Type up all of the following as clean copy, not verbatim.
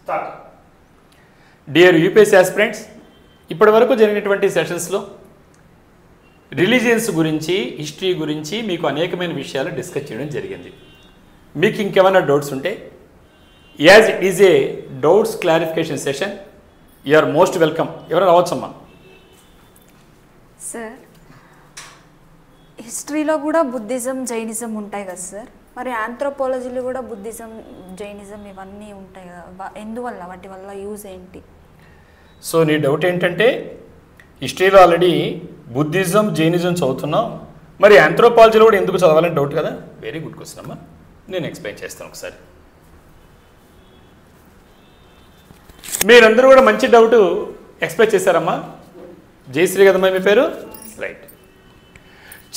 Start. Dear UPSC aspirants, ఇప్పటి వరకు జరిగినటువంటి సెషన్స్లో రిలీజియన్స్ గురించి, హిస్టరీ గురించి మీకు అనేకమైన విషయాలు డిస్కస్ చేయడం జరిగింది. మీకు ఇంకేమైనా డౌట్స్ ఉంటే, as it is a doubts clarification session, you are most welcome. ఎవరైనా రావచ్చమ్మా. సార్, హిస్టరీలో కూడా బుద్ధిజం, జైనిజం ఉంటాయి కదా సార్. మరి ఆంథ్రోపాలజీలో కూడా బుద్ధిజం, జైనిజం ఇవన్నీ ఉంటాయి కదా, ఎందువల్ల, వాటి వల్ల యూజ్ ఏంటి? సో నీ డౌట్ ఏంటంటే, హిస్టరీలో ఆల్రెడీ బుద్ధిజం, జైనిజం చదువుతున్నాం, మరి ఆంథ్రోపాలజీలో కూడా ఎందుకు చదవాలని డౌట్ కదా. వెరీ గుడ్ క్వశ్చన్ అమ్మా, నేను ఎక్స్ప్లెయిన్ చేస్తాను ఒకసారి. మీరందరూ కూడా మంచి డౌట్ ఎక్స్ప్లెయిన్ చేశారమ్మా. జయశ్రీ కదమ్మా మీ పేరు? రైట్.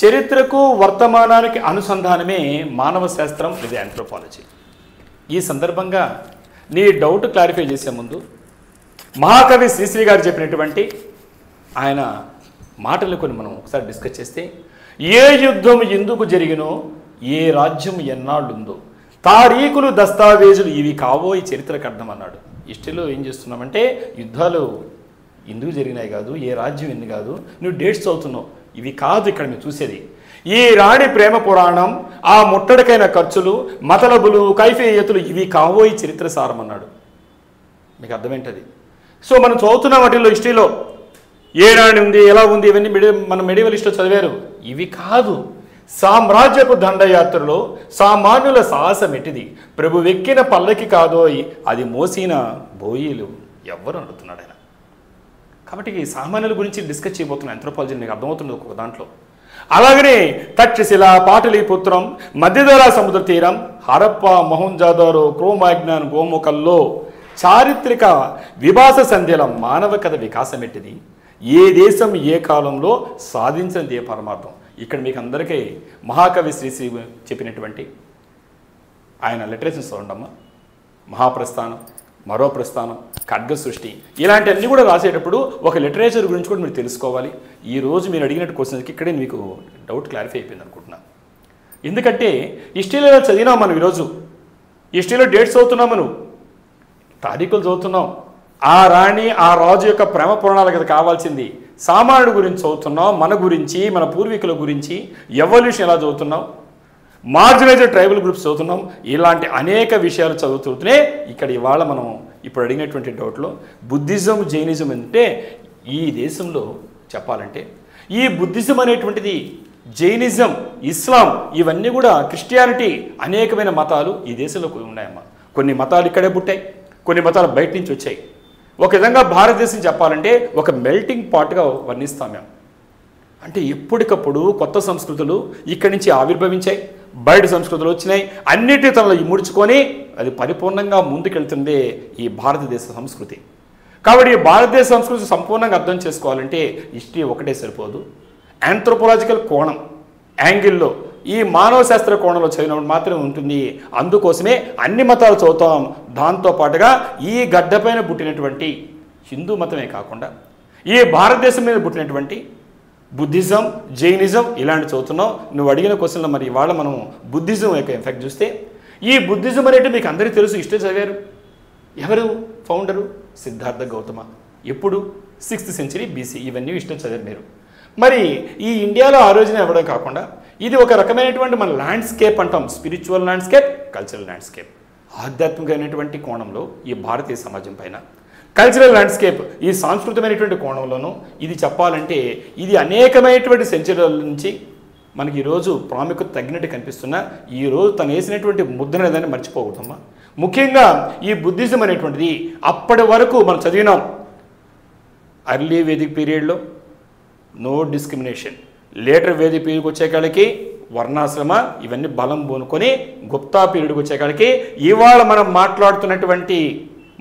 చరిత్రకు వర్తమానానికి అనుసంధానమే మానవ శాస్త్రం, ఇది ఆంథ్రోపాలజీ. ఈ సందర్భంగా నీ డౌట్ క్లారిఫై చేసే ముందు మహాకవి శ్రీశ్రీ గారు చెప్పినటువంటి ఆయన మాటలు కొన్ని మనం ఒకసారి డిస్కస్ చేస్తే, ఏ యుద్ధం ఎందుకు జరిగినో, ఏ రాజ్యం ఎన్నాళ్ళుందో, తారీఖులు దస్తావేజులు ఇవి కావో ఈ చరిత్రకు అర్థం అన్నాడు. హిస్టరీలో ఏం చేస్తున్నామంటే, యుద్ధాలు ఎందుకు జరిగినాయి కాదు, ఏ రాజ్యం ఎన్ని కాదు, నువ్వు డేట్స్ చదువుతున్నావు, ఇవి కాదు ఇక్కడ మీరు చూసేది. ఈ రాణి ప్రేమ పురాణం, ఆ ముట్టడికైన ఖర్చులు, మతలబులు, కైఫేయతులు ఇవి కావో ఈ చరిత్ర సారం అన్నాడు. మీకు అర్థమేంటది? సో మనం చదువుతున్న వాటిల్లో హిస్టరీలో ఏ రాణి ఉంది, ఎలా ఉంది, ఇవన్నీ మన మెడివల్ హిస్టరీ చదివారు. ఇవి కాదు. సామ్రాజ్యపు దండయాత్రలో సామాన్యుల సాహసం ఎట్టిది, ప్రభు వెక్కిన పల్లకి కాదోయ్, అది మోసిన బోయిలు ఎవ్వరు అడుగుతున్నాడు ఆయన. కాబట్టి ఈ సామాన్యుల గురించి డిస్కస్ చేయబోతున్న ఆంథ్రోపాలజీ మీకు అర్థమవుతుంది ఒక్కొక్క దాంట్లో. అలాగనే తక్షశిల, పాటలీపుత్రం, మధ్యధరా సముద్ర తీరం, హరప్ప, మొహంజాదారో, క్రోమాగ్నాన్, గోముఖల్లో చారిత్రక విభాస సంధ్యల మానవ కథ వికాసం ఎట్టిది, ఏ దేశం ఏ కాలంలో సాధించినది ఏ పరమార్థం. ఇక్కడ మీకు అందరికీ మహాకవి శ్రీశ్రీ చెప్పినటువంటి ఆయన లిటరేచర్స్ చూడండమ్మా. మహాప్రస్థానం, మరో ప్రస్థానం, ఖడ్గ సృష్టి, ఇలాంటివన్నీ కూడా రాసేటప్పుడు ఒక లిటరేచర్ గురించి కూడా మీరు తెలుసుకోవాలి. ఈరోజు మీరు అడిగినట్టు క్వశ్చన్స్కి ఇక్కడే మీకు డౌట్ క్లారిఫై అయిపోయింది అనుకుంటున్నాను. ఎందుకంటే హిస్టరీలో చదివినాం మనం, ఈరోజు హిస్టరీలో డేట్స్ చదువుతున్నాం, మనం తారీఖులు చదువుతున్నాం. ఆ రాణి, ఆ రాజు యొక్క ప్రేమ పురాణాలకు అది కావాల్సింది. సామాన్యుడి గురించి చదువుతున్నాం, మన గురించి, మన పూర్వీకుల గురించి, ఎవల్యూషన్ ఎలా చదువుతున్నాం, మార్జినైజ్డ్ ట్రైబల్ గ్రూప్స్ చదువుతున్నాం. ఇలాంటి అనేక విషయాలు చదువుతూనే ఇక్కడ ఇవాళ మనం ఇప్పుడు అడిగినటువంటి డౌట్లో బుద్ధిజం, జైనిజం అంటే ఈ దేశంలో చెప్పాలంటే ఈ బుద్ధిజం అనేటువంటిది, జైనిజం, ఇస్లాం ఇవన్నీ కూడా, క్రిస్టియానిటీ, అనేకమైన మతాలు ఈ దేశంలో ఉన్నాయమ్మా. కొన్ని మతాలు ఇక్కడే పుట్టాయి, కొన్ని మతాలు బయట నుంచి వచ్చాయి. ఒక విధంగా భారతదేశం చెప్పాలంటే ఒక మెల్టింగ్ పాట్గా వర్ణిస్తాం మేము. అంటే ఎప్పటికప్పుడు కొత్త సంస్కృతులు ఇక్కడి నుంచి ఆవిర్భవించాయి, బయట సంస్కృతులు వచ్చినాయి, అన్నిటి తనలో ముడుచుకొని అది పరిపూర్ణంగా ముందుకెళ్తుందే ఈ భారతదేశ సంస్కృతి. కాబట్టి ఈ భారతదేశ సంస్కృతి సంపూర్ణంగా అర్థం చేసుకోవాలంటే హిస్టరీ ఒకటే సరిపోదు. ఆంథ్రోపాలజికల్ కోణం, యాంగిల్లో, ఈ మానవ శాస్త్ర కోణంలో చదివినప్పుడు మాత్రమే ఉంటుంది. అందుకోసమే అన్ని మతాలు చదువుతాం. దాంతోపాటుగా ఈ గడ్డపైన పుట్టినటువంటి హిందూ మతమే కాకుండా ఈ భారతదేశం మీద పుట్టినటువంటి బుద్ధిజం, జైనిజం ఇలాంటి చదువుతున్నాం. నువ్వు అడిగిన క్వశ్చన్లో మరి ఇవాళ మనం బుద్ధిజం యొక్క ఎఫెక్ట్ చూస్తే, ఈ బుద్ధిజం అనేది మీకు అందరికీ తెలుసు, హిస్టరీ చదివారు. ఎవరు ఫౌండరు? సిద్ధార్థ గౌతమ. ఎప్పుడు? 6th century BC. ఇవన్నీ హిస్టరీ చదివారు మీరు. మరి ఈ ఇండియాలో ఆ రోజున ఇవ్వడం కాకుండా ఇది ఒక రకమైనటువంటి మన ల్యాండ్స్కేప్ అంటాం, స్పిరిచువల్ ల్యాండ్స్కేప్, కల్చరల్ ల్యాండ్స్కేప్. ఆధ్యాత్మికమైనటువంటి కోణంలో ఈ భారతీయ సమాజం పైన, కల్చరల్ ల్యాండ్స్కేప్ ఈ సాంస్కృతికమైనటువంటి కోణంలోనూ ఇది చెప్పాలంటే ఇది అనేకమైనటువంటి సెంచరీల నుంచి మనకి ఈరోజు ప్రాముఖ్యత తగ్గినట్టు కనిపిస్తున్నా, ఈరోజు తను వేసినటువంటి ముద్ర ఏదైనా మర్చిపోకూడదమ్మా. ముఖ్యంగా ఈ బుద్ధిజం అనేటువంటిది అప్పటి వరకు మనం చదివినాం. అర్లీ వేదిక్ పీరియడ్లో నో డిస్క్రిమినేషన్, లేటర్ వేదిక్ పీరియడ్కి వచ్చేకాడికి వర్ణాశ్రమ ఇవన్నీ బలం పూనుకొని గుప్తా పీరియడ్కి వచ్చేకాడికి ఇవాళ మనం మాట్లాడుతున్నటువంటి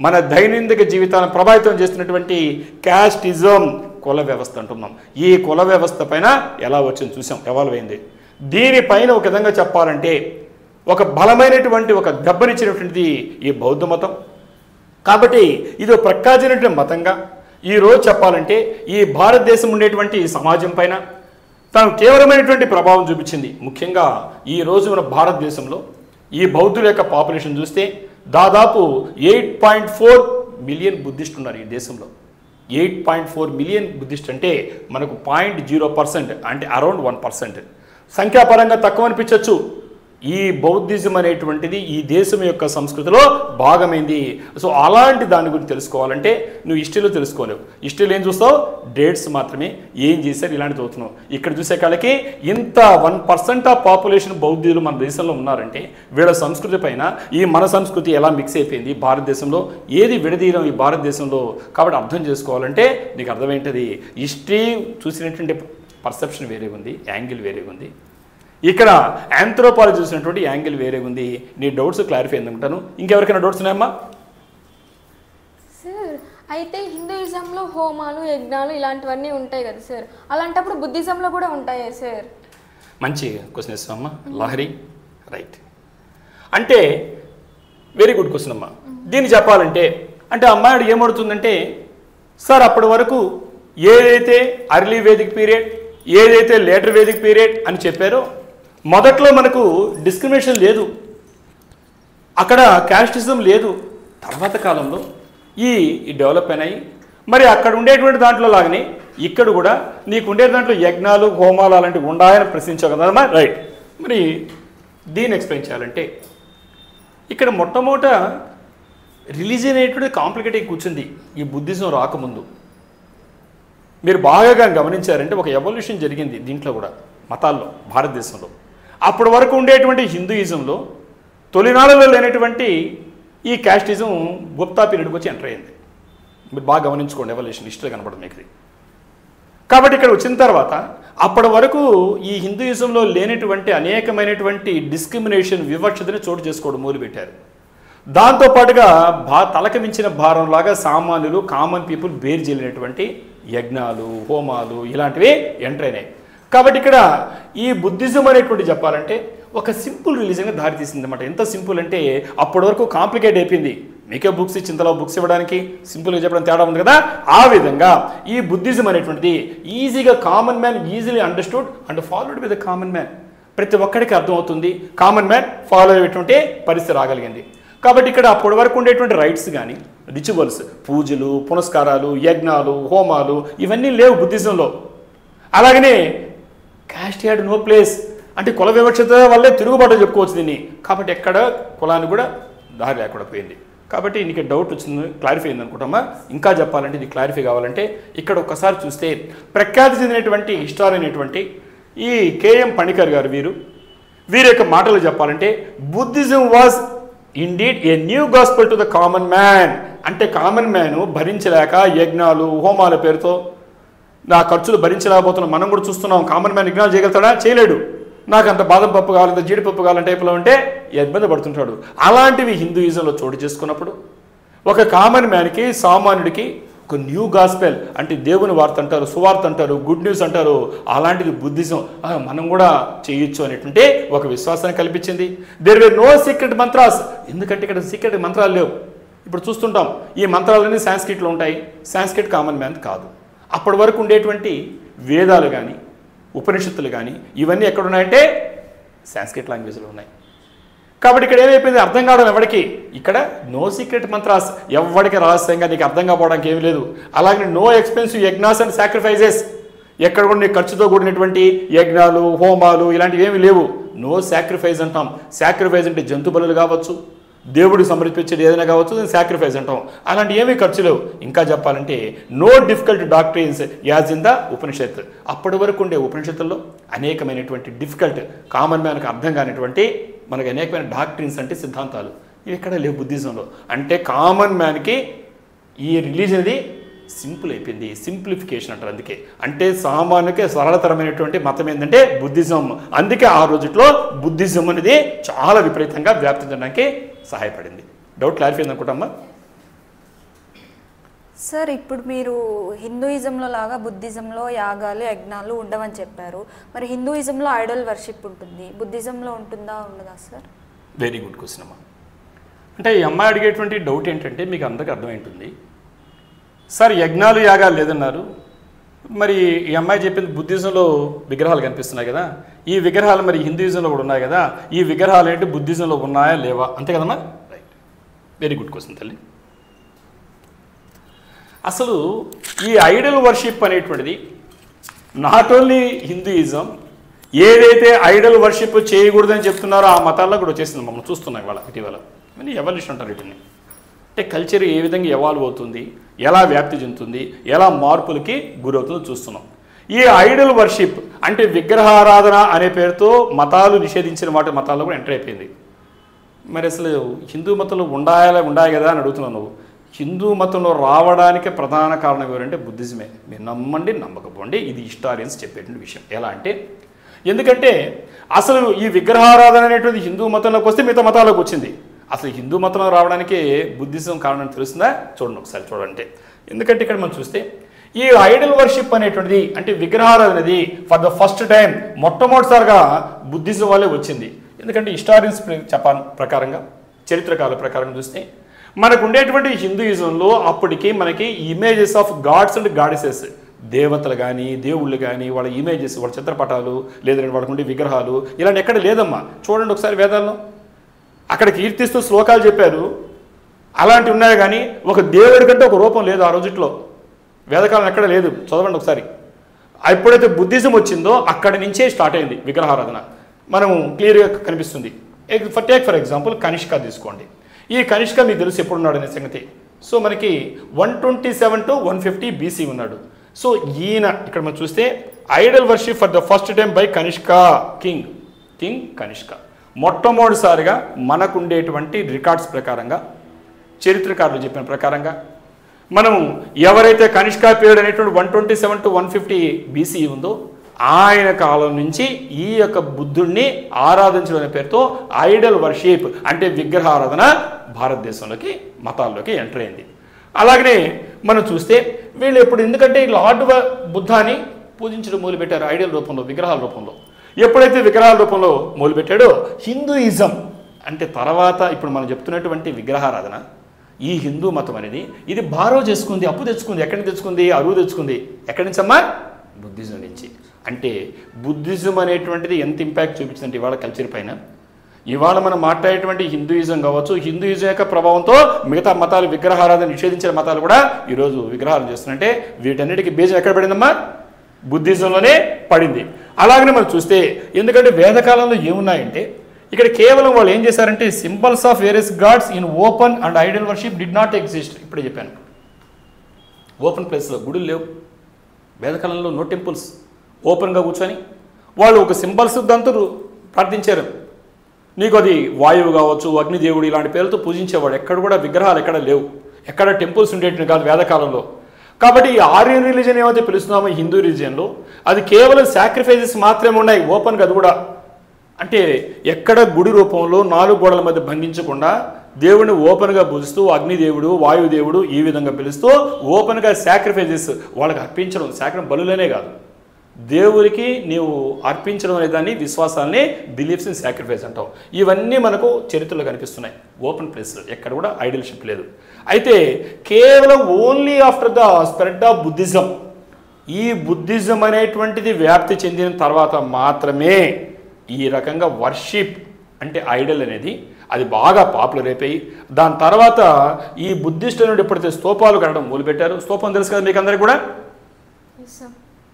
మన దైనందిక జీవితాలను ప్రభావితం చేస్తున్నటువంటి క్యాస్టిజం, కుల వ్యవస్థ అంటున్నాం. ఈ కుల వ్యవస్థ పైన ఎలా వచ్చింది చూసాం, ఎవాల్వ్ అయింది. దీనిపైన ఒక విధంగా చెప్పాలంటే ఒక బలమైనటువంటి ఒక దెబ్బనిచ్చినటువంటిది ఈ బౌద్ధ మతం. కాబట్టి ఇది ప్రఖ్యాతినటువంటి మతంగా ఈరోజు చెప్పాలంటే ఈ భారతదేశం ఉండేటువంటి సమాజం పైన తను తీవ్రమైనటువంటి ప్రభావం చూపించింది. ముఖ్యంగా ఈరోజు మన భారతదేశంలో ఈ బౌద్ధుల యొక్క పాపులేషన్ చూస్తే దాదాపు 8.4 మిలియన్ బుద్ధిస్టులు ఉన్నారు ఈ దేశంలో. 8.4 మిలియన్ బుద్ధిస్ట్ అంటే మనకు 0.0%, అంటే అరౌండ్ 1%. సంఖ్యాపరంగా తక్కువ అనిపించవచ్చు. ఈ బౌద్ధిజం అనేటువంటిది ఈ దేశం యొక్క సంస్కృతిలో భాగమైంది. సో అలాంటి దాని గురించి తెలుసుకోవాలంటే నువ్వు హిస్టరీలో తెలుసుకోలేవు. హిస్టరీలో ఏం చూస్తావు? డేట్స్ మాత్రమే, ఏం చేశారు ఇలాంటి చదువుతున్నావు. ఇక్కడ చూసే కాళ్ళకి ఇంత 1% ఆఫ్ పాపులేషన్ బౌద్ధులు మన దేశంలో ఉన్నారంటే వీళ్ళ సంస్కృతి పైన ఈ మన సంస్కృతి ఎలా మిక్స్ అయిపోయింది భారతదేశంలో, ఏది విడదీయడం ఈ భారతదేశంలో. కాబట్టి అర్థం చేసుకోవాలంటే నీకు అర్థమేంటది, హిస్టరీ చూసినటువంటి పర్సెప్షన్ వేరే ఉంది, యాంగిల్ వేరే ఉంది. ఇక్కడ ఆంథ్రోపాలజీ చూసినటువంటి యాంగిల్ వేరే ఉంది. నీ డౌట్స్ క్లారిఫై అయిందంటాను. ఇంకెవరికైనా డౌట్స్ ఉన్నాయమ్మా? సార్ అయితే హిందూయిజంలో హోమాలు యజ్ఞాలు ఇలాంటివన్నీ ఉంటాయి కదా సార్, అలాంటప్పుడు బుద్ధిజంలో కూడా ఉంటాయా సార్? మంచి క్వశ్చన్ ఇస్తామమ్మా లహరి. రైట్, అంటే వెరీ గుడ్ క్వశ్చన్ అమ్మా. దీన్ని చెప్పాలంటే అంటే అమ్మాయి ఏమడుతుందంటే, సార్ అప్పటి వరకు ఏదైతే అర్లీ వేదిక్ పీరియడ్, ఏదైతే లేటర్ వేదిక్ పీరియడ్ అని చెప్పారో మొదట్లో మనకు డిస్క్రిమినేషన్ లేదు, అక్కడ క్యాస్టిజం లేదు. తర్వాత కాలంలో ఈ డెవలప్ అయినాయి. మరి అక్కడ ఉండేటువంటి దాంట్లో లాగానే ఇక్కడ కూడా నీకు ఉండే దాంట్లో యజ్ఞాలు హోమాలు అలాంటివి ఉండాలని ప్రశ్నించావు కదమ్మా. రైట్, మరి దీన్ని ఎక్స్ప్లెయిన్ చేయాలంటే ఇక్కడ మొట్టమొదట రిలీజియన్ అనేటువంటి కాంప్లికేట్ కూర్చుంది ఈ బుద్ధిజం రాకముందు. మీరు బాగా గమనించారంటే ఒక ఎవల్యూషన్ జరిగింది దీంట్లో కూడా, మతాల్లో భారతదేశంలో. అప్పటి వరకు ఉండేటువంటి హిందూయిజంలో తొలినాళ్ళలో లేనటువంటి ఈ క్యాస్టిజం గుప్తా పీరియడ్కి వచ్చి ఎంటర్ అయింది. మీరు బాగా గమనించుకోండి, ఎవల్యూషన్ హిస్టరీ కనపడదు మీకు. కాబట్టి ఇక్కడ వచ్చిన తర్వాత అప్పటి వరకు ఈ హిందూయిజంలో లేనటువంటి అనేకమైనటువంటి డిస్క్రిమినేషన్, వివక్షతని చోటు చేసుకోవడం మొదలుపెట్టారు. దాంతోపాటుగా తలకి మించిన భారంలాగా సామాన్యులు, కామన్ పీపుల్ బేర్ చేయలేనటువంటి యజ్ఞాలు హోమాలు ఇలాంటివి ఎంటర్ అయినాయి. కాబట్టి ఇక్కడ ఈ బుద్ధిజం అనేటువంటి చెప్పాలంటే ఒక సింపుల్ రిలీజన్గా దారితీసింది అనమాట. ఎంత సింపుల్ అంటే అప్పటి వరకు కాంప్లికేట్ అయిపోయింది. మీకే బుక్స్ చింతలో బుక్స్ ఇవ్వడానికి సింపుల్గా చెప్పడం తేడా ఉంది కదా. ఆ విధంగా ఈ బుద్ధిజం అనేటువంటిది ఈజీగా common man easily understood and followed with the common man. ప్రతి ఒక్కడికి అర్థమవుతుంది, కామన్ మ్యాన్ ఫాలో అయ్యేటువంటి పరిస్థితి రాగలిగింది. కాబట్టి ఇక్కడ అప్పటి వరకు ఉండేటువంటి రైట్స్ కానీ రిచువల్స్, పూజలు పునస్కారాలు యజ్ఞాలు హోమాలు ఇవన్నీ లేవు బుద్ధిజంలో. అలాగనే కాస్ట్ హ్యాడ్ నో ప్లేస్, అంటే కుల వివక్షత వల్లే తిరుగుబాటు చెప్పుకోవచ్చు దీన్ని. కాబట్టి ఎక్కడ కులాన్ని కూడా దారి లేకుండా పోయింది. కాబట్టి నీకు డౌట్ వచ్చింది, క్లారిఫై అయింది అనుకుంటామా. ఇంకా చెప్పాలంటే ఇది క్లారిఫై కావాలంటే ఇక్కడ ఒక్కసారి చూస్తే ప్రఖ్యాతి చెందినటువంటి హిస్టారియన్ అయినటువంటి ఈ కేఎం పణికర్ గారు వీరి యొక్క మాటలు చెప్పాలంటే Buddhism was indeed a new gospel to the common man. అంటే కామన్ మ్యాన్ భరించలేక యజ్ఞాలు హోమాల పేరుతో నా ఖర్చులు భరించలేకపోతున్నాం. మనం కూడా చూస్తున్నాం, కామన్ మ్యాన్ యజ్ఞాలు చేయగలుగుతాడా? చేయలేడు. నాకు అంత బాదం పప్పు కావాలంటే జీడిపప్పు కావాలంటే టైపులో ఉంటే ఇబ్బంది పడుతుంటాడు. అలాంటివి హిందూయిజంలో చోటు చేసుకున్నప్పుడు ఒక కామన్ మ్యాన్కి సామాన్యుడికి ఒక న్యూ గాస్పెల్ అంటే దేవుని వార్త అంటారు, సువార్త అంటారు, గుడ్ న్యూస్ అంటారు. అలాంటిది బుద్ధిజం మనం కూడా చేయొచ్చు అనేటువంటి ఒక విశ్వాసాన్ని కల్పించింది. There were no secret mantras, ఎందుకంటే ఇక్కడ సీక్రెట్ మంత్రాలు లేవు. ఇప్పుడు చూస్తుంటాం ఈ మంత్రాలన్నీ సాంస్క్రిట్లో ఉంటాయి. సాంస్క్రిట్ కామన్ మ్యాన్ కాదు. అప్పటి వరకు ఉండేటువంటి వేదాలు కానీ ఉపనిషత్తులు కానీ ఇవన్నీ ఎక్కడున్నాయంటే సాంస్క్రిట్ లాంగ్వేజ్లో ఉన్నాయి. కాబట్టి ఇక్కడ ఏమైపోయింది అర్థం కావడం ఎవరికి, ఇక్కడ నో సీక్రెట్ మంత్రాస్, ఎవరికి రహస్యంగా నీకు అర్థం కావడానికి ఏమీ లేదు. అలాగే no expensive yajnas and sacrifices, ఎక్కడ కూడా నీకు ఖర్చుతో కూడినటువంటి యజ్ఞాలు హోమాలు ఇలాంటివి ఏమీ లేవు. నో సాక్రిఫైస్ అంటాం. సాక్రిఫైస్ అంటే జంతు బలులు కావచ్చు, దేవుడికి సమర్పించేది ఏదైనా కావచ్చు, దాన్ని సాక్రిఫైస్ అంటాం. అలాంటి ఏమీ ఖర్చు లేవు. ఇంకా చెప్పాలంటే no difficult doctrines as in the Upanishad. అప్పటి వరకు ఉండే ఉపనిషత్తుల్లో అనేకమైనటువంటి డిఫికల్ట్ కామన్ మ్యాన్కి అర్థం కానిటువంటి మనకు అనేకమైన డాక్ట్రిన్స్ అంటే సిద్ధాంతాలు ఇవి ఎక్కడ లేవు బుద్ధిజంలో. అంటే కామన్ మ్యాన్కి ఈ రిలీజన్ అది సింపుల్ అయిపోయింది, సింప్లిఫికేషన్ అంటారు. అందుకే అంటే సామాన్యుకే సరళతరమైనటువంటి మతం ఏంటంటే బుద్ధిజం. అందుకే ఆ రోజుల్లో బుద్ధిజం అనేది చాలా విపరీతంగా వ్యాప్తి చెందడానికి సహాయపడింది. డౌట్ క్లారిఫై అనుకుంటామా సార్? ఇప్పుడు మీరు హిందూయిజంలో లాగా బుద్ధిజంలో యాగాలు యజ్ఞాలు ఉండవని చెప్పారు. మరి హిందూయిజంలో ఐడల్ వర్షిప్ ఉంటుంది, బుద్ధిజంలో ఉంటుందా ఉండదా సార్? వెరీ గుడ్ క్వశ్చన్ అమ్మా. అంటే ఈ అమ్మాయి అడిగేటువంటి డౌట్ ఏంటంటే మీకు అందరికీ అర్థమైంటుంది. సార్ యజ్ఞాలు యాగాలు లేదన్నారు, మరి ఈ అమ్మాయి చెప్పింది బుద్ధిజంలో విగ్రహాలు కనిపిస్తున్నాయి కదా, ఈ విగ్రహాలు మరి హిందూయిజంలో కూడా ఉన్నాయి కదా, ఈ విగ్రహాలు ఏంటి బుద్ధిజంలో ఉన్నాయా లేవా, అంతే కదమ్మా? రైట్. వెరీ గుడ్ క్వశ్చన్ తల్లి. అసలు ఈ ఐడల్ వర్షిప్ అనేటువంటిది నాట్ ఓన్లీ హిందూయిజం, ఏదైతే ఐడల్ వర్షిప్ చేయకూడదని చెప్తున్నారో ఆ మతాల్లో కూడా వచ్చేసింది. మమ్మల్ని చూస్తున్నాం ఇవాళ ఇటీవల. ఇవన్నీ ఎవల్యూషన్ అంటారు వీటిని. అంటే కల్చర్ ఏ విధంగా ఎవాల్వ్ అవుతుంది, ఎలా వ్యాప్తి చెందుతుంది, ఎలా మార్పులకి గురవుతుందో చూస్తున్నాం. ఈ ఐడల్ వర్షిప్ అంటే విగ్రహారాధన అనే పేరుతో మతాలు నిషేధించిన వాటి మతాల్లో కూడా ఎంటర్ అయిపోయింది. మరి అసలు హిందూ మతంలో ఉండాయి కదా అని అడుగుతున్నావు నువ్వు. హిందూ మతంలో రావడానికి ప్రధాన కారణం ఎవరంటే బుద్ధిజమే. మీరు నమ్మండి నమ్మకపోండి, ఇది హిస్టారియన్స్ చెప్పేటువంటి విషయం. ఎలా అంటే ఎందుకంటే అసలు ఈ విగ్రహారాధన అనేటువంటి హిందూ మతంలోకి వస్తే మిగతా మతాలకు వచ్చింది. అసలు హిందూ మతంలో రావడానికి బుద్ధిజం కారణం తెలుస్తుందా? చూడండి ఒకసారి చూడండి. ఎందుకంటే ఇక్కడ మనం చూస్తే ఈ ఐడల్ వర్షిప్ అనేటువంటిది అంటే విగ్రహారాధన అనేది ఫర్ ద ఫస్ట్ టైం మొట్టమొదటిసారిగా బుద్ధిజం వల్లే వచ్చింది. ఎందుకంటే హిస్టారియన్స్ ప్రకారంగా చరిత్రకాల ప్రకారం చూస్తే మనకు ఉండేటువంటి హిందూయిజంలో అప్పటికి మనకి images of gods and goddesses, దేవతలు కానీ దేవుళ్ళు కానీ వాళ్ళ ఇమేజెస్, వాళ్ళ చిత్రపటాలు లేదంటే వాళ్ళకు ఉండే విగ్రహాలు ఇలాంటి ఎక్కడ లేదమ్మా. చూడండి ఒకసారి వేదాల్లో అక్కడ కీర్తిస్తూ శ్లోకాలు చెప్పారు, అలాంటివి ఉన్నాయి. కానీ ఒక దేవుడి కంటే ఒక రూపం లేదు ఆ రోజుట్లో, వేదకాలం ఎక్కడ లేదు. చదవండి ఒకసారి. ఎప్పుడైతే బుద్ధిజం వచ్చిందో అక్కడి నుంచే స్టార్ట్ అయింది విగ్రహారాధన. మనం క్లియర్గా కనిపిస్తుంది. ఫర్ ఎగ్జాంపుల్ కనిష్క తీసుకోండి. ఈ కనిష్క మీకు తెలుసు ఎప్పుడున్నాడు అనే సంగతి. సో మనకి 127 to 150 BC ఉన్నాడు. సో ఈయన ఇక్కడ మనం చూస్తే Idol worship for the first time by Kanishka king Kanishka. మొట్టమొదటిసారిగా మనకు ఉండేటువంటి రికార్డ్స్ ప్రకారంగా చరిత్రకారులు చెప్పిన ప్రకారంగా మనం ఎవరైతే కనిష్క పీరియడ్ అనేటువంటి 127 to 150 BC ఉందో ఆయన కాలం నుంచి ఈ యొక్క బుద్ధుడిని ఆరాధించడం అనే పేరుతో ఐడల్ వర్షిప్ అంటే విగ్రహారాధన భారతదేశంలోకి మతాల్లోకి ఎంటర్ అయింది. అలాగనే మనం చూస్తే వీళ్ళు ఎప్పుడు ఎందుకంటే లార్డ్ బుద్ధాని పూజించడం మొదలుపెట్టారు ఐడల్ రూపంలో, విగ్రహాల రూపంలో. ఎప్పుడైతే విగ్రహాల రూపంలో మొదలుపెట్టాడో హిందూయిజం అంటే తర్వాత ఇప్పుడు మనం చెప్తున్నటువంటి విగ్రహారాధన ఈ హిందూ మతం అనేది ఇది బారో చేసుకుంది, అప్పు తెచ్చుకుంది. ఎక్కడి నుంచి తెచ్చుకుంది? అరువు తెచ్చుకుంది. ఎక్కడి నుంచి అమ్మా? బుద్ధిజం నుంచి. అంటే బుద్ధిజం అనేటువంటిది ఎంత ఇంపాక్ట్ చూపించిందంటే ఇవాళ కల్చర్ పైన. ఇవాళ మనం మాట్లాడేటువంటి హిందూయిజం కావచ్చు, హిందూయిజం యొక్క ప్రభావంతో మిగతా మతాలు విగ్రహారాధన నిషేధించిన మతాలు కూడా ఈరోజు విగ్రహాలు చేస్తున్నాయంటే వీటన్నిటికీ బీజం ఎక్కడ పడిందమ్మా? బుద్ధిజంలోనే పడింది. అలాగనే మనం చూస్తే ఎందుకంటే వేదకాలంలో ఏమున్నాయంటే ఇక్కడ కేవలం వాళ్ళు ఏం చేశారంటే symbols of various gods in open and idol worship did not exist. ఇప్పుడే చెప్పాను, ఓపెన్ ప్లేస్లో గుడులు లేవు. వేదకాలంలో నో టెంపుల్స్. ఓపెన్గా కూర్చొని వాళ్ళు ఒక సింబల్స్ దాంతో ప్రార్థించారు. నీకు అది వాయువు కావచ్చు, అగ్నిదేవుడు ఇలాంటి పేర్లతో పూజించేవాడు. ఎక్కడ కూడా విగ్రహాలు ఎక్కడ లేవు, ఎక్కడ టెంపుల్స్ ఉండేటివి కాదు వేదకాలంలో. కాబట్టి ఈ ఆర్యన్ రిలీజన్ ఏమైతే పిలుస్తున్నామో హిందూ రిలీజన్లో అది కేవలం సాక్రిఫైజెస్ మాత్రమే ఉన్నాయి, ఓపెన్గా. అది కూడా అంటే ఎక్కడ గుడి రూపంలో 4 గోడల మధ్య బంధించకుండా దేవుడిని ఓపెన్గా పూజిస్తూ అగ్నిదేవుడు, వాయుదేవుడు ఈ విధంగా పిలుస్తూ ఓపెన్గా సాక్రిఫైజెస్ వాళ్ళకి అర్పించడం. బలులనే కాదు, దేవుడికి నీవు అర్పించడం అనే దాన్ని విశ్వాసాన్ని బిలీఫ్స్ ఇన్ సాక్రిఫైస్ అంటాం. ఇవన్నీ మనకు చరిత్రలో కనిపిస్తున్నాయి. ఓపెన్ ప్లేస్లో ఎక్కడ కూడా ఐడల్షిప్ లేదు. అయితే కేవలం only after the spread of Buddhism, ఈ బుద్ధిజం అనేటువంటిది వ్యాప్తి చెందిన తర్వాత మాత్రమే ఈ రకంగా వర్షిప్ అంటే ఐడల్ అనేది అది బాగా పాపులర్ అయిపోయి దాని తర్వాత ఈ బుద్ధిస్టుల నుండి ఎప్పుడైతే స్తూపాలు కట్టడం మొదలుపెట్టారు. స్తూపం తెలుసు కదా మీకు అందరికీ కూడా,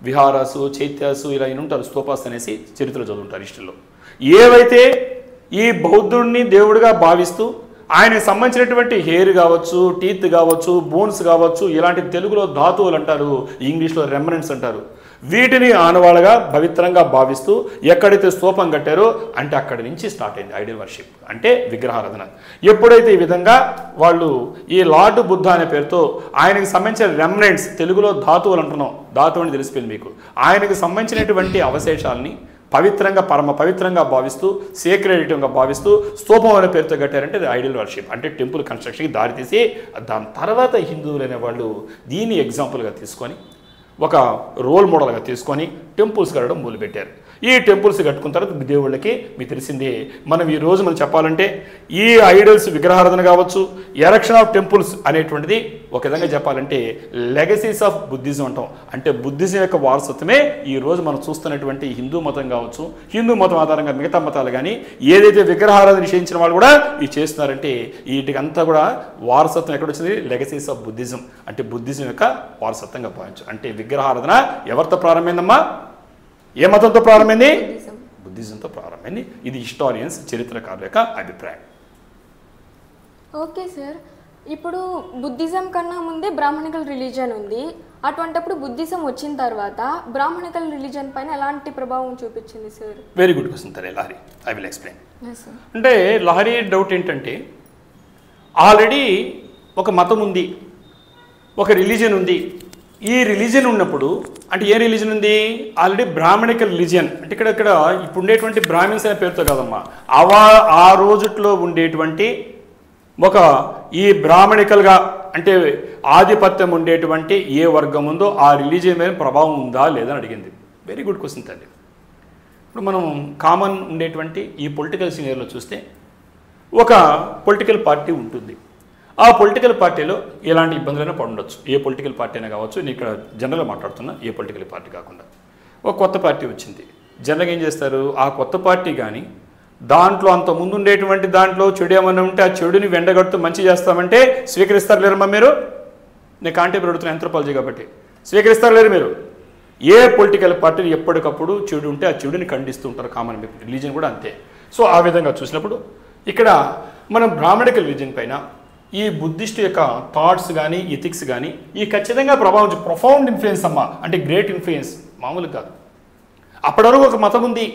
విహారాసు, చైత్యాసు ఇలా ఉంటారు. స్తూపాస్ అనేసి చరిత్రలో చదువుంటారు హిస్టరీలో. ఏవైతే ఈ బౌద్ధుడిని దేవుడిగా భావిస్తూ ఆయనకు సంబంధించినటువంటి హెయిర్ కావచ్చు, టీత్ కావచ్చు, బోన్స్ కావచ్చు, ఇలాంటి తెలుగులో ధాతువులు అంటారు, ఇంగ్లీష్లో రెమనెంట్స్ అంటారు. వీటిని ఆనవాళ్ళగా పవిత్రంగా భావిస్తూ ఎక్కడైతే స్తూపం కట్టారో అంటే అక్కడి నుంచి స్టార్ట్ అయింది ఐడల్ వర్షిప్ అంటే విగ్రహారాధన. ఎప్పుడైతే ఈ విధంగా వాళ్ళు ఈ లార్డ్ బుద్ధ అనే పేరుతో ఆయనకు సంబంధించిన రెమనెంట్స్, తెలుగులో ధాతువులు అంటున్నాం, ధాతువు అని తెలిసిపోయింది మీకు, ఆయనకు సంబంధించినటువంటి అవశేషాలని పవిత్రంగా పరమ పవిత్రంగా భావిస్తూ సేక్రెడిటీగా భావిస్తూ స్తూపం అనే పేరుతో కట్టారంటే అది ఐడల్ వర్షిప్ అంటే టెంపుల్ కన్స్ట్రక్షన్కి దారితీసి దాని తర్వాత హిందువులు అనేవాళ్ళు దీన్ని ఎగ్జాంపుల్గా తీసుకొని ఒక రోల్ మోడల్గా తీసుకొని టెంపుల్స్ కట్టడం మొదలుపెట్టారు. ఈ టెంపుల్స్ కట్టుకున్న తర్వాత దేవుళ్ళకి మీకు తెలిసిందే. మనం ఈ రోజు మనం చెప్పాలంటే ఈ ఐడల్స్ విగ్రహారాధన కావచ్చు, ఎరక్షన్ ఆఫ్ టెంపుల్స్ అనేటువంటిది ఒక విధంగా చెప్పాలంటే లెగసీస్ ఆఫ్ బుద్ధిజం అంటాం. అంటే బుద్ధిజం యొక్క వారసత్వమే ఈ రోజు మనం చూస్తున్నటువంటి హిందూ మతం కావచ్చు, హిందూ మతం ఆధారంగా మిగతా మతాలు కానీ ఏదైతే విగ్రహారాధన నిషేధించిన వాళ్ళు కూడా ఇది చేస్తున్నారంటే వీటికంతా కూడా వారసత్వం ఎక్కడ వచ్చింది? Legacies of Buddhism. అంటే బుద్ధిజం యొక్క వారసత్వంగా భావించు. అంటే విగ్రహారాధన ఎవరితో ప్రారంభమైందమ్మా? ఏ మతంతో ప్రారంభమైంది? బుద్ధిజంతో ప్రారంభమైంది. ఇది హిస్టారియన్స్ చరిత్రకారుల యొక్క అభిప్రాయం. ఓకే సార్, ఇప్పుడు బుద్ధిజం కన్నా ముందే బ్రాహ్మణికల్ రిలీజన్ ఉంది. అటువంటిప్పుడు బుద్ధిజం వచ్చిన తర్వాత బ్రాహ్మణికల్ రిలీజన్ పైన ఎలాంటి ప్రభావం చూపించింది సార్? వెరీ గుడ్ క్వశ్చన్ తరే Lahari. I will explain. Sir, అంటే లహరి డౌట్ ఏంటంటే ఆల్రెడీ ఒక మతం ఉంది, ఒక రిలీజన్ ఉంది. ఈ రిలీజన్ ఉన్నప్పుడు అంటే ఏ రిలీజన్ ఉంది? Already Brahminical religion. అంటే ఇక్కడ ఇప్పుడు ఉండేటువంటి బ్రాహ్మిన్స్ అనే పేరుతో కాదమ్మా, ఆ రోజుట్లో ఉండేటువంటి ఒక ఈ బ్రాహ్మణికల్గా అంటే ఆధిపత్యం ఉండేటువంటి ఏ వర్గం ఉందో ఆ రిలీజియన్ మీద ప్రభావం ఉందా లేదా అని అడిగింది. వెరీ గుడ్ క్వశ్చన్ తల్లి. ఇప్పుడు మనం కామన్ ఉండేటువంటి ఈ పొలిటికల్ సీనియర్లో చూస్తే ఒక పొలిటికల్ పార్టీ ఉంటుంది. ఆ పొలిటికల్ పార్టీలో ఎలాంటి ఇబ్బందులైనా పడుండొచ్చు. ఏ పొలిటికల్ పార్టీ అయినా కావచ్చు. నేను ఇక్కడ జనరల్గా మాట్లాడుతున్నా, ఏ పొలిటికల్ పార్టీ కాకుండా. ఒక కొత్త పార్టీ వచ్చింది. జనరల్గా ఏం చేస్తారు? ఆ కొత్త పార్టీ కానీ దాంట్లో అంత ముందు ఉండేటువంటి దాంట్లో చెడు ఏమన్నా ఉంటే ఆ చెడుని వెండగడుతూ మంచి చేస్తామంటే స్వీకరిస్తారు లేరమ్మా మీరు? నేను కాంటెంపరీ అడుగుతున్నా, ఆంథ్రోపాలజీ కాబట్టి. స్వీకరిస్తారు లేరు మీరు? ఏ పొలిటికల్ పార్టీలు ఎప్పటికప్పుడు చెడు ఉంటే ఆ చెడుని ఖండిస్తూ ఉంటారు. కామన్ రిలీజన్ కూడా అంతే. సో ఆ విధంగా చూసినప్పుడు ఇక్కడ మనం బ్రాహ్మణికల్ రిలీజన్ పైన ఈ బుద్ధిస్ట్ యొక్క థాట్స్ కానీ ఎథిక్స్ కానీ ఈ ఖచ్చితంగా ప్రభావం, ప్రొఫౌండ్ ఇన్ఫ్లుయెన్స్ అమ్మా. అంటే గ్రేట్ ఇన్ఫ్లుయెన్స్, మామూలు కాదు. అప్పటి వరకు ఒక మతం ఉంది,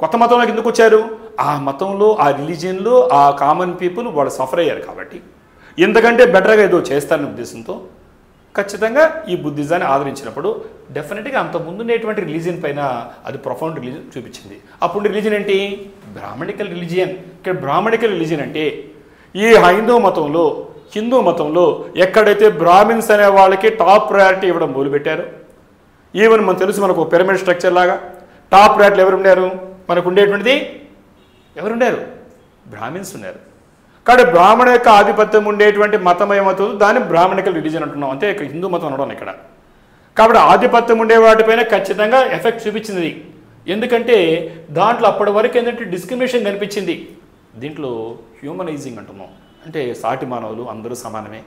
కొత్త మతంలోకి ఎందుకు వచ్చారు? ఆ మతంలో ఆ రిలీజియన్లో ఆ కామన్ పీపుల్ వాళ్ళు సఫర్ అయ్యారు కాబట్టి ఎందుకంటే బెటర్గా ఏదో చేస్తారనే ఉద్దేశంతో ఖచ్చితంగా ఈ బుద్ధిజాన్ని ఆదరించినప్పుడు డెఫినెట్గా అంత ముందుండేటువంటి రిలీజియన్ పైన అది ప్రొఫౌండ్ రిలీజియన్ చూపించింది. అప్పుడు రిలీజియన్ ఏంటి? Brahminical religion. ఇక్కడ బ్రాహ్మణికల్ రిలీజియన్ అంటే ఈ హిందూ మతంలో ఎక్కడైతే బ్రాహ్మిన్స్ అనే వాళ్ళకి టాప్ ప్రయారిటీ ఇవ్వడం మొదలుపెట్టారు. ఈవెన్ మనకు తెలుసు, మనకు పిరమిడ్ స్ట్రక్చర్ లాగా టాప్ ప్రయారిటీలు ఎవరు ఉన్నారు? మనకు ఉండేటువంటిది ఎవరున్నారు? బ్రాహ్మిన్స్ ఉన్నారు. కాబట్టి బ్రాహ్మణ యొక్క ఆధిపత్యం ఉండేటువంటి మతం ఏమవుతుంది? దాన్ని బ్రాహ్మణికల్ రిలీజన్ అంటున్నాం. అంతే హిందూ మతం అనడం ఇక్కడ. కాబట్టి ఆధిపత్యం ఉండే వాటిపైన ఖచ్చితంగా ఎఫెక్ట్ చూపించింది. ఎందుకంటే దాంట్లో అప్పటి వరకు ఏంటంటే డిస్క్రిమినేషన్ కనిపించింది. దీంట్లో హ్యూమనైజింగ్ అంటున్నాం. అంటే సాటి మానవులు అందరూ సమానమే,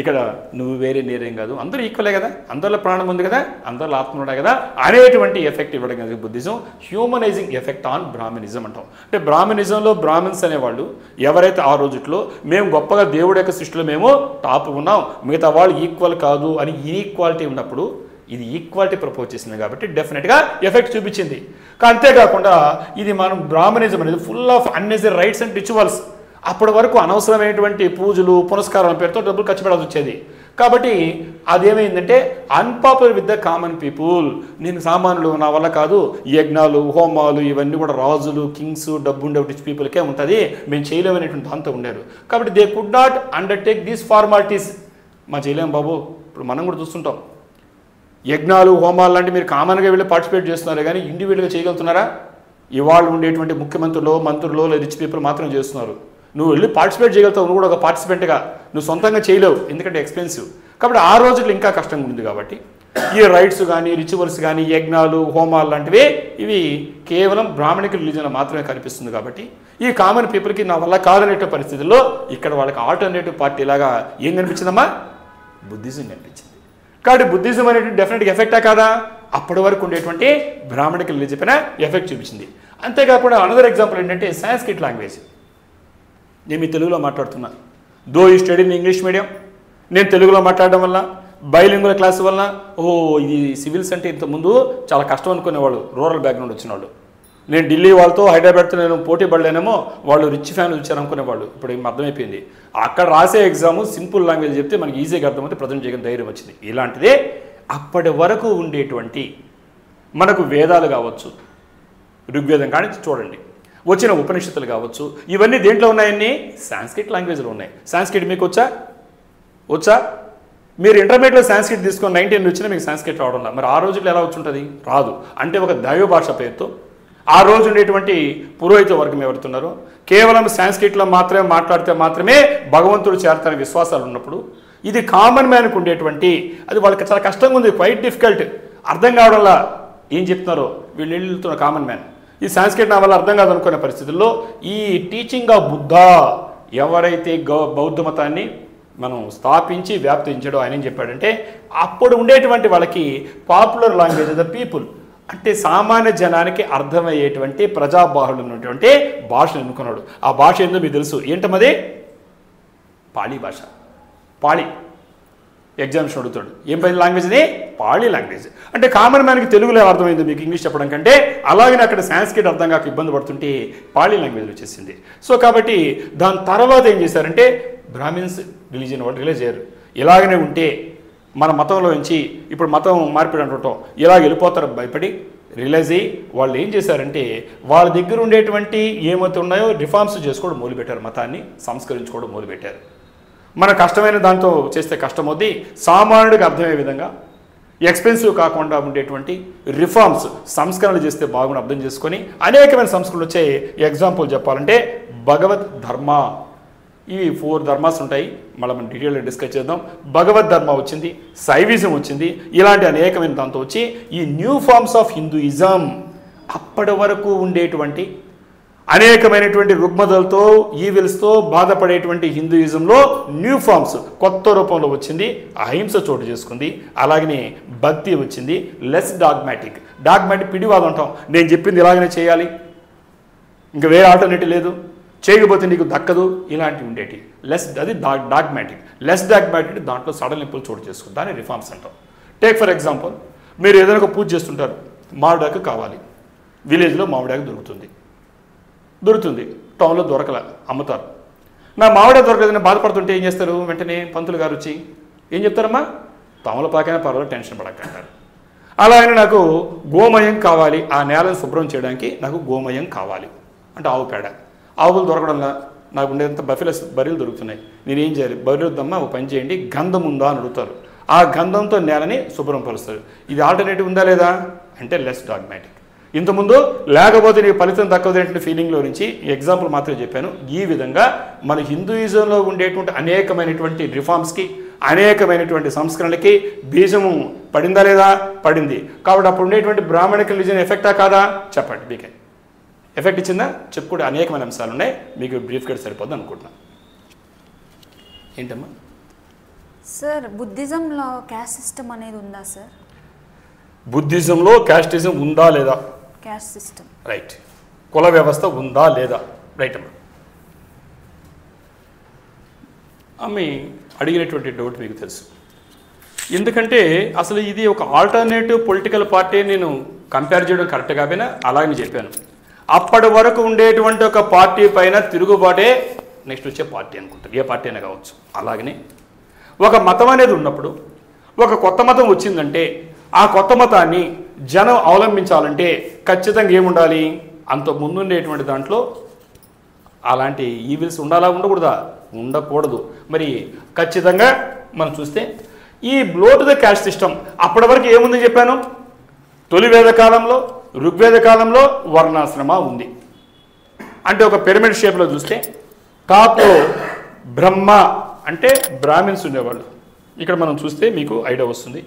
ఇక్కడ నువ్వు వేరే నేరేం కాదు, అందరూ ఈక్వలే కదా, అందరిలో ప్రాణం ఉంది కదా, అందరిలో ఆత్మ ఉన్నాయి కదా అనేటువంటి ఎఫెక్ట్ ఇవ్వడం కదా Buddhism. Humanising effect on Brahminism అంటాం. అంటే బ్రాహ్మణిజంలో బ్రాహ్మణ్స్ అనేవాళ్ళు ఎవరైతే ఆ రోజుల్లో మేము గొప్పగా దేవుడి యొక్క సృష్టిలో మేము టాప్ ఉన్నాం, మిగతా వాళ్ళు ఈక్వల్ కాదు అని ఈక్వాలిటీ ఉన్నప్పుడు ఇది ఈక్వాలిటీ ప్రపోజ్ చేసింది కాబట్టి డెఫినెట్గా ఎఫెక్ట్ చూపించింది. అంతేకాకుండా ఇది మనం బ్రాహ్మణిజం అనేది full of unnecessary rights and rituals. అప్పటి వరకు అనవసరమైనటువంటి పూజలు పునస్కారాల పేరుతో డబ్బులు ఖర్చు పెట్టాల్సి వచ్చేది. కాబట్టి అదేమైందంటే unpopular with the common people. నేను సామాన్యులు, నా వల్ల కాదు, యజ్ఞాలు హోమాలు ఇవన్నీ కూడా రాజులు కింగ్స్ డబ్బు ఉండే రిచ్ పీపుల్కే ఉంటుంది, మేము చేయలేమనేటువంటి దాంతో ఉండారు. కాబట్టి they could not undertake these formalities. మా చేయలేం బాబు. ఇప్పుడు మనం కూడా చూస్తుంటాం, యజ్ఞాలు హోమాలు లాంటి మీరు కామన్గా వెళ్ళి పార్టిసిపేట్ చేస్తున్నారు కానీ ఇండివిజువల్గా చేయగలుగుతున్నారా? ఇవాళ ఉండేటువంటి ముఖ్యమంత్రులు మంత్రులు రిచ్ పీపుల్ మాత్రం చేస్తున్నారు. నువ్వు వెళ్ళి పార్టిసిపేట్ చేయగలుగుతావు, నువ్వు కూడా ఒక పార్టిసిపెంట్గా, నువ్వు సొంతంగా చేయలేవు ఎందుకంటే ఎక్స్పెన్సివ్. కాబట్టి ఆ రోజుల్లో ఇంకా కష్టంగా ఉంది. కాబట్టి ఈ రైట్స్ కానీ రిచువల్స్ కానీ యజ్ఞాలు హోమాలు లాంటివి ఇవి కేవలం బ్రాహ్మణిక రిలీజన్లో మాత్రమే కనిపిస్తుంది. కాబట్టి ఈ కామన్ పీపుల్కి నా వల్ల కాదనేట పరిస్థితుల్లో ఇక్కడ వాళ్ళకి ఆల్టర్నేటివ్ పార్టీ లాగా ఏం కనిపించిందమ్మా? బుద్ధిజం కనిపించింది. కాబట్టి బుద్ధిజం అనేటువంటి డెఫినెట్గా ఎఫెక్టా కాదా? అప్పటి వరకు ఉండేటువంటి బ్రాహ్మణిక రిలీజన్ పైన ఎఫెక్ట్ చూపించింది. అంతేకాకుండా అనదర్ ఎగ్జాంపుల్ ఏంటంటే సాంస్క్రిట్ లాంగ్వేజ్. నేను మీ తెలుగులో మాట్లాడుతున్నా, దో ఈ స్టడీ ఇన్ ఇంగ్లీష్ మీడియం, నేను తెలుగులో మాట్లాడడం వల్ల బైలింగువల్ క్లాస్ వల్ల ఇది సివిల్స్ అంటే ఇంతకుముందు చాలా కష్టం అనుకునేవాళ్ళు, రూరల్ బ్యాక్గ్రౌండ్ వచ్చిన వాళ్ళు. నేను ఢిల్లీ వాళ్ళతో హైదరాబాద్తో నేను పోటీ పడలేనేమో, వాళ్ళు రిచ్ ఫ్యామిలీ వచ్చారు అనుకునేవాళ్ళు. ఇప్పుడు ఏం అర్థమైపోయింది, అక్కడ రాసే ఎగ్జాము సింపుల్ లాంగ్వేజ్ చెప్తే మనకి ఈజీగా అర్థమైతే ప్రజెంట్ చేయడం ధైర్యం వచ్చింది. ఇలాంటిదే అప్పటి వరకు ఉండేటువంటి మనకు వేదాలు కావచ్చు, ఋగ్వేదం కానీ చూడండి, వచ్చిన ఉపనిషత్తులు కావచ్చు, ఇవన్నీ దేంట్లో ఉన్నాయన్నీ సాంస్క్రిట్ లాంగ్వేజ్లో ఉన్నాయి. సాంస్క్రిట్ మీకు వచ్చా? మీరు ఇంటర్మీడియట్లో సాంస్క్రిట్ తీసుకొని 19 వచ్చినా మీకు సాంస్క్రిట్ రావడం మరి ఆ రోజుల్లో ఎలా వచ్చి ఉంటుంది? రాదు. అంటే ఒక దైవ భాష పేరుతో ఆ రోజు ఉండేటువంటి పురోహిత వర్గం ఎవరుతున్నారో కేవలం సాంస్క్రిట్లో మాత్రమే మాట్లాడితే మాత్రమే భగవంతుడు చేరతారని విశ్వాసాలు ఉన్నప్పుడు ఇది కామన్ మ్యాన్కి ఉండేటువంటి అది వాళ్ళకి చాలా కష్టంగా ఉంది, క్వైట్ డిఫికల్ట్, అర్థం కావడంలా ఏం చెప్తున్నారో వీళ్ళు వెళ్తున్న కామన్ మ్యాన్ ఈ సాంస్క్రిట్ నా వల్ల అర్థం కాదనుకునే పరిస్థితుల్లో ఈ టీచింగ్ ఆఫ్ బుద్ధ ఎవరైతే బౌద్ధ మతాన్ని మనం స్థాపించి వ్యాప్తించడం ఆయన ఏం చెప్పాడంటే అప్పుడు ఉండేటువంటి వాళ్ళకి popular language of the people అంటే సామాన్య జనానికి అర్థమయ్యేటువంటి ప్రజాబాహుడు ఉన్నటువంటి భాషను ఎన్నుకున్నాడు. ఆ భాష ఏందో మీకు తెలుసు, ఏంటమ్మది? పాళీ భాష. పాళీ ఎగ్జామ్స్ అడుగుతాడు ఏం పైన లాంగ్వేజ్ ఇది? పాళీ లాంగ్వేజ్. అంటే కామన్ మ్యాన్కి తెలుగులో అర్థమైంది మీకు ఇంగ్లీష్ చెప్పడం కంటే, అలాగే అక్కడ సాంస్క్రిట్ అర్థం కాక ఇబ్బంది పడుతుంటే పాళీ లాంగ్వేజ్ వచ్చేసింది. సో కాబట్టి దాని తర్వాత ఏం చేశారంటే బ్రాహ్మిన్స్ రిలీజియన్ వాళ్ళు రిలీజ్ అయ్యారు. ఇలాగనే ఉంటే మన మతంలో నుంచి ఇప్పుడు మతం మార్పిడి అంటుంటాం, ఇలా వెళ్ళిపోతారు భయపడి రిలీజ్ అయ్యి వాళ్ళు ఏం చేశారంటే వాళ్ళ దగ్గర ఉండేటువంటి ఏమైతే ఉన్నాయో రిఫార్మ్స్ చేసుకోవడం మొదలుపెట్టారు, మతాన్ని సంస్కరించుకోవడం మొదలుపెట్టారు. మన కష్టమైన దాంతో చేస్తే కష్టం అవుద్ది, సామాన్యుడికి అర్థమయ్యే విధంగా ఎక్స్పెన్సివ్ కాకుండా ఉండేటువంటి రిఫార్మ్స్ సంస్కరణలు చేస్తే బాగుండి అర్థం చేసుకొని అనేకమైన సంస్కరణలు వచ్చే ఎగ్జాంపుల్ చెప్పాలంటే భగవద్ ధర్మ, ఇవి 4 ధర్మాస్ ఉంటాయి, మళ్ళీ మనం డీటెయిల్గా డిస్కస్ చేద్దాం. భగవద్ ధర్మ వచ్చింది, శైవిజం వచ్చింది, ఇలాంటి అనేకమైన దాంతో వచ్చి ఈ న్యూ ఫార్మ్స్ ఆఫ్ హిందూయిజం అప్పటి వరకు ఉండేటువంటి అనేకమైనటువంటి రుగ్మతలతో ఈవిల్స్తో బాధపడేటువంటి హిందూయిజంలో న్యూ ఫార్మ్స్ కొత్త రూపంలో వచ్చింది, అహింస చోటు చేసుకుంది. అలాగనే భక్తి వచ్చింది, లెస్ డాగ్మాటిక్. పిడివాదం అంటాం, నేను చెప్పింది ఇలాగనే చేయాలి, ఇంకా వేరే ఆల్టర్నేటివ్ లేదు, చేయకపోతే నీకు దక్కదు, ఇలాంటివి ఉండేటి. అది డాగ్మాటిక్. లెస్ డాగ్మాటిక్ దాంట్లో సడలింపులు చోటు చేసుకుంది, దాన్ని రిఫార్మ్స్ అంటాం. టేక్ ఫర్ ఎగ్జాంపుల్, మీరు ఏదైనా ఒక పూజ చేస్తుంటారు, మామిడాకు కావాలి, విలేజ్లో మామిడాకు దొరుకుతుంది, టౌన్లో దొరకల, అమ్ముతారు. నా మామిడా దొరకలేదని బాధపడుతుంటే ఏం చేస్తారు? వెంటనే పంతులు గారు వచ్చి ఏం చెప్తారమ్మా? తమలపాకైనా పర్వాలేదు, టెన్షన్ పడకంటారు. అలా అయినా నాకు గోమయం కావాలి, ఆ నేలను శుభ్రం చేయడానికి నాకు గోమయం కావాలి అంటే ఆవు పేడ. ఆవులు దొరకడంలా నాకు ఉండేంత బర్రెలు దొరుకుతున్నాయి, నేనేం చేయాలి? బర్రెలు వద్దమ్మా ఒక పని చేయండి, గంధం ఉందా అని అడుగుతారు. ఆ గంధంతో నేలని శుభ్రం పరుస్తారు. ఇది ఆల్టర్నేటివ్ ఉందా లేదా అంటే లెస్ డాగ్మాటిక్. ఇంతకుముందు లేకపోతే నీకు ఫలితం తక్కువదేంటి ఫీలింగ్లో నుంచి ఎగ్జాంపుల్ మాత్రమే చెప్పాను. ఈ విధంగా మన హిందూయిజంలో ఉండేటువంటి అనేకమైనటువంటి రిఫార్మ్స్కి, అనేకమైనటువంటి సంస్కరణలకి బీజము పడిందా లేదా? పడింది. కాబట్టి అప్పుడు ఉండేటువంటి బ్రాహ్మణిక రిలీజియన్ ఎఫెక్టా కాదా? చెప్పండి. మీకే ఎఫెక్ట్ ఇచ్చిందా? చెప్పుకుంటే అనేకమైన అంశాలు ఉన్నాయి, మీకు బ్రీఫ్ గా సరిపోద్ది అనుకుంటున్నాను. ఏంటమ్మా సార్, బుద్ధిజంలో క్యాస్ట్ సిస్టమ్ అనేది ఉందా సార్? బుద్ధిజంలో క్యాస్టిజం ఉందా లేదా? Caste system, right. కుల వ్యవస్థ ఉందా లేదా? రైట్ అమ్మా. ఆమె అడిగినటువంటి డౌట్ మీకు తెలుసు, ఎందుకంటే అసలు ఇది ఒక ఆల్టర్నేటివ్ పొలిటికల్ పార్టీ. నేను కంపేర్ చేయడం కరెక్ట్ కాకపోయినా అలాగని చెప్పాను. అప్పటి వరకు ఉండేటువంటి ఒక పార్టీ పైన తిరుగుబాటే నెక్స్ట్ వచ్చే పార్టీ అనుకుంటారు, ఏ పార్టీ అయినా కావచ్చు. అలాగనే ఒక మతం అనేది ఉన్నప్పుడు ఒక కొత్త మతం వచ్చిందంటే ఆ కొత్త మతాన్ని జనం అవలంబించాలంటే ఖచ్చితంగా ఏముండాలి? అంత ముందుండేటువంటి దాంట్లో అలాంటి ఈవిల్స్ ఉండాలా ఉండకూడదా? ఉండకూడదు. మరి ఖచ్చితంగా మనం చూస్తే ఈ blow to the caste system అప్పటి వరకు ఏముందని చెప్పాను? తొలి వేద కాలంలో, ఋగ్వేద కాలంలో వర్ణాశ్రమ ఉంది. అంటే ఒక పిరమిడ్ షేప్లో చూస్తే టాప్లో బ్రహ్మ అంటే బ్రాహ్మిన్స్ ఉండేవాళ్ళు. ఇక్కడ మనం చూస్తే మీకు ఐడియా వస్తుంది.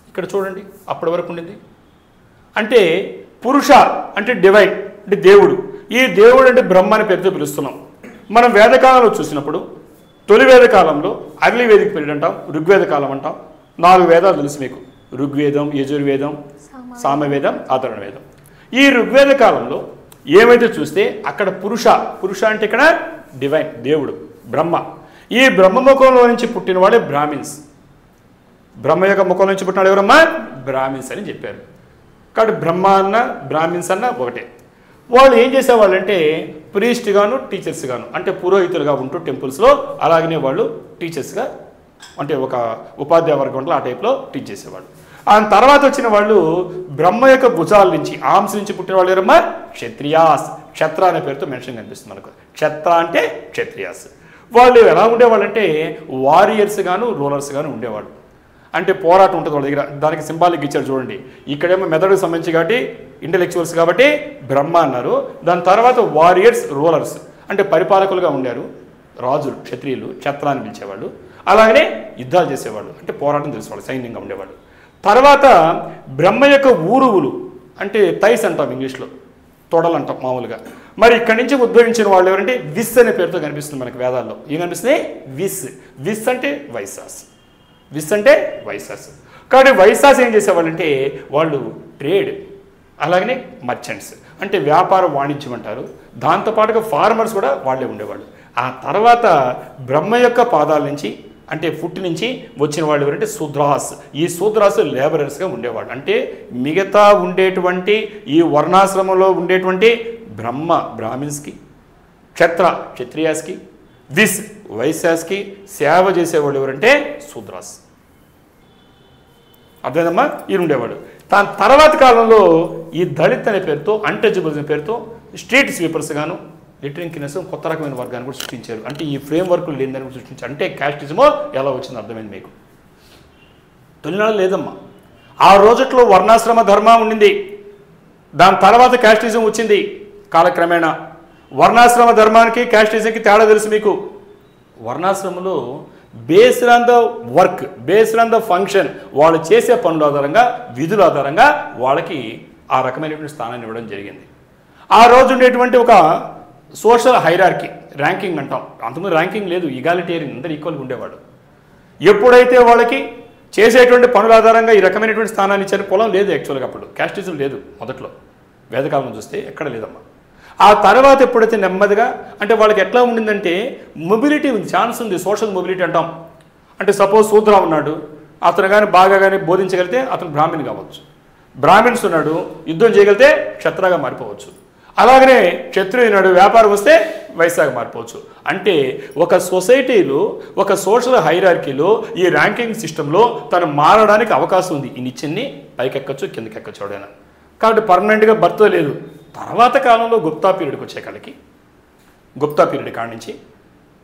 ఇక్కడ చూడండి, అప్పటి వరకు ఉండింది. అంటే పురుష అంటే డివైన్ అంటే దేవుడు. ఈ దేవుడు అంటే బ్రహ్మ అని పేరుతో పిలుస్తున్నాం. మనం వేదకాలంలో చూసినప్పుడు తొలి వేద కాలంలో అర్లీ వేదిక పీరియడ్ అంటాం, ఋగ్వేద కాలం అంటాం. 4 వేదాలు తెలుసు మీకు, ఋగ్వేదం, యజుర్వేదం, సామవేదం, ఆధరణ వేదం. ఈ ఋగ్వేద కాలంలో ఏమైతే చూస్తే అక్కడ పురుష అంటే ఇక్కడ డివైన్ దేవుడు బ్రహ్మ. ఈ బ్రహ్మ ముఖంలో నుంచి పుట్టిన వాడే బ్రాహ్మిన్స్. బ్రహ్మ యొక్క ముఖం నుంచి పుట్టినాడు ఎవరమ్మా? బ్రాహ్మిన్స్ అని చెప్పారు. కాబట్టి బ్రహ్మ అన్న బ్రాహ్మిన్స్ అన్న ఒకటే. వాళ్ళు ఏం చేసేవాళ్ళంటే ప్రీస్ట్ గాను టీచర్స్ గాను అంటే పురోహితులుగా ఉంటూ టెంపుల్స్లో, అలాగనే వాళ్ళు టీచర్స్గా అంటే ఒక ఉపాధ్యాయ వర్గంలో ఆ టైప్లో టీచ్ చేసేవాళ్ళు. ఆ తర్వాత వచ్చిన వాళ్ళు బ్రహ్మ యొక్క భుజాల నుంచి ఆర్మ్స్ నుంచి పుట్టిన వాళ్ళు ఎవరమ్మా? క్షత్రియాస్. క్షత్ర అనే పేరుతో మెన్షన్ కనిపిస్తుంది మనకు. క్షత్ర అంటే క్షత్రియాస్. వాళ్ళు ఎలా ఉండేవాళ్ళంటే వారియర్స్ గాను రూలర్స్ గాను ఉండేవాళ్ళు. అంటే పోరాటం ఉంటుంది వాళ్ళ దగ్గర. దానికి సింబాలిక్ ఇచ్చారు చూడండి. ఇక్కడేమో మెథడ్కి సంబంధించి కాబట్టి ఇంటెలెక్చువల్స్ కాబట్టి బ్రహ్మ అన్నారు. దాని తర్వాత వారియర్స్ రూలర్స్ అంటే పరిపాలకులుగా ఉండారు. రాజులు క్షత్రియులు క్షత్రాన్ని పిలిచేవాళ్ళు. అలాగనే యుద్ధాలు చేసేవాళ్ళు అంటే పోరాటం తెలిసేవాళ్ళు, సైన్యంగా ఉండేవాళ్ళు. తర్వాత బ్రహ్మ యొక్క ఊరువులు అంటే థైస్ అంటాం ఇంగ్లీష్లో, తొడలు అంటాం మామూలుగా. మరి ఇక్కడి నుంచి ఉద్భవించిన వాళ్ళు ఎవరంటే విస్ అనే పేరుతో కనిపిస్తుంది మనకి వేదాల్లో. ఏం కనిపిస్తుంది? విస్. విస్ అంటే వైశాస్. విస్ అంటే వైశాస్. కాబట్టి వైశాస్ ఏం చేసేవాళ్ళంటే వాళ్ళు ట్రేడ్, అలాగనే మర్చెంట్స్ అంటే వ్యాపార వాణిజ్యం అంటారు. దాంతోపాటుగా ఫార్మర్స్ కూడా వాళ్ళే ఉండేవాళ్ళు. ఆ తర్వాత బ్రహ్మ యొక్క పాదాల నుంచి అంటే ఫుట్ నుంచి వచ్చిన వాళ్ళు ఎవరంటే శూద్రాస్. ఈ శూద్రాస్ లేబరర్స్గా ఉండేవాళ్ళు. అంటే మిగతా ఉండేటువంటి ఈ వర్ణాశ్రమంలో ఉండేటువంటి బ్రాహ్మిన్స్కి, క్షత్రియాస్కి, విస్ వైశ్యాస్కి సేవ చేసేవాళ్ళు ఎవరంటే శూద్రాస్. అర్థమైందమ్మా? ఈయన ఉండేవాడు. దాని తర్వాత కాలంలో ఈ దళిత్ అనే పేరుతో, అన్టచబుల్స్ అనే పేరుతో స్ట్రీట్ స్వీపర్స్ గాను లిటరింగ్ కినెస్ కొత్త రకమైన వర్గాన్ని కూడా సృష్టించారు. అంటే ఈ ఫ్రేమ్ వర్క్లు లేనిదని కూడా సృష్టించారు. అంటే క్యాస్టిజమో ఎలా వచ్చింది అర్థమైంది మీకు. తొలినాడు లేదమ్మా. ఆ రోజుట్లో వర్ణాశ్రమ ధర్మం ఉండింది. దాని తర్వాత క్యాస్టిజం వచ్చింది కాలక్రమేణా. వర్ణాశ్రమ ధర్మానికి క్యాస్టిజంకి తేడా తెలుసు మీకు. వర్ణాశ్రమంలో based on the work, based on the function, వాళ్ళు చేసే పనుల ఆధారంగా, విధుల ఆధారంగా వాళ్ళకి ఆ రకమైనటువంటి స్థానాన్ని ఇవ్వడం జరిగింది. ఆ రోజు ఉండేటువంటి ఒక సోషల్ హైరార్కీ, ర్యాంకింగ్ అంటాం. అంతకుముందు ర్యాంకింగ్ లేదు, ఈగాలిటేరియన్, అందరూ ఈక్వల్గా ఉండేవాడు. ఎప్పుడైతే వాళ్ళకి చేసేటువంటి పనుల ఆధారంగా ఈ రకమైనటువంటి స్థానాన్ని ఇచ్చారు. పొలం లేదు యాక్చువల్గా, అప్పుడు క్యాస్టిజం లేదు మొదట్లో. వేదకాలం చూస్తే ఎక్కడ లేదమ్మా. ఆ తర్వాత ఎప్పుడైతే నెమ్మదిగా అంటే వాళ్ళకి ఎట్లా ఉండిందంటే మొబిలిటీ ఉంది, ఛాన్స్ ఉంది, సోషల్ మొబిలిటీ అంటాం. అంటే సపోజ్ శూద్ర ఉన్నాడు, అతను కానీ బాగా కానీ బోధించగలిగితే అతను బ్రాహ్మణ్ కావచ్చు. బ్రాహ్మిన్స్ ఉన్నాడు, యుద్ధం చేయగలిగితే క్షత్రగా మారిపోవచ్చు. అలాగనే క్షత్రియుడు వ్యాపారం వస్తే వైశ్యాగా మారిపోవచ్చు. అంటే ఒక సొసైటీలో, ఒక సోషల్ హైరార్కీలో, ఈ ర్యాంకింగ్ సిస్టంలో తను మారడానికి అవకాశం ఉంది. ఈ నిచ్చెన్ని పైకెక్కచ్చు, కిందకి ఎక్కచ్చు ఎవడైనా. కాబట్టి పర్మనెంట్గా బర్త్ లేదు. తర్వాత కాలంలో గుప్తా పీరియడ్కి వచ్చే కాడికి, గుప్తా పీరియడ్ కాడి నుంచి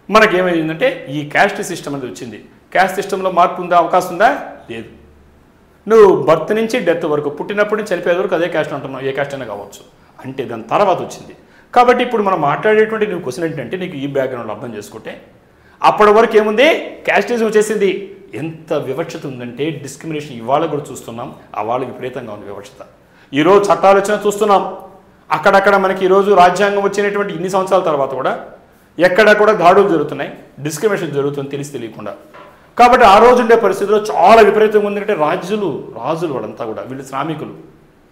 మనకేమైందంటే ఈ క్యాస్ట్ సిస్టమ్ అనేది వచ్చింది. క్యాస్ట్ సిస్టంలో మార్పు ఉందా, అవకాశం ఉందా? లేదు. నువ్వు బర్త్ నుంచి డెత్ వరకు, పుట్టినప్పటి నుంచి చనిపోయే వరకు అదే క్యాస్ట్ అంటున్నావు, ఏ క్యాస్ట్ అయినా కావచ్చు. అంటే దాని తర్వాత వచ్చింది. కాబట్టి ఇప్పుడు మనం మాట్లాడేటువంటి నీకు క్వశ్చన్ ఏంటంటే, నీకు ఈ బ్యాక్గ్రౌండ్లో అర్థం చేసుకుంటే అప్పటి వరకు ఏముంది? క్యాస్టిజం వచ్చేసింది. ఎంత వివక్షత ఉందంటే డిస్క్రిమినేషన్ ఇవాళ కూడా చూస్తున్నాం. ఆ వాళ్ళ విపరీతంగా ఉంది వివక్షత. ఈరోజు చట్టాలు వచ్చినా చూస్తున్నాం. అక్కడక్కడ మనకి ఈరోజు రాజ్యాంగం వచ్చినటువంటి ఇన్ని సంవత్సరాల తర్వాత కూడా ఎక్కడ కూడా దాడులు జరుగుతున్నాయి, డిస్క్రిమినేషన్ జరుగుతుంది తెలిసి తెలియకుండా. కాబట్టి ఆ రోజు ఉండే పరిస్థితిలో చాలా విపరీతంగా ఉంది. అంటే రాజులు వాళ్ళంతా కూడా వీళ్ళు శ్రామికులు,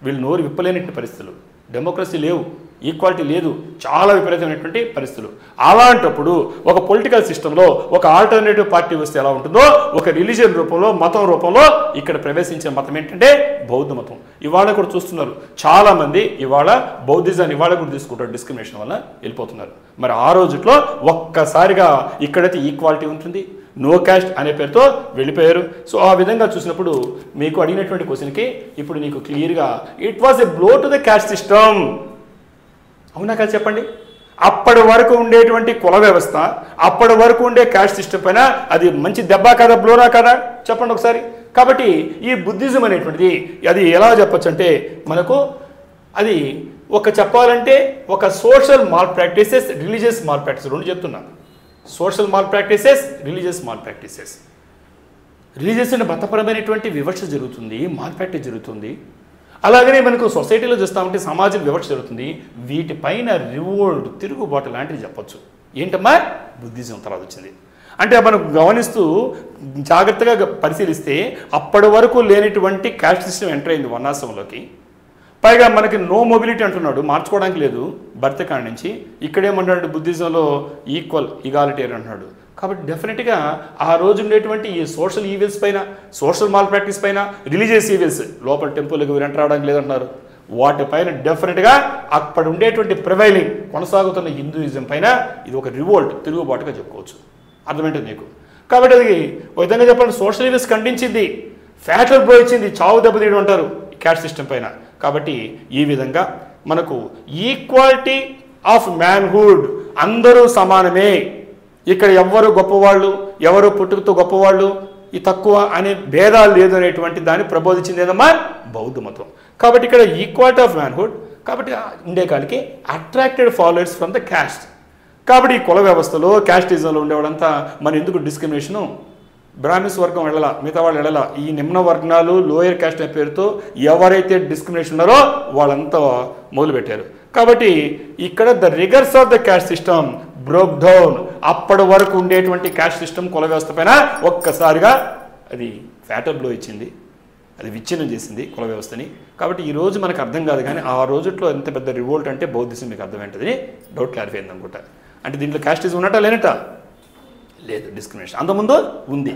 వీళ్ళు నోరు విప్పలేనటువంటి పరిస్థితులు, డెమోక్రసీ లేవు, ఈక్వాలిటీ లేదు, చాలా విపరీతమైనటువంటి పరిస్థితులు. అలాంటప్పుడు ఒక పొలిటికల్ సిస్టంలో ఒక ఆల్టర్నేటివ్ పార్టీ వస్తే ఎలా ఉంటుందో, ఒక రిలీజియన్ రూపంలో, మతం రూపంలో ఇక్కడ ప్రవేశించిన మతం ఏంటంటే బౌద్ధ మతం. ఇవాళ కూడా చూస్తున్నారు చాలామంది, ఇవాళ బౌద్ధిజాన్ని ఇవాళ కూడా తీసుకుంటారు, డిస్క్రిమినేషన్ వల్ల వెళ్ళిపోతున్నారు. మరి ఆ రోజుట్లో ఒక్కసారిగా ఇక్కడైతే ఈక్వాలిటీ ఉంటుంది, నో క్యాస్ట్ అనే పేరుతో వెళ్ళిపోయారు. సో ఆ విధంగా చూసినప్పుడు మీకు అడిగినటువంటి క్వశ్చన్కి ఇప్పుడు నీకు క్లియర్గా it was a blow to the caste system. అవునా కదా చెప్పండి? అప్పటి వరకు ఉండేటువంటి కుల వ్యవస్థ, అప్పటి వరకు ఉండే క్యాస్ట్ సిస్టమ్ పైన అది మంచి దెబ్బ కదా, బ్లోరా కదా? చెప్పండి ఒకసారి. కాబట్టి ఈ బుద్ధిజం అనేటువంటిది అది ఎలా చెప్పచ్చు అంటే మనకు అది ఒక చెప్పాలంటే ఒక social mall practices, religious mall practices రెండు చెప్తున్నాను. Social mall practices, religious mall practices. Religious అంటే మతపరమైనటువంటి వివక్ష జరుగుతుంది, మాల్ ప్రాక్టీస్ జరుగుతుంది. అలాగనే మనకు సొసైటీలో చూస్తామంటే సమాజం వివక్ష జరుగుతుంది. వీటిపైన రివోల్ట్, తిరుగుబాటు లాంటివి చెప్పచ్చు. ఏంటమ్మా? బుద్ధిజం తర్వాత వచ్చింది. అంటే మనం గమనిస్తూ జాగ్రత్తగా పరిశీలిస్తే అప్పటి వరకు లేనటువంటి క్యాస్ట్ సిస్టమ్ ఎంటర్ అయింది వర్ణాశ్రమంలోకి. పైగా మనకి నో మొబిలిటీ అంటున్నాడు, మార్చుకోవడానికి లేదు బర్త్ కాడి నుంచి. ఇక్కడేమంటాడు బుద్ధిజంలో ఈక్వల్, ఈగాలిటేరియన్ అంటున్నాడు. కాబట్టి డెఫినెట్గా ఆ రోజు ఉండేటువంటి ఈ సోషల్ ఈవెల్స్ పైన, సోషల్ మాల్ ప్రాక్టీస్ పైన, రిలీజియస్ ఈవెల్స్, లోపల టెంపుల్కి ఎంటర్ అవడానికి లేదంటున్నారు, వాటిపైన డెఫినెట్గా అక్కడ ఉండేటువంటి ప్రివైలింగ్ కొనసాగుతున్న హిందూయిజం పైన ఇది ఒక రివోల్ట్, తిరుగుబాటుగా చెప్పుకోవచ్చు. అర్థమేంటది నీకు? కాబట్టి అది ఒక విధంగా చెప్పాలంటే సోషల్ ఈవెల్స్ ఖండించింది, ఫ్యాటల్ బ్లో ఇచ్చింది, చావు దెబ్బతీయడం అంటారు క్యాస్ట్ సిస్టమ్ పైన. కాబట్టి ఈ విధంగా మనకు ఈక్వాలిటీ ఆఫ్ మ్యాన్హుడ్, అందరూ సమానమే, ఇక్కడ ఎవరు గొప్పవాళ్ళు, ఎవరు పుట్టుకతో గొప్పవాళ్ళు, ఈ తక్కువ అనే భేదాలు లేదు అనేటువంటి దాన్ని ప్రబోధించింది ఏదమ్మా బౌద్ధ మతం. కాబట్టి ఇక్కడ ఈక్వాలిటీ ఆఫ్ మ్యాన్హుడ్, కాబట్టి ఉండే కాడికి attracted followers from the cast. కాబట్టి ఈ కుల వ్యవస్థలో క్యాస్టిజంలో ఉండేవాళ్ళంతా మన ఎందుకు డిస్క్రిమినేషను, బ్రాహ్మిన్స్ వర్గం వెళ్ళాల, మిగతా వాళ్ళు వెళ్ళాల, ఈ నిమ్న వర్గాలు లోయర్ క్యాస్ట్ అనే పేరుతో ఎవరైతే డిస్క్రిమినేషన్ ఉన్నారో వాళ్ళంతా మొదలుపెట్టారు. కాబట్టి ఇక్కడ the rigours of the caste system broke down. అప్పటి వరకు ఉండేటువంటి క్యాస్ట్ సిస్టమ్ కుల వ్యవస్థ పైన ఒక్కసారిగా అది ఫ్యాటల్ బ్లో ఇచ్చింది, అది విచ్ఛిన్నం చేసింది కుల వ్యవస్థని. కాబట్టి ఈ రోజు మనకు అర్థం కాదు, కానీ ఆ రోజుల్లో ఎంత పెద్ద రివోల్ట్ అంటే బౌద్ధిజం మీకు అర్థమేంటది డౌట్ క్లారిఫై అయింది అనుకుంటా. అంటే దీంట్లో క్యాస్టిజం ఉన్నట్టా లేనట్టా? లేదు, డిస్క్రిమినేషన్ అంతకుముందు ఉంది.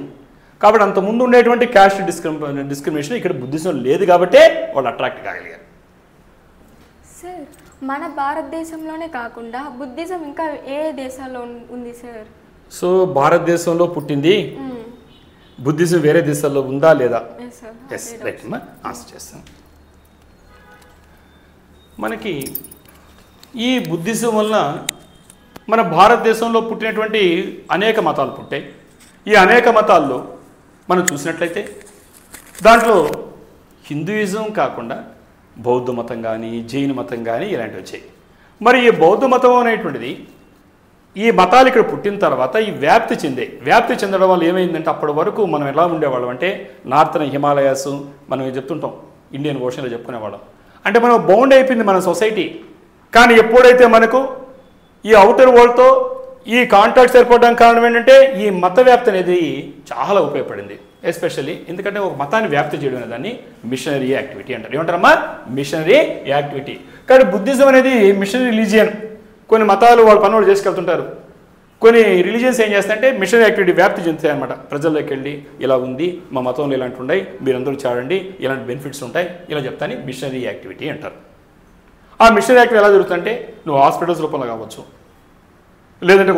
కాబట్టి అంతకుముందు ఉండేటువంటి క్యాస్ట్ డిస్క్రిమినేషన్ ఇక్కడ బుద్ధిజం లేదు, కాబట్టే వాళ్ళు అట్రాక్ట్ కాగలిగారు. సార్, మన భారతదేశంలోనే కాకుండా బుద్ధిజం ఇంకా ఏ దేశాల్లో ఉంది సార్? సో భారతదేశంలో పుట్టింది, బుద్ధిజం వేరే దేశాల్లో ఉందా లేదా? ఎస్, రైట్ అమ్మా, ఆన్సర్ చేస్తాం. మనకి ఈ బుద్ధిజం వల్ల మన భారతదేశంలో పుట్టినటువంటి అనేక మతాలు పుట్టాయి. ఈ అనేక మతాల్లో మనం చూసినట్లయితే దాంట్లో హిందూయిజం కాకుండా బౌద్ధ మతం కానీ జైన మతం కానీ ఇలాంటివి వచ్చాయి. మరి ఈ బౌద్ధ మతం అనేటువంటిది ఈ మతాలు ఇక్కడ పుట్టిన తర్వాత ఈ వ్యాప్తి చెందడం వల్ల ఏమైందంటే అప్పటి వరకు మనం ఎలా ఉండేవాళ్ళం అంటే నార్థన్ హిమాలయాస్ మనం చెప్తుంటాం, ఇండియన్ ఓషన్లో చెప్పుకునేవాళ్ళం. అంటే మనం బౌండ్ అయిపోయింది మన సొసైటీ. కానీ ఎప్పుడైతే మనకు ఈ అవుటర్ వరల్డ్తో ఈ కాంటాక్ట్స్ ఏర్పడడానికి కారణం ఏంటంటే ఈ మత వ్యాప్తి అనేది చాలా ఉపయోగపడింది. ఎస్పెషల్లీ ఎందుకంటే ఒక మతాన్ని వ్యాప్తి చేయడం అనే దాన్ని మిషనరీ యాక్టివిటీ అంటారు. ఏమంటారమ్మా? Missionary activity. కానీ బుద్ధిజం అనేది మిషనరీ రిలీజియన్. కొన్ని మతాలు వాళ్ళ పనులు చేసుకెళ్తుంటారు, కొన్ని రిలీజియన్స్ ఏం చేస్తాయంటే మిషనరీ యాక్టివిటీ వ్యాప్తి చెందుతాయి అనమాట. ప్రజల్లోకి వెళ్ళి ఇలా ఉంది, మా మతంలో ఇలాంటి ఉన్నాయి, మీరందరూ చాడండి, ఇలాంటి బెనిఫిట్స్ ఉంటాయి, ఇలా చెప్తాని మిషనరీ యాక్టివిటీ అంటారు. ఆ మిషనరీ యాక్టివిటీ ఎలా జరుగుతుందంటే నువ్వు హాస్పిటల్స్ రూపంలో కావచ్చు, లేదంటే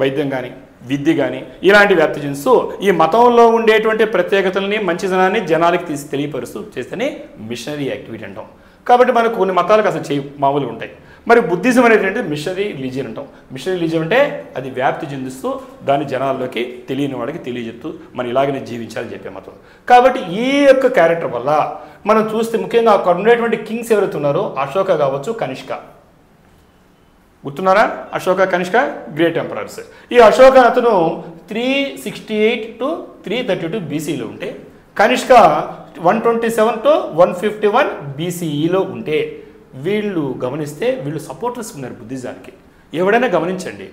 వైద్యం కానీ విద్య కానీ ఇలాంటి వ్యాప్తి చెందుతూ ఈ మతంలో ఉండేటువంటి ప్రత్యేకతల్ని మంచిదనాన్ని జనాలకి తెలియపరుస్తూ చేస్తేనే మిషనరీ యాక్టివిటీ అంటాం. కాబట్టి మనకు కొన్ని మతాలకు అసలు మామూలుగా ఉంటాయి. మరి బుద్ధిజం అనేది మిషనరీ రిలీజియన్ అంటాం. మిషనరీ రిలీజియన్ అంటే అది వ్యాప్తి చెందిస్తూ దాని జనాల్లోకి తెలియని వాడికి తెలియజెప్తూ మనం ఇలాగనే జీవించాలని చెప్పే మతం. కాబట్టి ఈ యొక్క క్యారెక్టర్ వల్ల మనం చూస్తే ముఖ్యంగా అక్కడ ఉండేటువంటి కింగ్స్ ఎవరైతే ఉన్నారో అశోక కావచ్చు, కనిష్క, గుర్తున్నారా? Ashoka, Kanishka great emperors. ఈ అశోక అతను 368 to 332 BCలో ఉంటే కనిష్క 127 to 151 BCEలో ఉంటే వీళ్ళు గమనిస్తే వీళ్ళు సపోర్టర్స్ ఉన్నారు బుద్ధిజానికి. ఎవడైనా గమనించండి,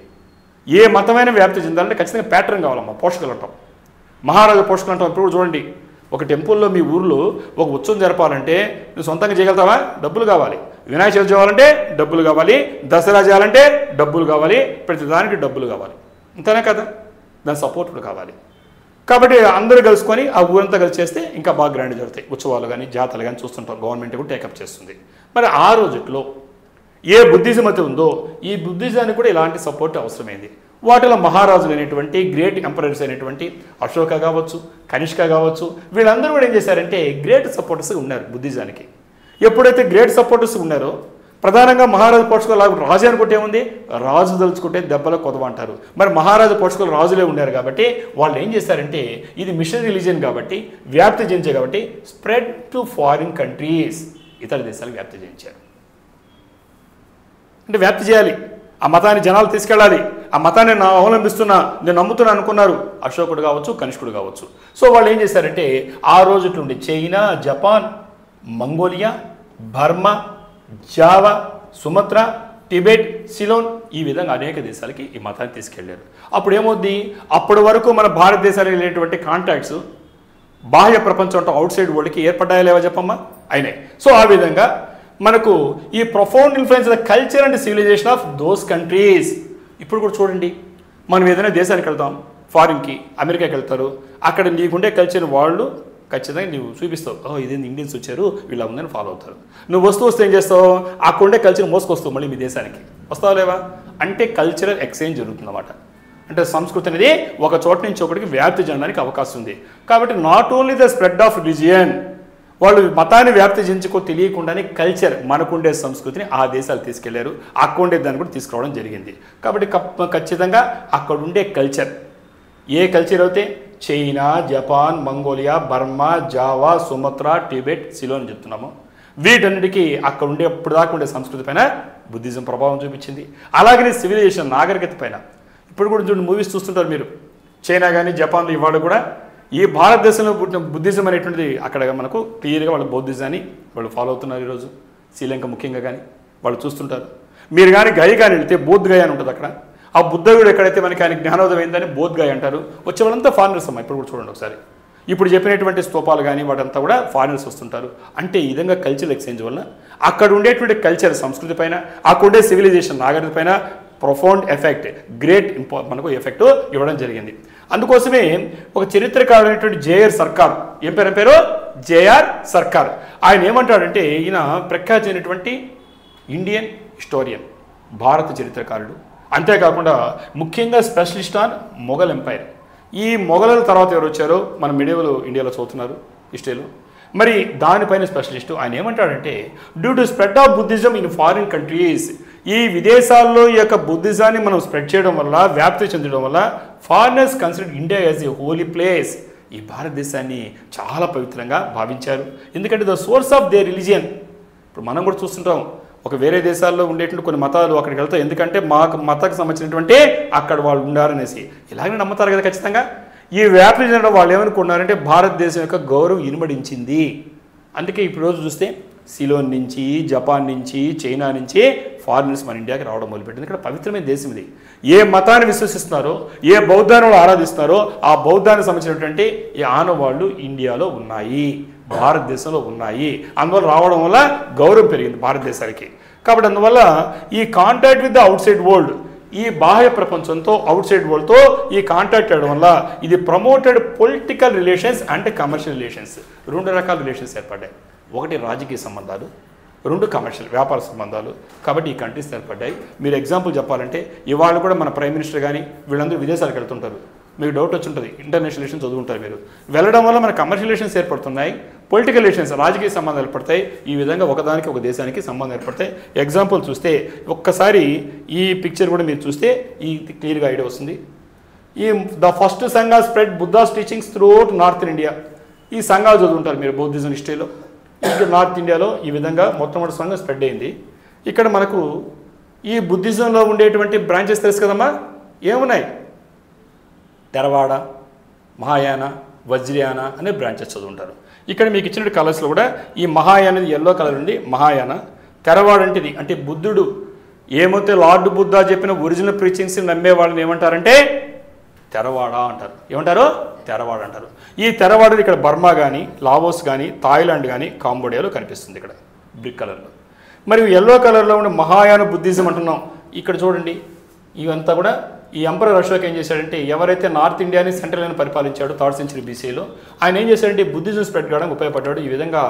ఏ మతమైన వ్యాప్తి చెందాలంటే ఖచ్చితంగా ప్యాటర్న్ కావాలమ్మా. పోషకులు అంటాం, మహారాజు పోషకులు అంటాం. ఇప్పుడు చూడండి, ఒక టెంపుల్లో మీ ఊర్లో ఒక ఉత్సవం జరపాలంటే నువ్వు సొంతంగా చేయగలుగుతావా? డబ్బులు కావాలి. వినాయక చవితి చేయాలంటే డబ్బులు కావాలి, దసరా చేయాలంటే డబ్బులు కావాలి, ప్రతి దానికి డబ్బులు కావాలి, అంతేనా కదా? దాని సపోర్ట్ కావాలి. కాబట్టి అందరూ కలుసుకొని ఆ ఊరంతా కలిసి చేస్తే ఇంకా బాగా గ్రాండ్ జరుగుతాయి ఉత్సవాలు కానీ జాతరలు కానీ చూస్తుంటాం. గవర్నమెంట్ కూడా టేకప్ చేస్తుంది. మరి ఆ రోజుల్లో ఏ బుద్ధిజం అయితే ఉందో ఈ బుద్ధిజానికి కూడా ఇలాంటి సపోర్ట్ అవసరమైంది. వాటిలో మహారాజులు అయినటువంటి గ్రేట్ ఎంపరర్స్ అయినటువంటి అశోక కావచ్చు, కనిష్క కావచ్చు, వీళ్ళందరూ కూడా ఏం చేశారంటే గ్రేట్ సపోర్టర్స్గా ఉన్నారు బుద్ధిజానికి. ఎప్పుడైతే గ్రేట్ సపోర్టర్స్ ఉన్నారో ప్రధానంగా మహారాజు పోషకులు రాజు అనుకుంటే ఏముంది, రాజు దలుచుకుంటే దెబ్బలో కొదవ అంటారు. మరి మహారాజు పోషకులు రాజులే ఉన్నారు కాబట్టి వాళ్ళు ఏం చేశారంటే ఇది మిషనరీ రిలీజియన్ కాబట్టి వ్యాప్తి చెందించే కాబట్టి స్ప్రెడ్ టు ఫారిన్ కంట్రీస్, ఇతర దేశాలకు వ్యాప్తి చేయించారు. అంటే వ్యాప్తి చేయాలి, ఆ మతాన్ని జనాలు తీసుకెళ్ళాలి, ఆ మతాన్ని నేను అవలంబిస్తున్నా, నేను నమ్ముతున్నా అనుకున్నారు అశోకుడు కావచ్చు, కనిష్కుడు కావచ్చు. సో వాళ్ళు ఏం చేశారంటే ఆ రోజు నుండి China, Japan, Mongolia, Burma, Java, Sumatra, Tibet, Ceylon ఈ విధంగా అనేక దేశాలకి ఈ మతాన్ని తీసుకెళ్లారు. అప్పుడు ఏమవుద్ది, అప్పటి వరకు మన భారతదేశానికి వెళ్ళేటువంటి కాంటాక్ట్స్ బాహ్య ప్రపంచంతో అవుట్ సైడ్ వరల్డ్కి ఏర్పడ్డాయా లేవా చెప్పమ్మా? అయినాయి. సో ఆ విధంగా మనకు ఈ profound influence the culture and civilisation of those countries. ఇప్పుడు కూడా చూడండి, మనం ఏదైనా దేశానికి వెళ్తాం, ఫారిన్కి, అమెరికాకి వెళ్తారు, అక్కడ నీకుండే కల్చర్ వాళ్ళు ఖచ్చితంగా నువ్వు చూపిస్తావు, ఓ ఇదేంటి ఇండియన్స్ వచ్చారు వీళ్ళ ఉందని ఫాలో అవుతారు. నువ్వు వస్తే ఏం చేస్తావు, అక్కడుండే కల్చర్ మోసుకొస్తావు మళ్ళీ మీ దేశానికి, వస్తావా లేవా? అంటే కల్చరల్ ఎక్స్చేంజ్ జరుగుతుందన్నమాట. అంటే సంస్కృతి అనేది ఒక చోట నుంచి ఒకటికి వ్యాప్తి చెందడానికి అవకాశం ఉంది. కాబట్టి not only the spread of religion, వాళ్ళు మతాన్ని వ్యాప్తి చెందుకో తెలియకుండానే కల్చర్ మనకుండే సంస్కృతిని ఆ దేశాలు తీసుకెళ్లారు, అక్కడ ఉండే దాన్ని కూడా తీసుకురావడం జరిగింది. కాబట్టి ఖచ్చితంగా అక్కడ ఉండే కల్చర్ ఏ కల్చర్ అయితే China, Japan, Mongolia, Burma, Java, Sumatra, Tibet, Ceylon చెప్తున్నాము, వీటన్నిటికీ అక్కడ ఉండే ఇప్పుడు దాకా ఉండే సంస్కృతి పైన బుద్ధిజం ప్రభావం చూపించింది. అలాగనే సివిలైజేషన్ నాగరికత పైన ఇప్పుడు కూడా చూడండి, మూవీస్ చూస్తుంటారు మీరు, చైనా కానీ జపాన్లో ఇవాళ కూడా ఈ భారతదేశంలో పుట్టిన బుద్ధిజం అనేటువంటిది అక్కడ మనకు క్లియర్గా వాళ్ళ బౌద్ధిజాన్ని వాళ్ళు ఫాలో అవుతున్నారు. ఈరోజు శ్రీలంక ముఖ్యంగా కానీ వాళ్ళు చూస్తుంటారు. మీరు కానీ గయ కానీ వెళ్తే బోధ్గయ అని ఉంటుంది అక్కడ. ఆ బుద్ధుడు ఎక్కడైతే మనకి ఆయన జ్ఞానోదయం అయిందని బోధ్గయ అంటారు. వచ్చే వాళ్ళంతా ఫారినర్స్ అమ్మా. ఇప్పుడు కూడా చూడండి ఒకసారి, ఇప్పుడు చెప్పినటువంటి స్తూపాలు కానీ వాటంతా కూడా ఫారినర్స్ వస్తుంటారు. అంటే ఈ విధంగా కల్చరల్ ఎక్స్చేంజ్ వల్ల అక్కడ ఉండేటువంటి కల్చర్ సంస్కృతి పైన, అక్కడ ఉండే సివిలైజేషన్ నాగరికత పైన ప్రొఫౌండ్ ఎఫెక్ట్, గ్రేట్ మనకు ఎఫెక్ట్ ఇవ్వడం జరిగింది. అందుకోసమే ఒక చరిత్రకారుడైనటువంటి జేఆర్ సర్కార్, ఏం పేరు జేఆర్ సర్కార్, ఆయన ఏమంటాడంటే ఈయన ప్రఖ్యాతమైనటువంటి ఇండియన్ హిస్టోరియన్, భారత చరిత్రకారుడు, అంతేకాకుండా ముఖ్యంగా స్పెషలిస్ట్ ఆన్ మొఘల్ ఎంపైర్. ఈ మొఘలుల తర్వాత ఎవరు వచ్చారో మన మిడివల్ ఇండియాలో చదువుతున్నారు హిస్టరీలో, మరి దానిపైన స్పెషలిస్టు. ఆయన ఏమంటాడంటే due to spread of Buddhism in foreign countries, ఈ విదేశాల్లో ఈ యొక్క బుద్ధిజాన్ని మనం స్ప్రెడ్ చేయడం వల్ల, వ్యాప్తి చెందడం వల్ల, foreigners consider India as a holy place, ఈ భారతదేశాన్ని చాలా పవిత్రంగా భావించారు. ఎందుకంటే the source of they religion. ఇప్పుడు మనం కూడా చూస్తుంటాం, ఒక వేరే దేశాల్లో ఉండేటువంటి కొన్ని మతాలు అక్కడికి వెళ్తాయి, ఎందుకంటే మాకు మతానికి సంబంధించినటువంటి అక్కడ వాళ్ళు ఉండారనేసి ఇలాగనే నమ్ముతారు కదా ఖచ్చితంగా. ఈ వ్యాప్తి చెందడం వాళ్ళు ఏమనుకున్నారంటే భారతదేశం యొక్క గౌరవం ఇనుమడించింది. అందుకే ఇప్పుడు రోజు చూస్తే సిలోన్ నుంచి, జపాన్ నుంచి, చైనా నుంచి ఫారినర్స్ మన ఇండియాకి రావడం మొదలుపెట్టింది. ఇక్కడ పవిత్రమైన దేశం ఇది. ఏ మతాన్ని విశ్వసిస్తున్నారో, ఏ బౌద్ధాన్ని వాళ్ళు ఆరాధిస్తున్నారో ఆ బౌద్ధానికి సంబంధించినటువంటి ఈ ఆనవాళ్ళు ఇండియాలో ఉన్నాయి, భారతదేశంలో ఉన్నాయి. అందువల్ల రావడం వల్ల గౌరవం పెరిగింది భారతదేశానికి. కాబట్టి అందువల్ల ఈ contact with the out side world, ఈ బాహ్య ప్రపంచంతో అవుట్ సైడ్ వరల్డ్తో ఈ కాంటాక్ట్ చేయడం వల్ల ఇది promoted political relations and commercial relations. రెండు రకాల రిలేషన్స్ ఏర్పడ్డాయి. ఒకటి రాజకీయ సంబంధాలు, రెండు కమర్షియల్ వ్యాపార సంబంధాలు. కాబట్టి ఈ కంట్రీస్ ఏర్పడ్డాయి. మీరు ఎగ్జాంపుల్ చెప్పాలంటే ఇవాళ కూడా మన ప్రైమ్ మినిస్టర్ కానీ వీళ్ళందరూ విదేశాలకు వెళ్తుంటారు. మీకు డౌట్ వచ్చి ఉంటుంది, ఇంటర్నేషనల్ రిలేషన్స్ చదువుకుంటారు మీరు. వెళ్ళడం వల్ల మన కమర్షియల్ రిలేషన్స్ ఏర్పడుతున్నాయి, పొలిటికల్ రిలేషన్స్ రాజకీయ సంబంధాలు ఏర్పడతాయి. ఈ విధంగా ఒకదానికి ఒక దేశానికి సంబంధం ఏర్పడతాయి. ఎగ్జాంపుల్ చూస్తే ఒక్కసారి ఈ పిక్చర్ కూడా మీరు చూస్తే ఈ క్లియర్గా ఐడియా వస్తుంది. ఈ ద ఫస్ట్ సంఘ spread Buddha's teachings through out north India. ఈ సంఘాలు చదువుకుంటారు మీరు బౌద్ధిజం హిస్టరీలో. ఇక్కడ నార్త్ ఇండియాలో ఈ విధంగా మొట్టమొదటి సంఘం స్ప్రెడ్ అయింది. ఇక్కడ మనకు ఈ బుద్ధిజంలో ఉండేటువంటి బ్రాంచెస్ తెలుసు కదమ్మా, ఏమున్నాయి? తెరవాడ, మహాయాన, వజ్రయాన అనే బ్రాంచెస్ చదువుంటారు. ఇక్కడ మీకు ఇచ్చిన కలర్స్లో కూడా ఈ మహాయాన అనేది ఎల్లో కలర్ ఉంది, మహాయాన. తెరవాడ అంటే ఇది, అంటే బుద్ధుడు ఏమైతే లార్డ్ బుద్ధా చెప్పిన ఒరిజినల్ ప్రీచింగ్స్ నమ్మే వాళ్ళని ఏమంటారంటే తెరవాడ అంటారు. ఏమంటారు? తెరవాడ అంటారు. ఈ తెరవాడలు ఇక్కడ బర్మా కానీ, లావోస్ కానీ, థాయిలాండ్ కానీ, కాంబోడియాలో కనిపిస్తుంది ఇక్కడ బ్రిక్ కలర్లో. మరియు ఎల్లో కలర్లో ఉన్న మహాయాన బుద్ధిజం అంటున్నాం. ఇక్కడ చూడండి, ఇవంతా కూడా ఈ ఎంపరర్ అశోక్ ఏం చేశాడంటే ఎవరైతే నార్త్ ఇండియాని సెంట్రల్ ఇండియాని పరిపాలించాడో 3rd century BCలో ఆయన ఏం చేశాడంటే బుద్ధిజం స్ప్రెడ్ కావడానికి ఉపయోగపడ్డాడు. ఈ విధంగా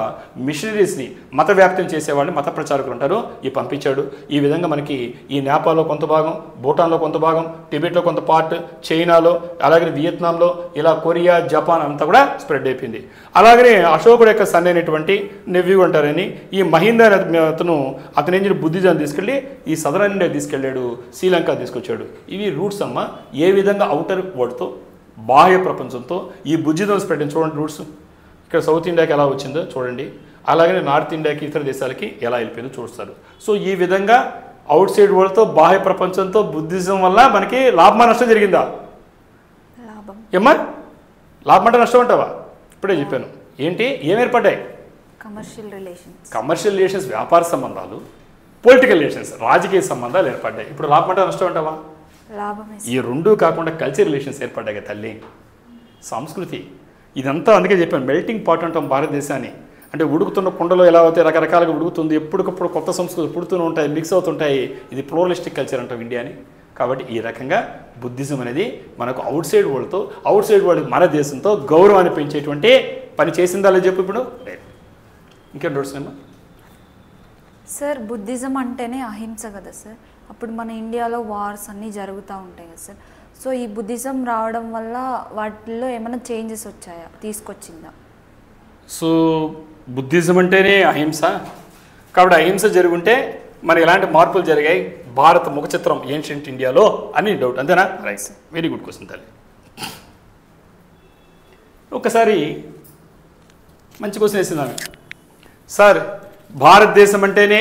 మిషనరీస్ని మత వ్యాప్తం చేసేవాళ్ళని మత ప్రచారకులు అంటారు ఈ పంపించాడు. ఈ విధంగా మనకి ఈ నేపాల్లో కొంత భాగం, భూటాన్లో కొంత భాగం, టిబెట్లో కొంత పార్ట్, చైనాలో, అలాగే వియత్నాంలో, ఇలా కొరియా, జపాన్ అంతా కూడా స్ప్రెడ్ అయిపోయింది. అలాగనే అశోకుడు యొక్క సన్ అయినటువంటి నెవ్యూ అంటారని ఈ మహింద అతను ఏం చేసి బుద్ధిజాన్ని తీసుకెళ్ళి ఈ సదరన్ ఇండియా తీసుకెళ్ళాడు, శ్రీలంక తీసుకొచ్చాడు. ఇవి రూట్స్ అమ్మ. ఏ విధంగా అవుటర్ వరల్డ్తో బాహ్య ప్రపంచంతో ఈ బుద్ధిజం స్ప్రెడ్ చూడండి రూట్స్. ఇక్కడ సౌత్ ఇండియాకి ఎలా వచ్చిందో చూడండి, అలాగే నార్త్ ఇండియాకి ఇతర దేశాలకి ఎలా వెళ్ళిపోయిందో చూస్తారు. సో ఈ విధంగా అవుట్ సైడ్ వరల్డ్తో బాహ్య ప్రపంచంతో బుద్ధిజం వల్ల మనకి లాభమా నష్టం జరిగిందా? లాభం. ఏమ్మా లాభం అంటే నష్టం అంటావా? ఇప్పుడే చెప్పాను. ఏంటి ఏం ఏర్పడ్డాయి? కమర్షియల్ రిలేషన్స్ వ్యాపార సంబంధాలు, పొలిటికల్ రిలేషన్స్ రాజకీయ సంబంధాలు ఏర్పడ్డాయి. ఇప్పుడు లాభం అంటే నష్టం అంటావా? ఈ రెండూ కాకుండా కల్చర్ రిలేషన్స్ ఏర్పడ్డాయి తల్లి. సంస్కృతి ఇదంతా అందుకే చెప్పాను మెల్టింగ్ పాట్ అంటాం భారతదేశాన్ని. అంటే ఉడుకుతున్న కుండలో ఎలా అవుతాయి రకరకాలుగా ఉడుకుతుంది, ఎప్పటికప్పుడు కొత్త సంస్కృతి పుడుతూనే ఉంటాయి, మిక్స్ అవుతుంటాయి. ఇది ప్లూరలిస్టిక్ కల్చర్ అంటాం ఇండియాని. కాబట్టి ఈ రకంగా బుద్ధిజం అనేది మనకు అవుట్ సైడ్ వరల్డ్ మన దేశంతో గౌరవాన్ని పెంచేటువంటి పని చేసిందా లేదు చెప్పు ఇప్పుడు. ఇంకేం డౌట్స్ ఏమో సార్? బుద్ధిజం అంటేనే అహింస కదా సార్. అప్పుడు మన ఇండియాలో వార్స్ అన్నీ జరుగుతూ ఉంటాయి కదా సార్. సో ఈ బుద్ధిజం రావడం వల్ల వాటిల్లో ఏమైనా చేంజెస్ వచ్చాయా, తీసుకొచ్చిందా? సో బుద్ధిజం అంటేనే అహింస, కాబట్టి అహింస జరుగుంటే మరి ఎలాంటి మార్పులు జరిగాయి భారత ముఖ చిత్రం ఏన్షియంట్ ఇండియాలో అని డౌట్, అంతేనా? రైట్, వెరీ గుడ్ క్వశ్చన్ తల్లి. ఒకసారి మంచి క్వశ్చన్ వేసిందాను సార్, భారతదేశం అంటేనే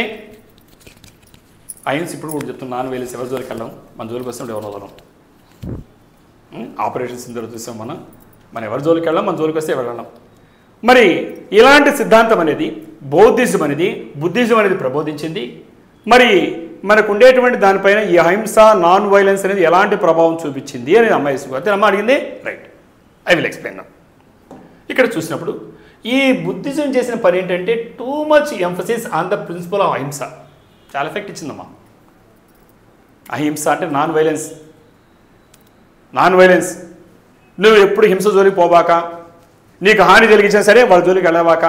అహింస. ఇప్పుడు కూడా చెప్తున్నాను, నాన్ వైలెన్స్ ఎవరి జోలికి వెళ్ళాం, మన జోలికి వస్తున్నప్పుడు ఎవరు వదలం. ఆపరేషన్ సింధూర్ చూసాం మనం ఎవరి జోలికి వెళ్ళాం, మన జోలికి వస్తే ఎవరు వెళ్ళాం. మరి ఇలాంటి సిద్ధాంతం అనేది బౌద్ధిజం అనేది బుద్ధిజం అనేది ప్రబోధించింది. మరి మనకు ఉండేటువంటి దానిపైన ఈ అహింస నాన్ వైలెన్స్ అనేది ఎలాంటి ప్రభావం చూపించింది అనేది అమ్మాయి అయితే అమ్మ అడిగింది. Right, I will explain now. ఇక్కడ చూసినప్పుడు ఈ బుద్ధిజం చేసిన పని ఏంటంటే too much emphasis on the principle of ahimsa. చాలా ఎఫెక్ట్ ఇచ్చిందమ్మా. అహింస అంటే నాన్ వైలెన్స్. నువ్వు ఎప్పుడు హింస జోలికి పోబాక, నీకు హాని కలిగించినా సరే వాళ్ళ జోలికి వెళ్ళవాక,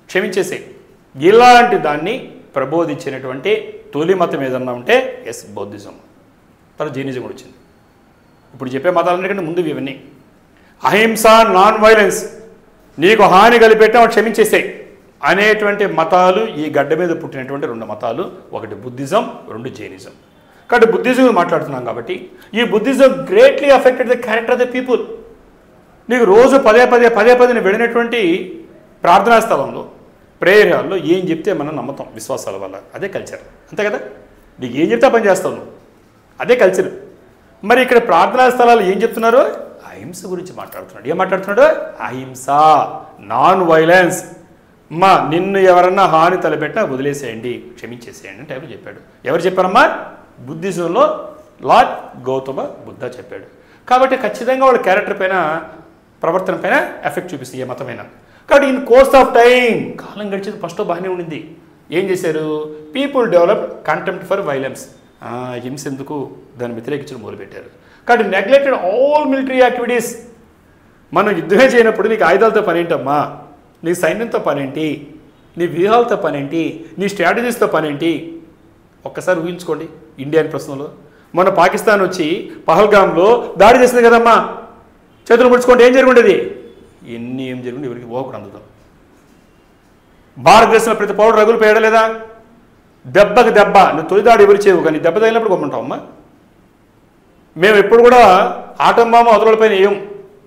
క్షమించేసే. ఇలాంటి దాన్ని ప్రబోధించినటువంటి తొలి మతం ఏదన్నా ఉంటే ఎస్ బౌద్ధిజం. తర్వాత జైనిజం కూడా వచ్చింది. ఇప్పుడు చెప్పే మతాలన్నిటికంటే ముందు ఇవన్నీ. అహింస నాన్ వైలెన్స్, నీకు హాని కలిపెట్టినా క్షమించేసే అనేటువంటి మతాలు ఈ గడ్డ మీద పుట్టినటువంటి రెండు మతాలు. ఒకటి బుద్ధిజం, రెండు జైనిజం. కాబట్టి బుద్ధిజం మాట్లాడుతున్నాం కాబట్టి ఈ Buddhism greatly affected the character of the people. నీకు రోజు పదే పదే వెళ్ళినటువంటి ప్రార్థనా స్థలంలో, ప్రేయర్ హాల్లో ఏం చెప్తే మనం నమ్మతాం విశ్వాసాల వల్ల. అదే కల్చర్, అంతే కదా. నీకు ఏం చెప్తే పని చేస్తావు నువ్వు, అదే కల్చర్. మరి ఇక్కడ ప్రార్థనా స్థలాలు ఏం చెప్తున్నారు? అహింస గురించి మాట్లాడుతున్నాడు. ఏం మాట్లాడుతున్నాడు? అహింస, నాన్ వైలెన్స్. నిన్ను ఎవరన్నా హాని తలపెట్టినా వదిలేసేయండి, క్షమించేసేయండి అని టైంలో చెప్పాడు. ఎవరు చెప్పారమ్మా? బుద్ధిజంలో లార్డ్ గౌతమ బుద్ధ చెప్పాడు. కాబట్టి ఖచ్చితంగా వాళ్ళ క్యారెక్టర్ పైన, ప్రవర్తన పైన ఎఫెక్ట్ చూపిస్తుంది ఏ మతమైనా. కాబట్టి ఇన్ కోర్స్ ఆఫ్ టైం, కాలం గడిచేది ఫస్ట్ బాగానే ఉండింది. ఏం చేశారు? People develop contempt for violence. హింస ఎందుకు, దాన్ని వ్యతిరేకించడం మొదలుపెట్టారు. కాబట్టి నెగ్లెక్టెడ్ ఆల్ మిలిటరీ యాక్టివిటీస్. మనం యుద్ధమే చేయనప్పుడు నీకు ఆయుధాలతో పనేంటమ్మా, నీ సైన్యంతో పనేంటి, నీ వ్యూహాలతో పనేంటి, నీ స్ట్రాటజీస్తో పనేంటి? ఒక్కసారి ఊహించుకోండి. ఇండియన్ ప్రశ్నలో మన పాకిస్తాన్ వచ్చి పహల్గామ్లో దాడి చేసింది కదమ్మా, చేతులు ముడుచుకుంటే ఏం జరుగుండేది? ఏం జరుగుంది ఎవరికి పోకుండా అందుతాం. భారతదేశంలో ప్రతి పౌరుడు రగులు పేయడలేదా? దెబ్బకి దెబ్బ. నువ్వు తొలి దాడి ఎవరు చేయవు, కానీ దెబ్బ తగిలినప్పుడు కొమ్మంటావమ్మా. మేము ఎప్పుడు కూడా ఆటం బాంబు అవతలపైన వేయం,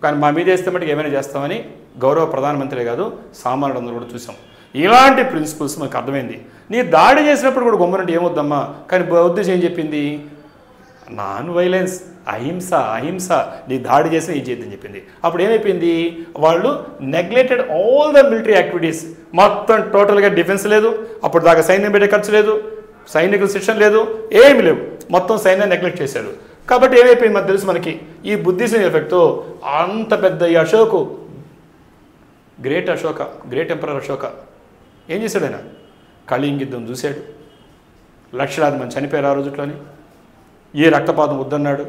కానీ మా మీద వేస్తే మటుకు ఏమైనా చేస్తామని గౌరవ ప్రధానమంత్రి కాదు సామాన్యుడు అందరూ కూడా చూసాం. ఇలాంటి ప్రిన్సిపల్స్ మనకు అర్థమైంది. నీ దాడి చేసినప్పుడు కూడా గొమ్మనంటే ఏమొద్దమ్మా, కానీ ఉద్దేశం ఏం చెప్పింది? నాన్ వైలెన్స్, అహింస. నీ దాడి చేసిన ఈ చేద్దని చెప్పింది. అప్పుడు ఏమైపోయింది? వాళ్ళు neglected all the military activities. మొత్తం టోటల్గా డిఫెన్స్ లేదు, అప్పుడు దాకా సైన్యం పెట్టే ఖర్చు లేదు, సైనికుల శిక్షణ లేదు, ఏమి లేవు, మొత్తం సైన్యాన్ని నెగ్లెక్ట్ చేశారు. కాబట్టి ఏమైపోయింది మనకు తెలుసు, మనకి ఈ బుద్ధిజం ఎఫెక్ట్తో అంత పెద్ద ఈ అశోకు, గ్రేట్ ఎంపరర్ అశోక ఏం చేశాడు? ఆయన కళింగ యుద్ధం చూశాడు, లక్షలాది మంది చనిపోయారు ఆ రోజుట్లోని. ఏ రక్తపాతం వద్దన్నాడు.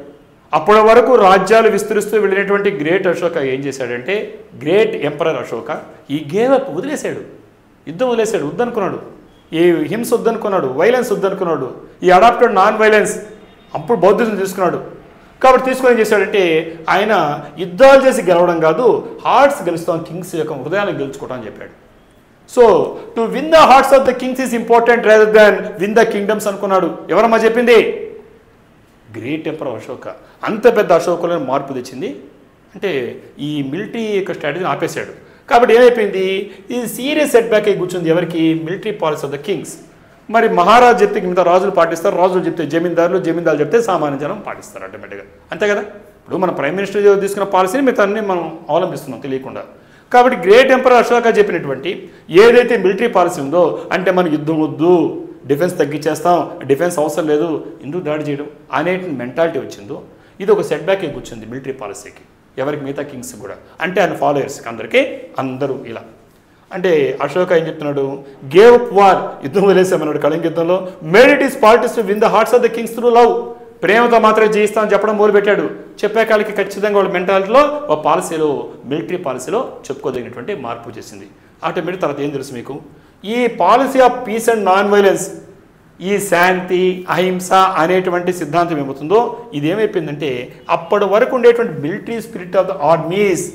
అప్పటి వరకు రాజ్యాలు విస్తరిస్తూ వెళ్ళినటువంటి గ్రేట్ అశోక ఏం చేశాడంటే, గ్రేట్ ఎంపరర్ అశోక ఈ గేవ్ అప్, వదిలేశాడు, యుద్ధం వదిలేశాడు, వద్దనుకున్నాడు, ఏ హింస వద్దనుకున్నాడు, వైలెన్స్ వద్దనుకున్నాడు, ఈ అడాప్టెడ్ నాన్ వైలెన్స్. అప్పుడు బౌద్ధిజం తీసుకున్నాడు. కాబట్టి తీసుకొని ఏం చేశాడంటే, ఆయన యుద్ధాలు చేసి గెలవడం కాదు, హార్ట్స్ గెలుస్తాం, కింగ్స్ యొక్క హృదయాలను గెలుచుకోవడం అని చెప్పాడు. So to win the hearts of the Kings is important rather than win the kingdoms అనుకున్నాడు. ఎవరమ్మా చెప్పింది? Great emperor Ashoka. అంత పెద్ద అశోకులను మార్పు తెచ్చింది. అంటే ఈ మిలిటరీ యొక్క స్ట్రాటజీని ఆపేశాడు. కాబట్టి ఏమైపోయింది? ఇది సీరియస్ సెట్ బ్యాక్ అయి కూర్చుంది ఎవరికి? Military policy of the Kings. మరి మహారాజు చెప్తే మిగతా రాజులు పాటిస్తారు, రాజులు చెప్తే జమీందారులు, జమీందారులు చెప్తే సామాన్య జనం పాటిస్తారు ఆటోమేటిక్గా, అంతే కదా. ఇప్పుడు మన ప్రైమ్ మినిస్టర్ తీసుకున్న పాలసీని మిగతా అన్ని మనం అవలంబిస్తున్నాం తెలియకుండా. కాబట్టి గ్రేట్ ఎంపరర్ అశోక చెప్పినటువంటి ఏదైతే మిలిటరీ పాలసీ ఉందో, అంటే మనం యుద్ధం వద్దు, డిఫెన్స్ తగ్గించేస్తాం, డిఫెన్స్ అవసరం లేదు, ఎందుకు దాడి చేయడం అనే మెంటాలిటీ వచ్చిందో, ఇది ఒక సెట్ బ్యాక్ కూర్చుంది మిలిటరీ పాలసీకి. ఎవరికి? మిగతా కింగ్స్ కూడా, అంటే ఆయన ఫాలోయర్స్కి అందరికీ, అందరూ ఇలా. అంటే అశోక ఏం చెప్తున్నాడు? గేవ్ అప్ వార్, యుద్ధం వదిలేసామన్నాడు కళింగ యుద్ధంలో. Made it is politics to win the hearts of the Kings through love. ప్రేమతో మాత్రమే జయిస్తామని చెప్పడం మొదలుపెట్టాడు. చెప్పే కాళ్ళకి ఖచ్చితంగా వాళ్ళ మెంటాలిటీలో, ఒక పాలసీలో, మిలిటరీ పాలసీలో చెప్పుకోదగినటువంటి మార్పు చేసింది. ఆటోమేటిక్ తర్వాత ఏం తెలుసు మీకు? ఈ policy of piece and non violence, ఈ శాంతి అహింస అనేటువంటి సిద్ధాంతం ఏమవుతుందో, ఇది ఏమైపోయిందంటే అప్పటి వరకు ఉండేటువంటి military spirit of the armies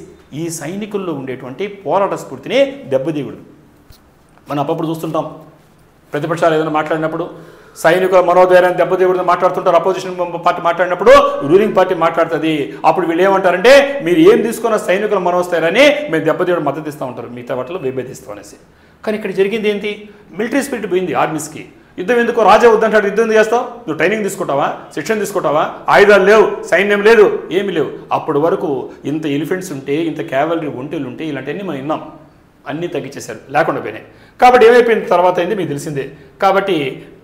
ఈ సైనికుల్లో ఉండేటువంటి పోరాట స్ఫూర్తిని దెబ్బతీయడు. మనం అప్పుడప్పుడు చూస్తుంటాం, ప్రతిపక్షాలు ఏదైనా మాట్లాడినప్పుడు సైనికుల మనోధైర్యాన్ని దెబ్బతీయకూడదు మాట్లాడుతుంటారు. అపోజిషన్ పార్టీ మాట్లాడినప్పుడు రూలింగ్ పార్టీ మాట్లాడుతుంది. అప్పుడు వీళ్ళు ఏమంటారంటే మీరు ఏం తీసుకున్న సైనికుల మనోస్థైర్యాన్ని మేము దెబ్బతీయడం మద్దతు ఇస్తూ ఉంటారు, మిగతా వాటిలో విభేదిస్తాం అనేసి. కానీ ఇక్కడ జరిగింది ఏంటి? మిలిటరీ స్పిరిట్ పోయింది ఆర్మీస్కి. యుద్ధం ఎందుకో, రాజా వద్దంటాడు, యుద్ధం ఎందుకు చేస్తావు? నువ్వు ట్రైనింగ్ తీసుకుంటావా, శిక్షణ తీసుకుంటావా, ఆయుధాలు లేవు, సైన్యం లేదు, ఏమి లేవు. అప్పటి వరకు ఇంత ఎలిఫెంట్స్ ఉంటే, ఇంత క్యావలరీ ఒంటెలు ఉంటే, ఇలాంటివన్నీ మనం విన్నాం. అన్నీ తగ్గించేశారు, లేకుండా పోయినాయి. కాబట్టి ఏమైపోయిన తర్వాత అయింది మీకు తెలిసిందే. కాబట్టి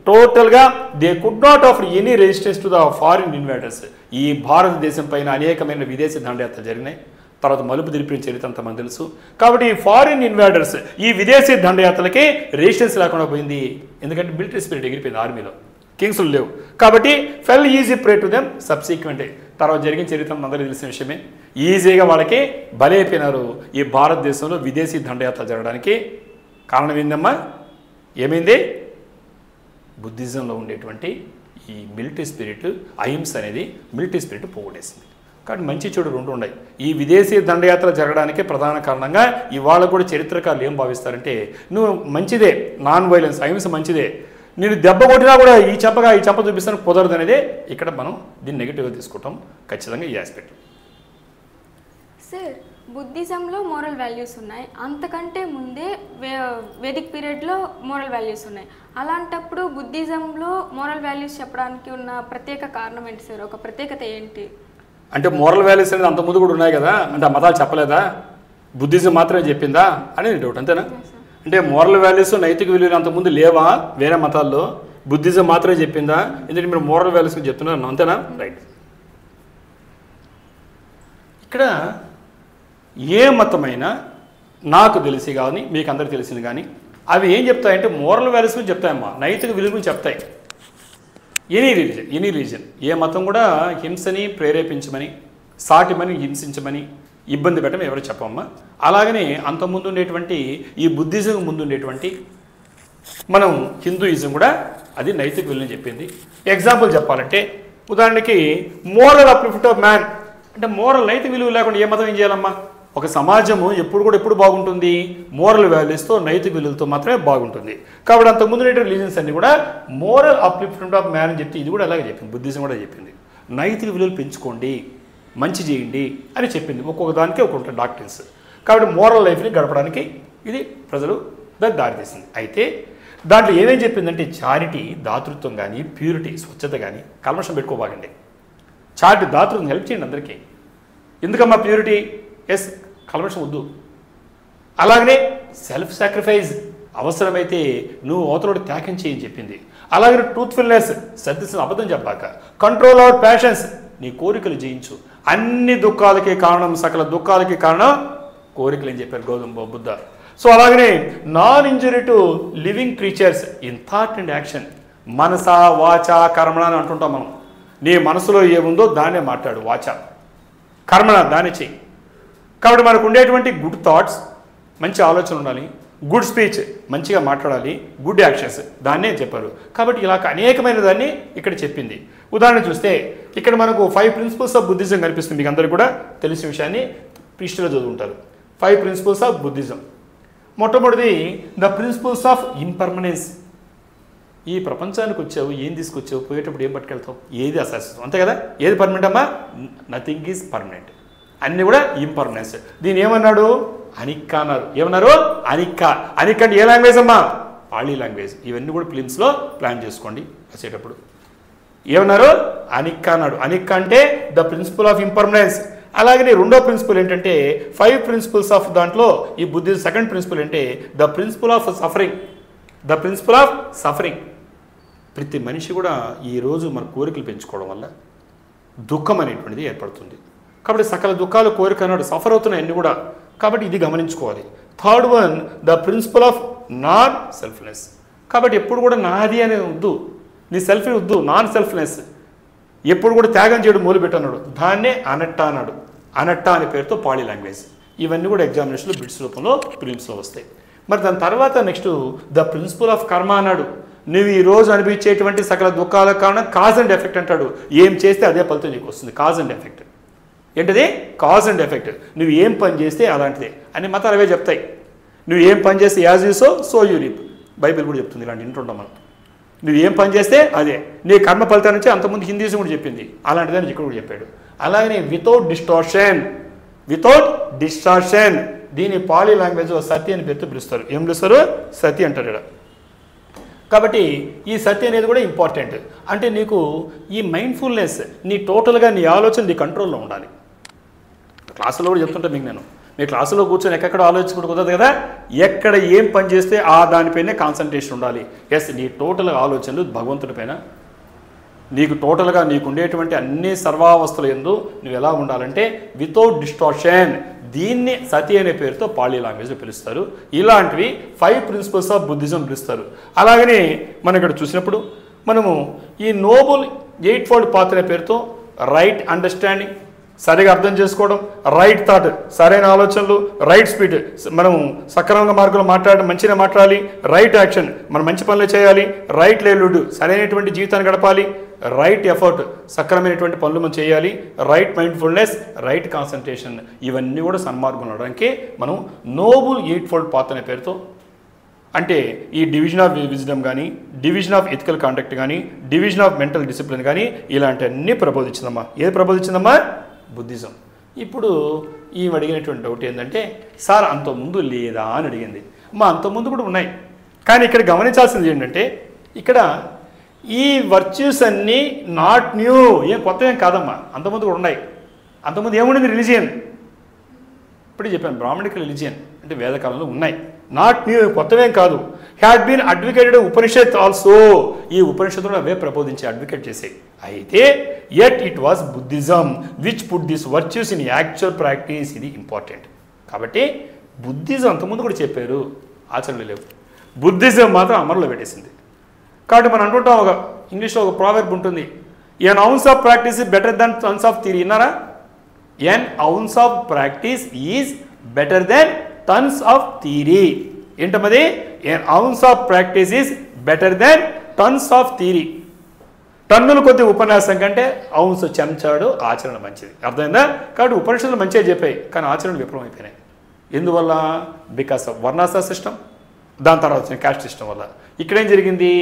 టోటల్గా they could not offer any resistance to the foreign invaders. ఈ భారతదేశం పైన అనేకమైన విదేశీ దండయాత్రలు జరిగినాయి. తర్వాత మలుపు తిరిపిన చరిత్ర అంతా మనకు తెలుసు. కాబట్టి ఈ ఫారిన్ ఇన్వైడర్స్, ఈ విదేశీ దండయాత్రలకి రెసిస్టెన్స్ లేకుండా పోయింది. ఎందుకంటే మిలిటరీ స్పిరిట్ ఎగిరిపోయింది ఆర్మీలో, కింగ్స్లు లేవు. కాబట్టి fell easy prey to them subsequent. తర్వాత జరిగిన చరిత్ర అందరికీ తెలిసిన విషయమే. ఈజీగా వాళ్ళకి బలైపోయినారు. ఈ భారతదేశంలో విదేశీ దండయాత్ర జరగడానికి కారణం ఏందమ్మా? ఏమైంది? బుద్ధిజంలో ఉండేటువంటి ఈ మిలిటరీ స్పిరిట్, అహింస అనేది మిలిటరీ స్పిరిట్ పోగొట్టేసింది. కాబట్టి మంచి చెడు రెండు ఉన్నాయి. ఈ విదేశీ దండయాత్ర జరగడానికి ప్రధాన కారణంగా ఇవాళ కూడా చరిత్రకారులు ఏం భావిస్తారంటే, నువ్వు మంచిదే, నాన్ వైలెన్స్, అహింస మంచిదే, నేను దెబ్బ కొట్టినా కూడా ఈ చెంప చూపిస్తాను కుదరదు అనేది ఇక్కడ మనం దీన్ని నెగిటివ్గా తీసుకుంటాం ఖచ్చితంగా ఈ ఆస్పెక్ట్. సార్, బుద్ధిజంలో మోరల్ వాల్యూస్ ఉన్నాయి, అంతకంటే ముందే వేదిక్ పీరియడ్లో మోరల్ వాల్యూస్ ఉన్నాయి. అలాంటప్పుడు బుద్ధిజంలో మోరల్ వాల్యూస్ చెప్పడానికి ఉన్న ప్రత్యేక కారణం ఏంటి సార్? ఒక ప్రత్యేకత ఏంటి? అంటే మోరల్ వాల్యూస్ అనేది అంత ముందు కూడా ఉన్నాయి కదా, అంటే ఆ మతాలు చెప్పలేదా, బుద్ధిజం మాత్రమే చెప్పిందా అనేది డౌట్, అంతేనా? అంటే మోరల్ వాల్యూస్, నైతిక విలువలు అంతకుముందు లేవా వేరే మతాల్లో? బుద్ధిజం మాత్రమే చెప్పిందా? ఎందుకంటే మీరు మోరల్ వాల్యూస్ చెప్తున్నారు, అంతేనా? రైట్. ఇక్కడ ఏ మతమైనా నాకు తెలిసి కానీ మీకు అందరికి తెలిసింది కానీ అవి ఏం చెప్తాయంటే మోరల్ వాల్యూస్ గురించి చెప్తాయమ్మా, నైతిక విలువ గురించి చెప్తాయి. ఎనీ రిలీజన్ ఏ మతం కూడా హింసని ప్రేరేపించమని, సాటిమని హింసించమని, ఇబ్బంది పెట్టమని ఎవరు చెప్పమ్మా. అలాగనే అంతకుముందు ఉండేటువంటి ఈ బుద్ధిజం ముందు ఉండేటువంటి మనం హిందూయిజం కూడా అది నైతిక విలువని చెప్పింది. ఎగ్జాంపుల్ చెప్పాలంటే ఉదాహరణకి మోరల్ అప్లిఫ్ట్ ఆఫ్ మ్యాన్ అంటే మోరల్ నైతిక విలువ లేకుండా ఏ మతం ఏం చేయాలమ్మా? ఒక సమాజము ఎప్పుడు బాగుంటుంది? మోరల్ వాల్యూస్తో, నైతిక విలువలతో మాత్రమే బాగుంటుంది. కాబట్టి అంతకుముందు రిలీజన్స్ అన్ని కూడా మోరల్ అప్లిఫ్ట్మెంట్ ఆఫ్ మ్యాన్ అని చెప్తే ఇది కూడా అలాగే చెప్పింది, బుద్ధిజం కూడా చెప్పింది. నైతిక విలువలు పెంచుకోండి, మంచి చేయండి అని చెప్పింది. ఒక్కొక్క దానికి ఒక్కొక్క డాక్టరీన్స్. కాబట్టి మోరల్ లైఫ్ని గడపడానికి ఇది ప్రజలు దాన్ని దారితీసింది. అయితే దాంట్లో ఏమేం చెప్పిందంటే చారిటీ, దాతృత్వం కానీ, ప్యూరిటీ, స్వచ్ఛత కానీ, కల్మషం పెట్టుకోబాగండి. చారిటీ, దాతృత్వం హెల్ప్ చేయండి అందరికీ. ఎందుకమ్మా ప్యూరిటీ? ఎస్, కల్మషం వద్దు. అలాగనే సెల్ఫ్ సాక్రిఫైస్, అవసరమైతే నువ్వు అవతలోడు త్యాగం చేయని చెప్పింది. అలాగే ట్రూత్ఫుల్నెస్, సత్యసం, అబద్ధం చెప్పాక. కంట్రోల్ అవర్ ప్యాషన్స్, నీ కోరికలు జయించు. అన్ని దుఃఖాలకి కారణం, సకల దుఃఖాలకి కారణం కోరికలు అని చెప్పారు గౌతమ బుద్ధ. సో అలాగనే non injury to living creatures in thought and action. మనస, వాచ, కర్మణ అని అంటుంటాం మనం. నీ మనసులో ఏముందో దాన్నే మాట్లాడు, వాచ కర్మణ దాన్ని చెయ్యి. కాబట్టి మనకు ఉండేటువంటి గుడ్ థాట్స్, మంచి ఆలోచన ఉండాలి, గుడ్ స్పీచ్, మంచిగా మాట్లాడాలి, గుడ్ యాక్షన్స్, దాన్నే చెప్పారు. కాబట్టి ఇలా అనేకమైన దాన్ని ఇక్కడ చెప్పింది. ఉదాహరణ చూస్తే ఇక్కడ మనకు 5 ప్రిన్సిపల్స్ ఆఫ్ బుద్ధిజం కనిపిస్తుంది. మీకు అందరికీ కూడా తెలిసిన విషయాన్ని హిస్టరీలో చదువుకుంటారు. 5 ప్రిన్సిపల్స్ ఆఫ్ బుద్ధిజం. మొట్టమొదటిది ద ప్రిన్సిపల్స్ ఆఫ్ ఇంపర్మనెన్స్. ఈ ప్రపంచానికి వచ్చావు, ఏం తీసుకొచ్చావు, పోయేటప్పుడు ఏం పట్టుకెళ్తావు? ఏది అశాశ్వతం, అంతే కదా? ఏది పర్మనెంట్ అమ్మా? నథింగ్ ఈజ్ పర్మనెంట్, అన్నీ కూడా ఇంపర్మనెన్స్. దీని ఏమన్నాడు? అనిక్క అన్నారు. ఏమన్నారు? అనిక్క. అనిక్క అంటే ఏ లాంగ్వేజ్ అమ్మా? పాళీ లాంగ్వేజ్. ఇవన్నీ కూడా ఫిలిమ్స్లో ప్లాన్ చేసుకోండి వచ్చేటప్పుడు. ఏమన్నారు? అనిక్క అన్నాడు. అనిక్క అంటే ద ప్రిన్సిపల్ ఆఫ్ ఇంపర్మనెన్స్. అలాగే రెండో ప్రిన్సిపల్ ఏంటంటే 5 ప్రిన్సిపల్స్ ఆఫ్ దాంట్లో ఈ బుద్ధి సెకండ్ ప్రిన్సిపల్ అంటే the principle of suffering. The principle of suffering. ప్రతి మనిషి కూడా ఈరోజు మన కోరికలు పెంచుకోవడం వల్ల దుఃఖం అనేటువంటిది ఏర్పడుతుంది. కాబట్టి సకల దుఃఖాలు కోరిక అన్నాడు, సఫర్ అవుతున్నాయి అన్నీ కూడా. కాబట్టి ఇది గమనించుకోవాలి. Third one the principle of non selfness. కాబట్టి ఎప్పుడు కూడా నాది అనేది వద్దు, నీ సెల్ఫ్ వద్దు, నాన్ సెల్ఫ్నెస్. ఎప్పుడు కూడా త్యాగం చేయడం మొదలుపెట్టన్నాడు, దాన్నే అనట్ట అన్నాడు. అనట్ట అనే పేరుతో పాళీ లాంగ్వేజ్. ఇవన్నీ కూడా ఎగ్జామినేషన్లో బిట్స్ రూపంలో ప్రిలిమ్స్లో వస్తాయి. మరి దాని తర్వాత నెక్స్ట్ ద ప్రిన్సిపల్ ఆఫ్ కర్మ అన్నాడు. నువ్వు ఈరోజు అనిపించేటువంటి సకల దుఃఖాలకు కారణం కాజ్ అండ్ ఎఫెక్ట్ అంటాడు. ఏం చేస్తే అదే ఫలితం నీకు వస్తుంది, కాజ్ అండ్ ఎఫెక్ట్. ఏంటిది? Cause and effect. నువ్వు ఏం పని చేస్తే అలాంటిదే అని మతాలు అవే చెప్తాయి. నువ్వు ఏం పని చేస్తే as you so you reap. Bible కూడా చెప్తుంది, ఇలాంటి వింటుంటాం మనం. నువ్వు ఏం పని చేస్తే అదే నీ కర్మ ఫలితాన్ని నుంచి అంతకుముందు హిందీసం కూడా చెప్పింది, అలాంటిదని ఇక్కడ కూడా చెప్పాడు. అలాగనే వితౌట్ డిస్టార్షన్ దీని పాలీ లాంగ్వేజ్ సతి అని పేరుతో పిలుస్తారు. ఏం పిలుస్తారు? సతి అంటారు ఇక్కడ. కాబట్టి ఈ సతి అనేది కూడా ఇంపార్టెంట్. అంటే నీకు ఈ మైండ్ఫుల్నెస్ నీ టోటల్గా నీ ఆలోచన నీ కంట్రోల్లో ఉండాలి. క్లాసులో కూడా చెప్తుంటా మీకు నేను, మీ క్లాసులో కూర్చొని ఎక్కడెక్కడ ఆలోచించుకుంటూ కుదరదు కదా, ఎక్కడ ఏం పని చేస్తే ఆ దానిపైనే కాన్సన్ట్రేషన్ ఉండాలి. ఎస్, నీ టోటల్ ఆలోచనలు భగవంతుడి పైన, నీకు టోటల్గా నీకు ఉండేటువంటి అన్ని సర్వావస్థలు ఎందు నువ్వు ఎలా ఉండాలంటే వితౌట్ డిస్టార్షన్. దీన్ని సతి అనే పేరుతో పాలీ లాంగ్వేజ్లో పిలుస్తారు. ఇలాంటివి 5 ప్రిన్సిపల్స్ ఆఫ్ బుద్ధిజం పిలుస్తారు. అలాగనే మనం ఇక్కడ చూసినప్పుడు మనము ఈ నోబుల్ 8-fold పాత్ అనే పేరుతో రైట్ అండర్స్టాండింగ్, సరిగా అర్థం చేసుకోవడం, రైట్ థాట్, సరైన ఆలోచనలు, రైట్ స్పీడ్, మనం సక్రమంగా మార్గంలో మాట్లాడడం, మంచిగా మాట్లాడాలి, రైట్ యాక్షన్, మనం మంచి పనులు చేయాలి, రైట్ లైవ్లీహుడ్, సరైనటువంటి జీవితాన్ని గడపాలి, రైట్ ఎఫర్ట్, సక్రమైనటువంటి పనులు మనం చేయాలి, రైట్ మైండ్ఫుల్నెస్, రైట్ కాన్సన్ట్రేషన్, ఇవన్నీ కూడా సన్మార్గంలో ఉండడానికి మనం నోబుల్ 8-fold పాత్ అనే పేరుతో, అంటే ఈ డివిజన్ ఆఫ్ విజ్డమ్ కానీ, డివిజన్ ఆఫ్ ఎథికల్ కాండక్ట్ కానీ, డివిజన్ ఆఫ్ మెంటల్ డిసిప్లిన్ కానీ ఇలాంటివన్నీ ప్రబోధించిందమ్మా. ఏది ప్రబోధించిందమ్మా? బుద్ధిజం. ఇప్పుడు ఈ అడిగినటువంటి డౌట్ ఏంటంటే, సార్ అంతకుముందు లేదా అని అడిగింది. అంతకుముందు కూడా ఉన్నాయి, కానీ ఇక్కడ గమనించాల్సింది ఏంటంటే, ఇక్కడ ఈ వర్చ్యూస్ అన్నీ నాట్ న్యూ, ఏం కొత్త ఏం కాదమ్మా, అంతకుముందు కూడా ఉన్నాయి. అంతకుముందు ఏముండింది? రిలీజియన్. ఇప్పుడే చెప్పాను, బ్రాహ్మణికల్ రిలీజియన్ అంటే వేదకాలంలో ఉన్నాయి, నాట్ న్యూ, కొత్తవేం కాదు. Had been advocated Upanishad also, ఈ ఉపనిషత్తులు అవే ప్రబోధించి అడ్వకేట్ చేసాయి. అయితే yet it was Buddhism which put this virtues in actual practice. ఇది ఇంపార్టెంట్. కాబట్టి బుద్ధిజం అంతకుముందు కూడా చెప్పారు, ఆచరణలు లేవు. బుద్ధిజం మాత్రం అమలులో పెట్టేసింది. కాబట్టి మనం అంటుంటాం, ఒక ఇంగ్లీష్లో ఒక ప్రావర్బ్ ఉంటుంది, an ounce of practice is better than tons of theory. విన్నారా? An ounce of practice is better than tons of theory. ఏంటమ్మది? An ounce of practice is better than tons of theory. టన్నులు కొద్ది ఉపన్యాసం కంటే ounce చెంచాడు ఆచరణ మంచిది. అర్థమైందా? కాబట్టి ఉపనిషత్తులు మంచిగా చెప్పాయి, కానీ ఆచరణలు విఫలమైపోయినాయి. ఎందువల్ల? బికాస్ ఆఫ్ వర్ణాశ్రమ సిస్టమ్, దాని తర్వాత వచ్చిన క్యాస్ట్ సిస్టమ్ వల్ల. ఇక్కడేం జరిగింది?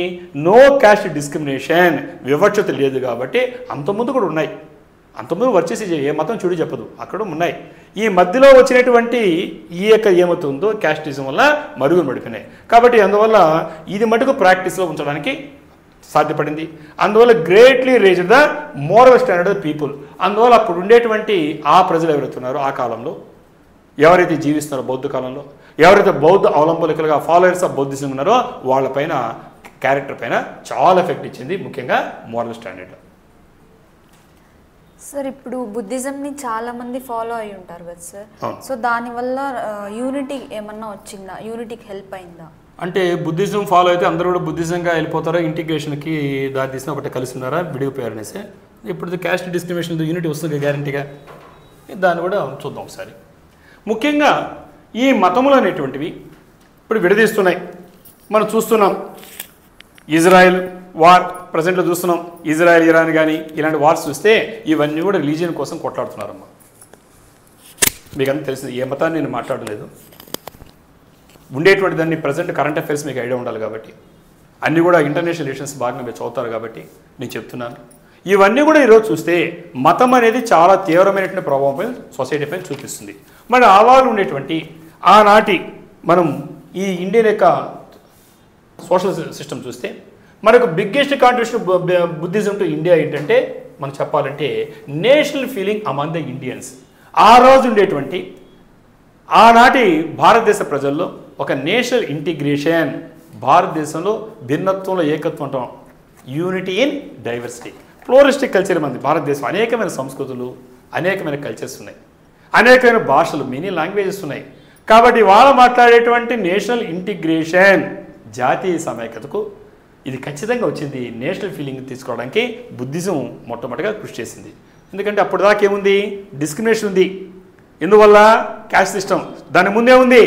నో క్యాస్ట్ డిస్క్రిమినేషన్, వివక్షత లేదు. కాబట్టి అంతకుముందు కూడా ఉన్నాయి, అంతకుముందు వచ్చేసి ఏ మతం చూడు చెప్పదు, అక్కడ ఉన్నాయి. ఈ మధ్యలో వచ్చినటువంటి ఈ యొక్క ఏమవుతుందో క్యాస్టిజం వల్ల మరుగున పడిపోయినాయి. కాబట్టి అందువల్ల ఇది మటుకు ప్రాక్టీస్లో ఉంచడానికి సాధ్యపడింది. అందువల్ల greatly raised the moral standard of people. అందువల్ల అప్పుడు ఉండేటువంటి ఆ ప్రజలు ఎవరైతున్నారో ఆ కాలంలో, ఎవరైతే జీవిస్తున్నారో బౌద్ధ కాలంలో, ఎవరైతే బౌద్ధ అవలంబలికలుగా ఫాలోయర్స్ ఆఫ్ బౌద్ధిజం ఉన్నారో వాళ్ళపైన, క్యారెక్టర్ పైన చాలా ఎఫెక్ట్ ఇచ్చింది, ముఖ్యంగా మోరల్ స్టాండర్డ్. సార్ ఇప్పుడు బుద్ధిజంని చాలా మంది ఫాలో అయి ఉంటారు కదా సార్, సో దానివల్ల యూనిటీ ఏమన్నా వచ్చిందా? యూనిటీకి హెల్ప్ అయిందా? అంటే బుద్ధిజం ఫాలో అయితే అందరూ కూడా బుద్ధిజంగా వెళ్ళిపోతారా, ఇంటిగ్రేషన్కి దారి తీసిన ఒకటి కలిసి ఉన్నారా, విడిగిపోయారు అనేసి. ఇప్పుడు క్యాస్ట్ డిస్క్రిమినేషన్ యూనిటీ వస్తుంది గ్యారంటీగా, దాన్ని కూడా చూద్దాం ఒకసారి. ముఖ్యంగా ఈ మతములు అనేటువంటివి ఇప్పుడు విడదీస్తున్నాయి. మనం చూస్తున్నాం ఇజ్రాయెల్ వార్ ప్రజెంట్లో చూస్తున్నాం, ఇజ్రాయెల్ ఇరాన్ కానీ ఇలాంటి వార్స్ చూస్తే ఇవన్నీ కూడా రిలీజియన్ కోసం కొట్లాడుతున్నారమ్మా. మీకు అంతా తెలిసింది, ఏ మతాన్ని నేను మాట్లాడలేదు, ఉండేటువంటి దాన్ని ప్రజెంట్ కరెంట్ అఫైర్స్ మీకు ఐడియా ఉండాలి కాబట్టి, అన్నీ కూడా ఇంటర్నేషనల్ రిలేషన్స్ బాగా మీరు చదువుతారు కాబట్టి నేను చెప్తున్నాను. ఇవన్నీ కూడా ఈరోజు చూస్తే మతం అనేది చాలా తీవ్రమైనటువంటి ప్రభావం పైన సొసైటీ పైన చూపిస్తుంది. మరి ఆవాలు ఉండేటువంటి ఆనాటి మనం ఈ ఇండియన్ యొక్క సోషల్ సిస్టమ్ చూస్తే మనకు biggest contribution Buddhism to India ఏంటంటే, మనం చెప్పాలంటే national feeling among the Indians. ఆ రోజు ఉండేటువంటి ఆనాటి భారతదేశ ప్రజల్లో ఒక నేషనల్ ఇంటిగ్రేషన్, భారతదేశంలో భిన్నత్వంలో ఏకత్వం అంటాం, unity in diversity, floristic culture మంది భారతదేశం. అనేకమైన సంస్కృతులు, అనేకమైన కల్చర్స్ ఉన్నాయి, అనేకమైన భాషలు, మెనీ లాంగ్వేజెస్ ఉన్నాయి. కాబట్టి వాళ్ళు మాట్లాడేటువంటి నేషనల్ ఇంటిగ్రేషన్, జాతీయ సమైక్యతకు ఇది ఖచ్చితంగా వచ్చింది. నేషనల్ ఫీలింగ్ తీసుకోవడానికి బుద్ధిజం మొట్టమొదటిగా కృషి చేసింది. ఎందుకంటే అప్పుడు దాకా ఏముంది? డిస్క్రిమినేషన్ ఉంది. ఎందువల్ల? Caste system. దాని ముందే ఉంది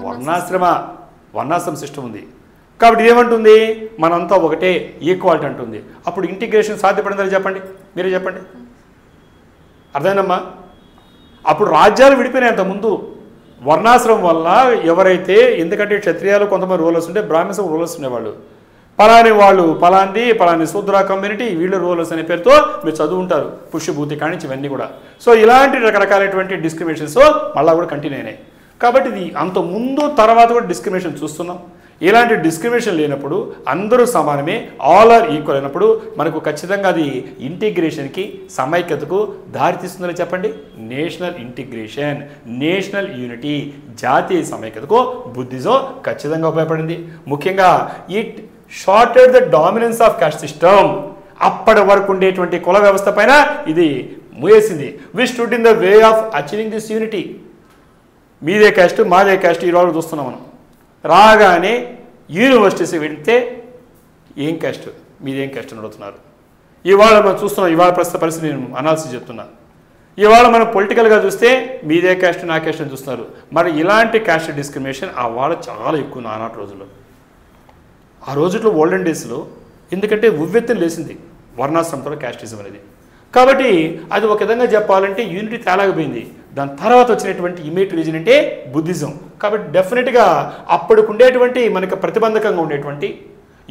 వర్ణాశ్రమ సిస్టమ్ ఉంది. కాబట్టి ఏమంటుంది? మనంతా ఒకటే, ఈక్వాలిటీ అంటుంది. అప్పుడు ఇంటిగ్రేషన్ సాధ్యపడిందని చెప్పండి, మీరే చెప్పండి. అర్థమైందమ్మా? అప్పుడు రాజ్యాలు విడిపోయినంత ముందు వర్ణాశ్రమం వల్ల ఎవరైతే, ఎందుకంటే క్షత్రియాలు కొంతమంది రూలర్స్ ఉంటే బ్రాహ్మణ్స్ రూలర్స్ ఉండేవాళ్ళు, పలాని వాళ్ళు పలాని శూద్ర కమ్యూనిటీ వీళ్ళు రూలర్స్ అనే పేరుతో మీరు చదువుంటారు పుష్యభూతి కానించి ఇవన్నీ కూడా. సో ఇలాంటి రకరకాలైనటువంటి డిస్క్రిమినేషన్స్ మళ్ళీ కూడా కంటిన్యూ అయినాయి. కాబట్టి ఇది అంత ముందు తర్వాత కూడా డిస్క్రిమినేషన్ చూస్తున్నాం. ఇలాంటి డిస్క్రిమినేషన్ లేనప్పుడు అందరూ సమానమే, ఆల్ ఆర్ ఈక్వల్ అయినప్పుడు మనకు ఖచ్చితంగా అది ఇంటిగ్రేషన్కి, సమైక్యతకు దారితీస్తుందని చెప్పండి. నేషనల్ ఇంటిగ్రేషన్, నేషనల్ యూనిటీ, జాతీయ సమైక్యతకు బుద్ధిజం ఖచ్చితంగా ఉపయోగపడింది. ముఖ్యంగా it shattered the dominance of caste system. అప్పటి వరకు ఉండేటువంటి కుల వ్యవస్థ పైన ఇది మూయేసింది. We stood in the way of achieving this unity. మీదే క్యాస్ట్ మాదే క్యాస్ట్ ఈరోజు చూస్తున్నాం మనం. రాగానే యూనివర్సిటీస్ వెళ్తే ఏం క్యాస్ట్ మీదేం క్యాస్ట్ అని అడుగుతున్నారు. ఇవాళ మనం చూస్తున్నాం, ఇవాళ ప్రస్తుత పరిస్థితి నేను అనాలిసిస్ చెప్తున్నా. ఇవాళ మనం పొలిటికల్గా చూస్తే మీదే క్యాస్ట్ నా క్యాస్ట్ అని చూస్తున్నారు. మరి ఇలాంటి క్యాస్ట్ డిస్క్రిమినేషన్ ఆ వాళ్ళ చాలా ఎక్కువ ఆనాటి రోజుల్లో. ఆ రోజుల్లో ఓల్డెన్ డేస్లో ఎందుకంటే ఉవ్వెత్తున లేసింది వర్ణాశ్రమంతో క్యాస్టిజం అనేది. కాబట్టి అది ఒక విధంగా చెప్పాలంటే యూనిటీ తేలాగపోయింది. దాని తర్వాత వచ్చినటువంటి ఇమీడియట్ రీజన్ అంటే బుద్ధిజం. కాబట్టి డెఫినెట్గా అప్పటికి ఉండేటువంటి మనకి ప్రతిబంధకంగా ఉండేటువంటి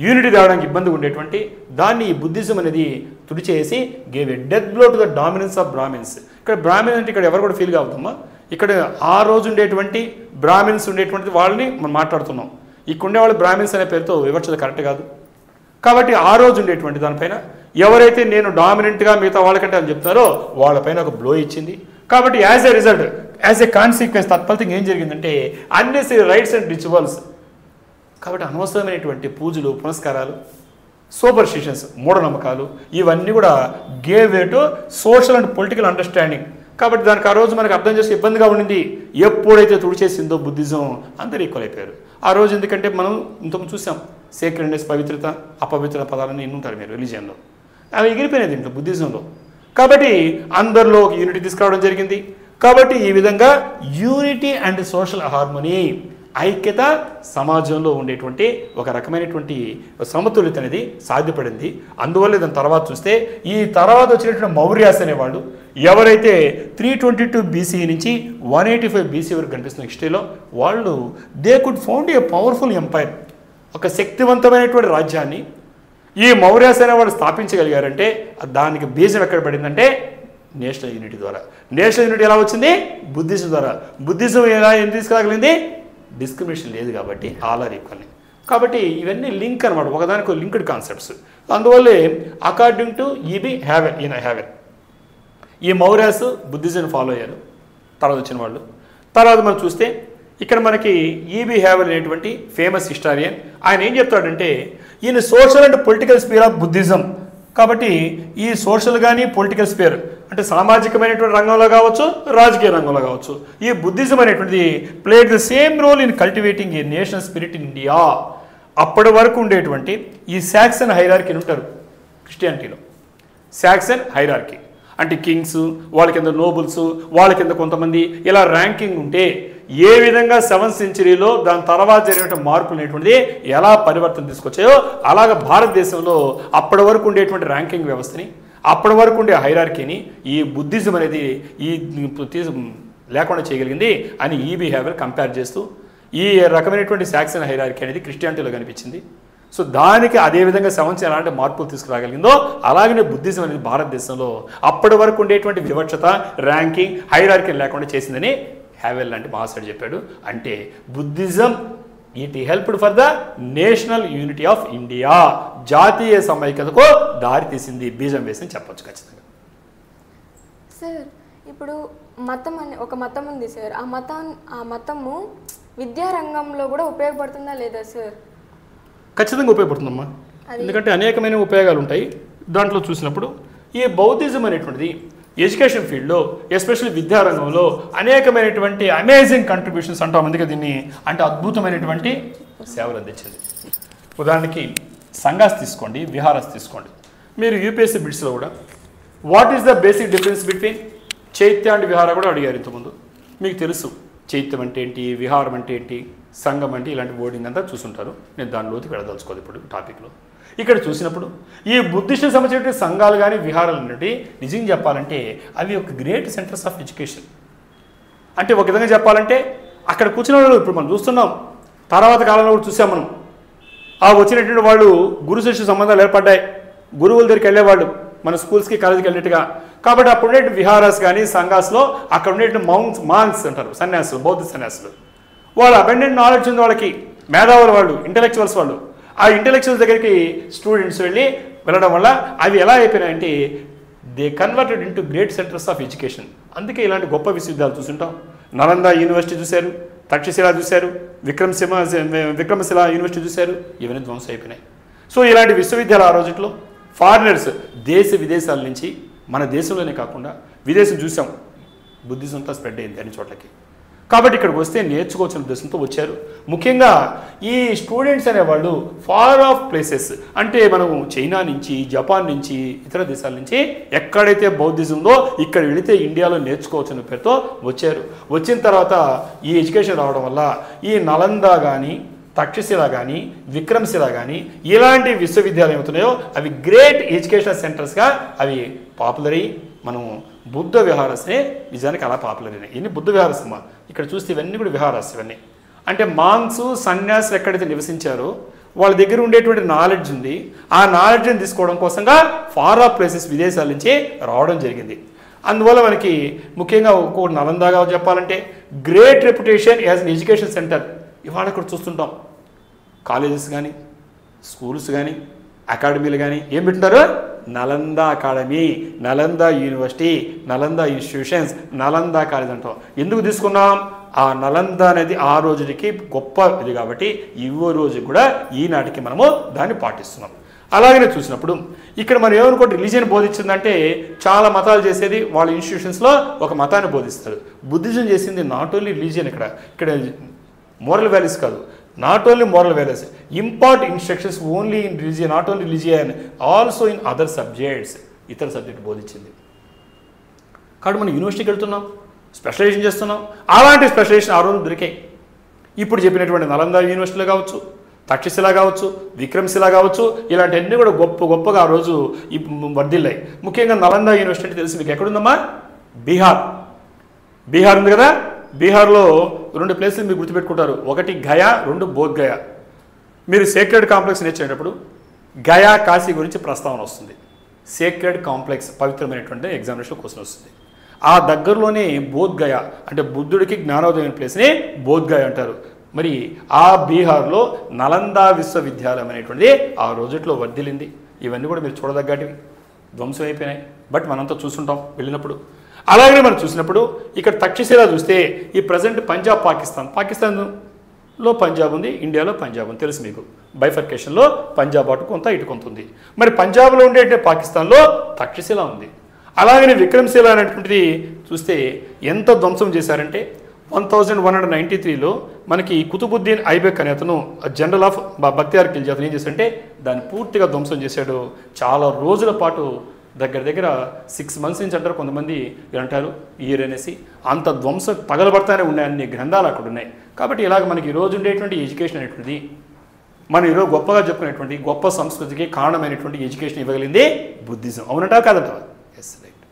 యూనిటీ తేవడానికి ఇబ్బందిగా ఉండేటువంటి దాన్ని బుద్ధిజం అనేది తుడిచేసి gave a death blow to the dominance of Brahmins. ఇక్కడ బ్రాహ్మిన్స్ అంటే ఇక్కడ ఎవరు కూడా ఫీల్ కావుతామా, ఇక్కడ ఆ రోజు ఉండేటువంటి బ్రాహ్మిన్స్ ఉండేటువంటి వాళ్ళని మనం మాట్లాడుతున్నాం. ఇక్కడ ఉండేవాళ్ళు బ్రాహ్మిన్స్ అనే పేరుతో వివక్షత కరెక్ట్ కాదు. కాబట్టి ఆ రోజు ఉండేటువంటి దానిపైన ఎవరైతే నేను డామినెంట్గా మిగతా వాళ్ళకంటే అని చెప్తున్నారో వాళ్ళపైన ఒక బ్లో ఇచ్చింది. కాబట్టి as a result, as a consequence తత్ఫలితంగా ఏం జరిగిందంటే అన్నెసరీ రైట్స్ అండ్ రిచువల్స్. కాబట్టి అనవసరమైనటువంటి పూజలు, పునస్కారాలు, సూపర్స్టిషన్స్, మూఢనమ్మకాలు ఇవన్నీ కూడా gave way to social and political understanding. కాబట్టి దానికి ఆ రోజు మనకు అర్థం చేసే ఇబ్బందిగా ఉండింది. ఎప్పుడైతే తుడిచేసిందో బుద్ధిజం అందరూ ఈక్వల్ అయిపోయారు. ఆ రోజు ఎందుకంటే మనం ఇంతకుముందు చూసాం సేక్రెడ్నెస్, పవిత్రత, అపవిత్రత పదాలని ఎన్ని ఉంటారు మీరు రిలీజియన్లో, అవి ఎగిరిపోయినాయి దీంట్లో బుద్ధిజంలో. కాబట్టి అందరిలో ఒక యూనిటీ తీసుకురావడం జరిగింది. కాబట్టి ఈ విధంగా యూనిటీ అండ్ సోషల్ హార్మోనీ, ఐక్యత సమాజంలో ఉండేటువంటి ఒక రకమైనటువంటి సమతుల్యత అనేది సాధ్యపడింది. అందువల్ల దాని తర్వాత చూస్తే ఈ తర్వాత వచ్చినటువంటి మౌర్యాస్ అనేవాళ్ళు ఎవరైతే 322 BC నుంచి 185 BC వరకు కనిపిస్తున్న హిస్టరీలో వాళ్ళు they could found a powerful empire, ఒక శక్తివంతమైనటువంటి రాజ్యాన్ని ఈ మౌర్యాస్ అనేవాళ్ళు స్థాపించగలిగారంటే దానికి బీజం ఎక్కడ పడిందంటే నేషనల్ యూనిటీ ద్వారా. నేషనల్ యూనిటీ ఎలా వచ్చింది? బుద్ధిజం ద్వారా. బుద్ధిజం ఎలా ఏం తీసుకురాగలిగింది? డిస్క్రిమినేషన్ లేదు కాబట్టి ఆల్ ఆర్ ఈక్వల్. కాబట్టి ఇవన్నీ లింక్ అనమాట, ఒకదానికి లింక్డ్ కాన్సెప్ట్స్. అందువల్లే అకార్డింగ్ టు ఈబి హ్యావెన్, ఈయన హ్యావెన్, ఈ మౌర్యాస్ బుద్ధిజం ఫాలో అయ్యారు తర్వాత వచ్చిన వాళ్ళు. తర్వాత మనం చూస్తే ఇక్కడ మనకి ఈబి హ్యావెన్ అనేటువంటి ఫేమస్ హిస్టారియన్, ఆయన ఏం చెప్తాడంటే ఈయన social and political spear of Buddhism. కాబట్టి ఈ సోషల్ కానీ పొలిటికల్ స్పియర్ అంటే సామాజికమైనటువంటి రంగంలో కావచ్చు, రాజకీయ రంగంలో కావచ్చు, ఈ బుద్ధిజం అనేటువంటిది played the same role in cultivating a national spirit in India. అప్పటి వరకు ఉండేటువంటి ఈ సాక్సన్ హైరార్కీ ఉంటారు క్రిస్టియానిటీలో. సాక్సన్ హైరార్కీ అంటే కింగ్స్, వాళ్ళ కింద నోబుల్స్, వాళ్ళ కింద కొంతమంది ఇలా ర్యాంకింగ్ ఉంటే ఏ విధంగా 7th centuryలో దాని తర్వాత జరిగిన మార్పులు అనేటువంటిది ఎలా పరివర్తన తీసుకొచ్చాయో అలాగ భారతదేశంలో అప్పటి వరకు ఉండేటువంటి ర్యాంకింగ్ వ్యవస్థని, అప్పటి వరకు ఉండే హైరార్కీని ఈ బుద్ధిజం అనేది ఈ లేకుండా చేయగలిగింది అని ఈబి హ్యావెన్ కంపేర్ చేస్తూ ఈ రకమైనటువంటి సాక్సన్ హైరార్కీ అనేది క్రిస్టియానిటీలో కనిపించింది. సో దానికి అదేవిధంగా 7th ఎలాంటి మార్పులు తీసుకురాగలిగిందో అలాగనే బుద్ధిజం అనేది భారతదేశంలో అప్పటి వరకు ఉండేటువంటి వివక్షత, ర్యాంకింగ్, హైరార్కీని లేకుండా చేసిందని హ్యావెల్ లాంటి మహాశయుడు చెప్పాడు. అంటే Buddhism it helped for the national unity of India, జాతీయ సమైక్యతకు దారి తీసింది, బీజం వేసింది చెప్పొచ్చు ఖచ్చితంగా. సార్ ఇప్పుడు మతం అనే ఒక మతం ఉంది సార్, ఆ మతము విద్యారంగంలో కూడా ఉపయోగపడుతుందా లేదా సార్? ఖచ్చితంగా ఉపయోగపడుతుందమ్మా, ఎందుకంటే అనేకమైన ఉపయోగాలు ఉంటాయి దాంట్లో చూసినప్పుడు. ఈ బౌద్ధిజం అనేటువంటిది ఎడ్యుకేషన్ ఫీల్డ్లో ఎస్పెషల్లీ విద్యారంగంలో అనేకమైనటువంటి అమేజింగ్ కంట్రిబ్యూషన్స్ అంటాం. అందుకే దీన్ని అంటే అద్భుతమైనటువంటి సేవలు అందించింది. ఉదాహరణకి సంఘాస్ తీసుకోండి, విహారాస్ తీసుకోండి. మీరు యూపీఎస్సీ బిట్స్లో కూడా what is the basic difference between chaitya and vihara కూడా అడిగారు ఇంతకుముందు. మీకు తెలుసు చైత్యం అంటే ఏంటి, విహారం అంటే ఏంటి, సంఘం అంటే ఇలాంటి వర్డింగ్ అంతా చూసుంటారు. నేను దాని లోతుకి వెళ్ళదలుచుకోదు ఇప్పుడు టాపిక్లో. ఇక్కడ చూసినప్పుడు ఈ బుద్ధిస్టులకు సంబంధించిన సంఘాలు కానీ విహారాలు అనేవి నిజంగా చెప్పాలంటే అవి ఒక గ్రేట్ సెంటర్స్ ఆఫ్ ఎడ్యుకేషన్. అంటే ఒక విధంగా చెప్పాలంటే అక్కడ కూర్చున్న వాళ్ళు ఇప్పుడు మనం చూస్తున్నాం, తర్వాత కాలంలో కూడా చూసాం మనం. ఆ వచ్చినటువంటి వాళ్ళు గురు శిష్య సంబంధాలు ఏర్పడ్డాయి, గురువుల దగ్గరికి వెళ్ళేవాళ్ళు మన స్కూల్స్కి కాలేజీకి వెళ్ళినట్టుగా. కాబట్టి అప్పుడు ఉండే విహారాస్ కానీ సంఘాస్లో అక్కడ ఉండే మాంగ్స్ అంటారు, సన్యాసులు, బౌద్ధ సన్యాసులు. వాళ్ళు అబెండెంట్ నాలెడ్జ్ ఉంది వాళ్ళకి, మేధావులు వాళ్ళు, ఇంటలెక్చువల్స్ వాళ్ళు. ఆ ఇంటలెక్చువల్స్ దగ్గరికి స్టూడెంట్స్ వెళ్ళడం వల్ల అవి ఎలా అయిపోయినాయంటే they converted into great centres of education. అందుకే ఇలాంటి గొప్ప విశ్వవిద్యాలయాలు చూస్తుంటాం. నలంద యూనివర్సిటీ చూశారు, తక్షశిల చూశారు, విక్రమశిల యూనివర్సిటీ చూశారు, ఇవన్నీ ధ్వంసం అయిపోయినాయి. సో ఇలాంటి విశ్వవిద్యాలయాలు ఆ రోజుల్లో ఫారినర్స్ దేశ విదేశాల నుంచి, మన దేశంలోనే కాకుండా విదేశం చూసాం, బుద్ధిజం అంతా స్ప్రెడ్ అయింది అన్ని చోట్లకి. కాబట్టి ఇక్కడికి వస్తే నేర్చుకోవాల్సిన ఉద్దేశంతో వచ్చారు. ముఖ్యంగా ఈ స్టూడెంట్స్ అనేవాళ్ళు ఫార్ ఆఫ్ ప్లేసెస్, అంటే మనం చైనా నుంచి, జపాన్ నుంచి, ఇతర దేశాల నుంచి ఎక్కడైతే బౌద్ధిజంలో ఇక్కడ వెళితే ఇండియాలో నేర్చుకోవచ్చని పేరుతో వచ్చారు. వచ్చిన తర్వాత ఈ ఎడ్యుకేషన్ రావడం వల్ల ఈ నలంద కానీ, తక్షశిల కానీ, విక్రమశిల కానీ ఇలాంటి విశ్వవిద్యాలయం అవుతున్నాయో అవి గ్రేట్ ఎడ్యుకేషనల్ సెంటర్స్గా అవి పాపులర్ అయ్యి మనం బుద్ధ విహారస్నే నిజానికి అలా పాపులర్ అయినాయి. ఇన్ని బుద్ధ విహారస్మ ఇక్కడ చూస్తే ఇవన్నీ కూడా విహారాస్. ఇవన్నీ అంటే మాంగ్స్, సన్యాసులు ఎక్కడైతే నివసించారో వాళ్ళ దగ్గర ఉండేటువంటి నాలెడ్జ్ ఉంది, ఆ నాలెడ్జ్ని తీసుకోవడం కోసంగా ఫార్ ఆఫ్ ప్లేసెస్ విదేశాల నుంచి రావడం జరిగింది. అందువల్ల మనకి ముఖ్యంగా ఒక్కొక్క నలందాగా చెప్పాలంటే great reputation as an education centre ఇవాళ ఇక్కడ చూస్తుంటాం. కాలేజెస్ కానీ, స్కూల్స్ కానీ, అకాడమీలు కానీ ఏం పెట్టినారు? Nalanda academy, Nalanda university, Nalanda institutions, Nalanda college అంటాం. ఎందుకు తీసుకున్నాం? ఆ నలంద అనేది ఆ రోజుకి గొప్ప ఇది కాబట్టి ఇవో రోజు కూడా ఈనాటికి మనము దాన్ని పాటిస్తున్నాం. అలాగనే చూసినప్పుడు ఇక్కడ మనం ఏమనుకోండి రిలీజియన్ బోధించిందంటే చాలా మతాలు చేసేది వాళ్ళ ఇన్స్టిట్యూషన్స్లో ఒక మతాన్ని బోధిస్తారు. బుద్ధిజం చేసింది నాట్ ఓన్లీ రిలీజియన్, ఇక్కడ మోరల్ వాల్యూస్ కాదు, not only moral values, impart instructions only in religion, not only religion, also in other subjects, ఇతర సబ్జెక్ట్ బోధించింది. కాబట్టి మనం యూనివర్సిటీకి వెళ్తున్నాం, స్పెషలైజేషన్ చేస్తున్నాం. అలాంటి స్పెషలైజేషన్ ఆ రోజు దొరికాయి. ఇప్పుడు చెప్పినటువంటి నలంద యూనివర్సిటీలో కావచ్చు, తక్షశిల కావచ్చు, విక్రమశిల కావచ్చు, ఇలాంటివన్నీ కూడా గొప్పగా ఆ రోజు వర్ధిల్లాయి. ముఖ్యంగా నలంద యూనివర్సిటీ తెలిసి మీకు ఎక్కడుందమ్మా? బీహార్ ఉంది కదా. బీహార్లో 2 ప్లేసులు మీరు గుర్తుపెట్టుకుంటారు. ఒకటి గయా, 2 బోధ్గయా. మీరు సేక్రెడ్ కాంప్లెక్స్ నేర్చేటప్పుడు గయా, కాశీ గురించి ప్రస్తావన వస్తుంది. సేక్రెడ్ కాంప్లెక్స్ పవిత్రమైనటువంటి ఎగ్జామినేషన్ క్వశ్చన్ వస్తుంది. ఆ దగ్గరలోనే బోధ్గయా అంటే బుద్ధుడికి జ్ఞానోదయం ప్లేస్ని బోధ్గయా అంటారు. మరి ఆ బీహార్లో నలంద విశ్వవిద్యాలయం అనేటువంటిది ఆ రోజుట్లో వర్ధిల్లింది. ఇవన్నీ కూడా మీరు చూడదగ్గటివి, ధ్వంసం అయిపోయినాయి. బట్ మనంతా చూస్తుంటాం వెళ్ళినప్పుడు. అలాగే మనం చూసినప్పుడు ఇక్కడ తక్షశిల చూస్తే ఈ ప్రజెంట్ పంజాబ్, పాకిస్తాన్లో పంజాబ్ ఉంది, ఇండియాలో పంజాబ్ ఉంది, తెలుసు మీకు. బైఫర్కేషన్లో పంజాబ్ అటు కొంత ఇటు కొంత ఉంది. మరి పంజాబ్లో ఉండే పాకిస్తాన్లో తక్షశిల ఉంది. అలాగనే విక్రమశిల అనేటువంటిది చూస్తే ఎంత ధ్వంసం చేశారంటే 1193లో మనకి కుతుబుద్దీన్ ఐబెక్ అనే అతను జనరల్ ఆఫ్ బక్తియార్ ఖిల్జీ అతను ఏం చేశాడంటే దాన్ని పూర్తిగా ధ్వంసం చేశాడు. చాలా రోజుల పాటు దగ్గర 6 months నుంచి అంటారు, కొంతమంది అంటారు ఇయర్ అనేసి. అంత ధ్వంసం పగలబడతానే ఉన్నాయి, అన్ని గ్రంథాలు అక్కడ ఉన్నాయి. కాబట్టి ఇలాగ మనకి ఈరోజు ఉండేటువంటి ఎడ్యుకేషన్ అనేటువంటిది మనం ఈరోజు గొప్పగా చెప్పుకునేటువంటి గొప్ప సంస్కృతికి కారణమైనటువంటి ఎడ్యుకేషన్ ఇవ్వగలిగింది బుద్ధిజం. అవునంటావా కాదంటావా? Yes, right.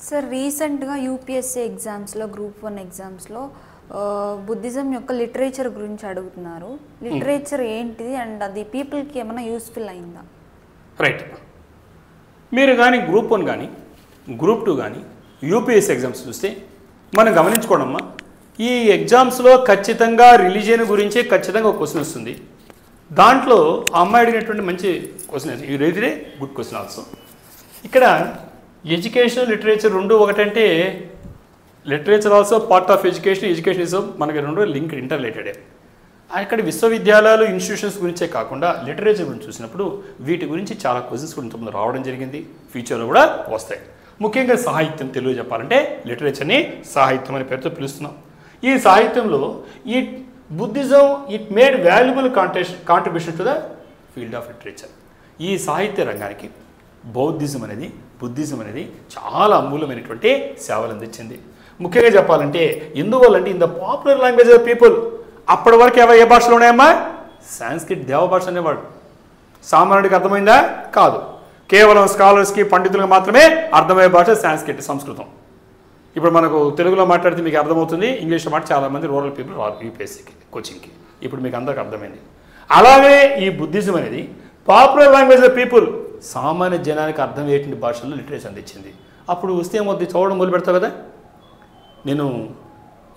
సార్ రీసెంట్గా యూపీఎస్సీ ఎగ్జామ్స్లో గ్రూప్ 1 ఎగ్జామ్స్లో బుద్ధిజం యొక్క లిటరేచర్ గురించి అడుగుతున్నారు. లిటరేచర్ ఏంటిది అండ్ అది పీపుల్కి ఏమైనా యూస్ఫుల్ అయిందా? రైట్. మీరు కానీ గ్రూప్ 1 కానీ గ్రూప్ 2 కానీ యూపీఎస్సీ ఎగ్జామ్స్ చూస్తే మనం గమనించుకోవడమ్మా, ఈ ఎగ్జామ్స్లో ఖచ్చితంగా రిలీజియన్ గురించి ఖచ్చితంగా ఒక క్వశ్చన్ వస్తుంది. దాంట్లో ఆ అమ్మాయి అడిగినటువంటి మంచి క్వశ్చన్, ఈ రేదిడే గుడ్ క్వశ్చన్ ఆల్సో. ఇక్కడ ఎడ్యుకేషన్ లిటరేచర్ 2 ఒకటంటే literature also part of education, education is మనకి 2 లింక్ ఇంటర్రిలేటెడే. అక్కడ విశ్వవిద్యాలయాలు, ఇన్స్టిట్యూషన్స్ గురించే కాకుండా లిటరేచర్ గురించి చూసినప్పుడు వీటి గురించి చాలా క్వశ్చన్స్ కూడా ఇంతకుముందు రావడం జరిగింది, ఫ్యూచర్లో కూడా వస్తాయి. ముఖ్యంగా సాహిత్యం, తెలుగు చెప్పాలంటే లిటరేచర్ని సాహిత్యం అనే పేరుతో పిలుస్తున్నాం. ఈ సాహిత్యంలో ఈ Buddhism it made valuable contribution to the field of literature. ఈ సాహిత్య రంగానికి బౌద్ధిజం అనేది, బుద్ధిజం అనేది చాలా అమూల్యమైనటువంటి సేవలు అందించింది. ముఖ్యంగా చెప్పాలంటే ఎందువల్లంటే in the popular language of people అప్పటి వరకు ఏ భాషలో ఉన్నాయమ్మా? సాంస్క్రిట్ దేవభాష అనేవాడు. సామాన్యుడికి అర్థమైందా? కాదు. కేవలం స్కాలర్స్కి, పండితులకు మాత్రమే అర్థమయ్యే భాష సాంస్క్రిట్, సంస్కృతం. ఇప్పుడు మనకు తెలుగులో మాట్లాడితే మీకు అర్థమవుతుంది, ఇంగ్లీష్లో మాట చాలామంది రూరల్ పీపుల్ రారు యూపీఎస్సీకి కోచింగ్కి. ఇప్పుడు మీకు అందరికి అర్థమైంది. అలాగే ఈ బుద్ధిజం అనేది పాపులర్ లాంగ్వేజ్ ఆఫ్ పీపుల్, సామాన్య జనానికి అర్థమయ్యేటువంటి భాషల్లో లిటరేచర్ అందించింది. అప్పుడు వస్తే ఏమవుద్ది, చదవడం మొదలు పెడతావు కదా. నేను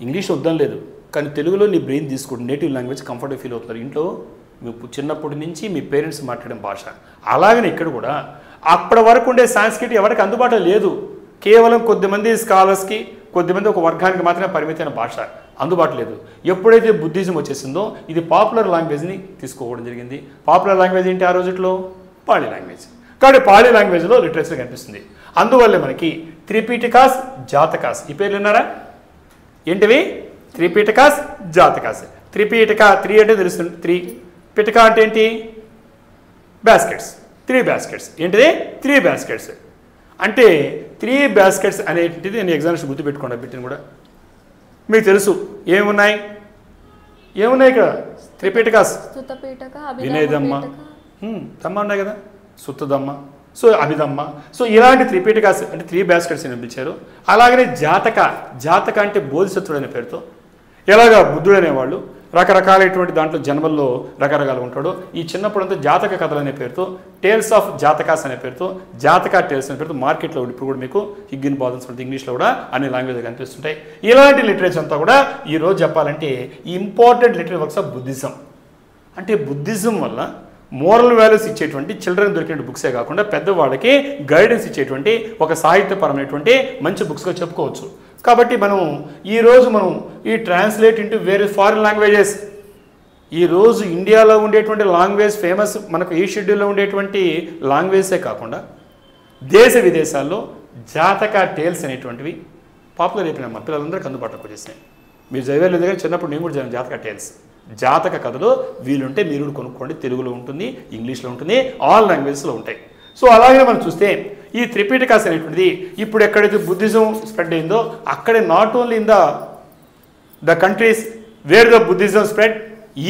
ఇంగ్లీష్ వద్దని లేదు, కానీ తెలుగులో నీ బ్రెయిన్ తీసుకుంటు నేటివ్ లాంగ్వేజ్ కంఫర్టబుల్ ఫీల్ అవుతున్నారు. ఇంట్లో మీకు చిన్నప్పటి నుంచి మీ పేరెంట్స్ మాట్లాడే భాష. అలాగనే ఇక్కడ కూడా అప్పటి వరకు ఉండే సాంస్క్రిట్ ఎవరికి అందుబాటులో లేదు. కేవలం కొద్దిమంది స్కాలర్స్కి, కొద్దిమంది ఒక వర్గానికి మాత్రమే పరిమితమైన భాష అందుబాటు లేదు. ఎప్పుడైతే బుద్ధిజం వచ్చేసిందో ఇది పాపులర్ లాంగ్వేజ్ని తీసుకోవడం జరిగింది. పాపులర్ లాంగ్వేజ్ ఏంటి ఆ రోజుల్లో? పాళీ లాంగ్వేజ్. కాబట్టి పాళీ లాంగ్వేజ్లో లిటరేచర్ కనిపిస్తుంది. అందువల్లే మనకి త్రిపీఠికాస్, జాతకాస్ ఈ పేర్లు విన్నారా? ఏంటివి? త్రిపీఠికాస్, జాతకాస్. త్రిపీఠిక, త్రీ అంటే తెలుస్తుంది, త్రీ. పిఠిక అంటే ఏంటి? Baskets, 3 baskets. ఏంటిది? 3 బాస్కెట్స్. అంటే 3 బాస్కెట్స్ అనేటిది నేను ఎగ్జామ్స్ గుర్తుపెట్టుకోండి. పెట్టిన కూడా మీకు తెలుసు ఏమున్నాయి ఇక్కడ? త్రిపీఠికాస్, వినయదమ్మ, దమ్మ ఉన్నాయి కదా, సుత్తదమ్మ, సో అభిదమ్మ. సో ఇలాంటి త్రిపీఠికాస్ అంటే 3 బాస్కెట్స్ అని పిలిచారు. అలాగనే జాతక అంటే బోధిసత్వుడు అనే పేరుతో, ఎలాగా బుద్ధుడు అనేవాళ్ళు రకరకాలైనటువంటి దాంట్లో జన్మల్లో రకరకాలు ఉంటాడు. ఈ చిన్నప్పుడంతా జాతక కథలు అనే పేరుతో, టేల్స్ ఆఫ్ జాతకాస్ అనే పేరుతో, జాతక టేల్స్ అనే పేరుతో మార్కెట్లో ఇప్పుడు కూడా మీకు హిగ్గిన్ బాదన్స్ ఉంటుంది, ఇంగ్లీష్లో కూడా అన్ని లాంగ్వేజ్ కనిపిస్తుంటాయి. ఇలాంటి లిటరేచర్ అంతా కూడా ఈరోజు చెప్పాలంటే important literary works of Buddhism. అంటే బుద్ధిజం వల్ల మోరల్ వాల్యూస్ ఇచ్చేటువంటి చిల్డ్రన్ దొరికిన బుక్సే కాకుండా పెద్దవాళ్ళకి గైడెన్స్ ఇచ్చేటువంటి ఒక సాహిత్యపరమైనటువంటి మంచి బుక్స్గా చెప్పుకోవచ్చు. కాబట్టి ఈరోజు మనం ఈ ట్రాన్స్లేట్ ఇంటూ వేరే ఫారిన్ లాంగ్వేజెస్, ఈరోజు ఇండియాలో ఉండేటువంటి లాంగ్వేజ్ ఫేమస్ మనకు ఈ షెడ్యూల్లో ఉండేటువంటి లాంగ్వేజే కాకుండా దేశ విదేశాల్లో జాతక టేల్స్ అనేటువంటివి పాపులర్ అయిపోయినాయి. మా పిల్లలందరికీ అందుబాటులోకి వచ్చేసినాయి. మీరు చదివేలేదు కానీ చిన్నప్పుడు నేను కూడా చదివాను జాతక టేల్స్. జాతక కథలు వీలుంటే మీరు కొనుక్కోండి. తెలుగులో ఉంటుంది, ఇంగ్లీష్లో ఉంటుంది, ఆల్ లాంగ్వేజెస్లో ఉంటాయి. సో అలాగే మనం చూస్తే ఈ త్రిపీఠికాస్ అనేటువంటిది ఇప్పుడు ఎక్కడైతే బుద్ధిజం స్ప్రెడ్ అయిందో అక్కడే not only in the countries where the Buddhism spread,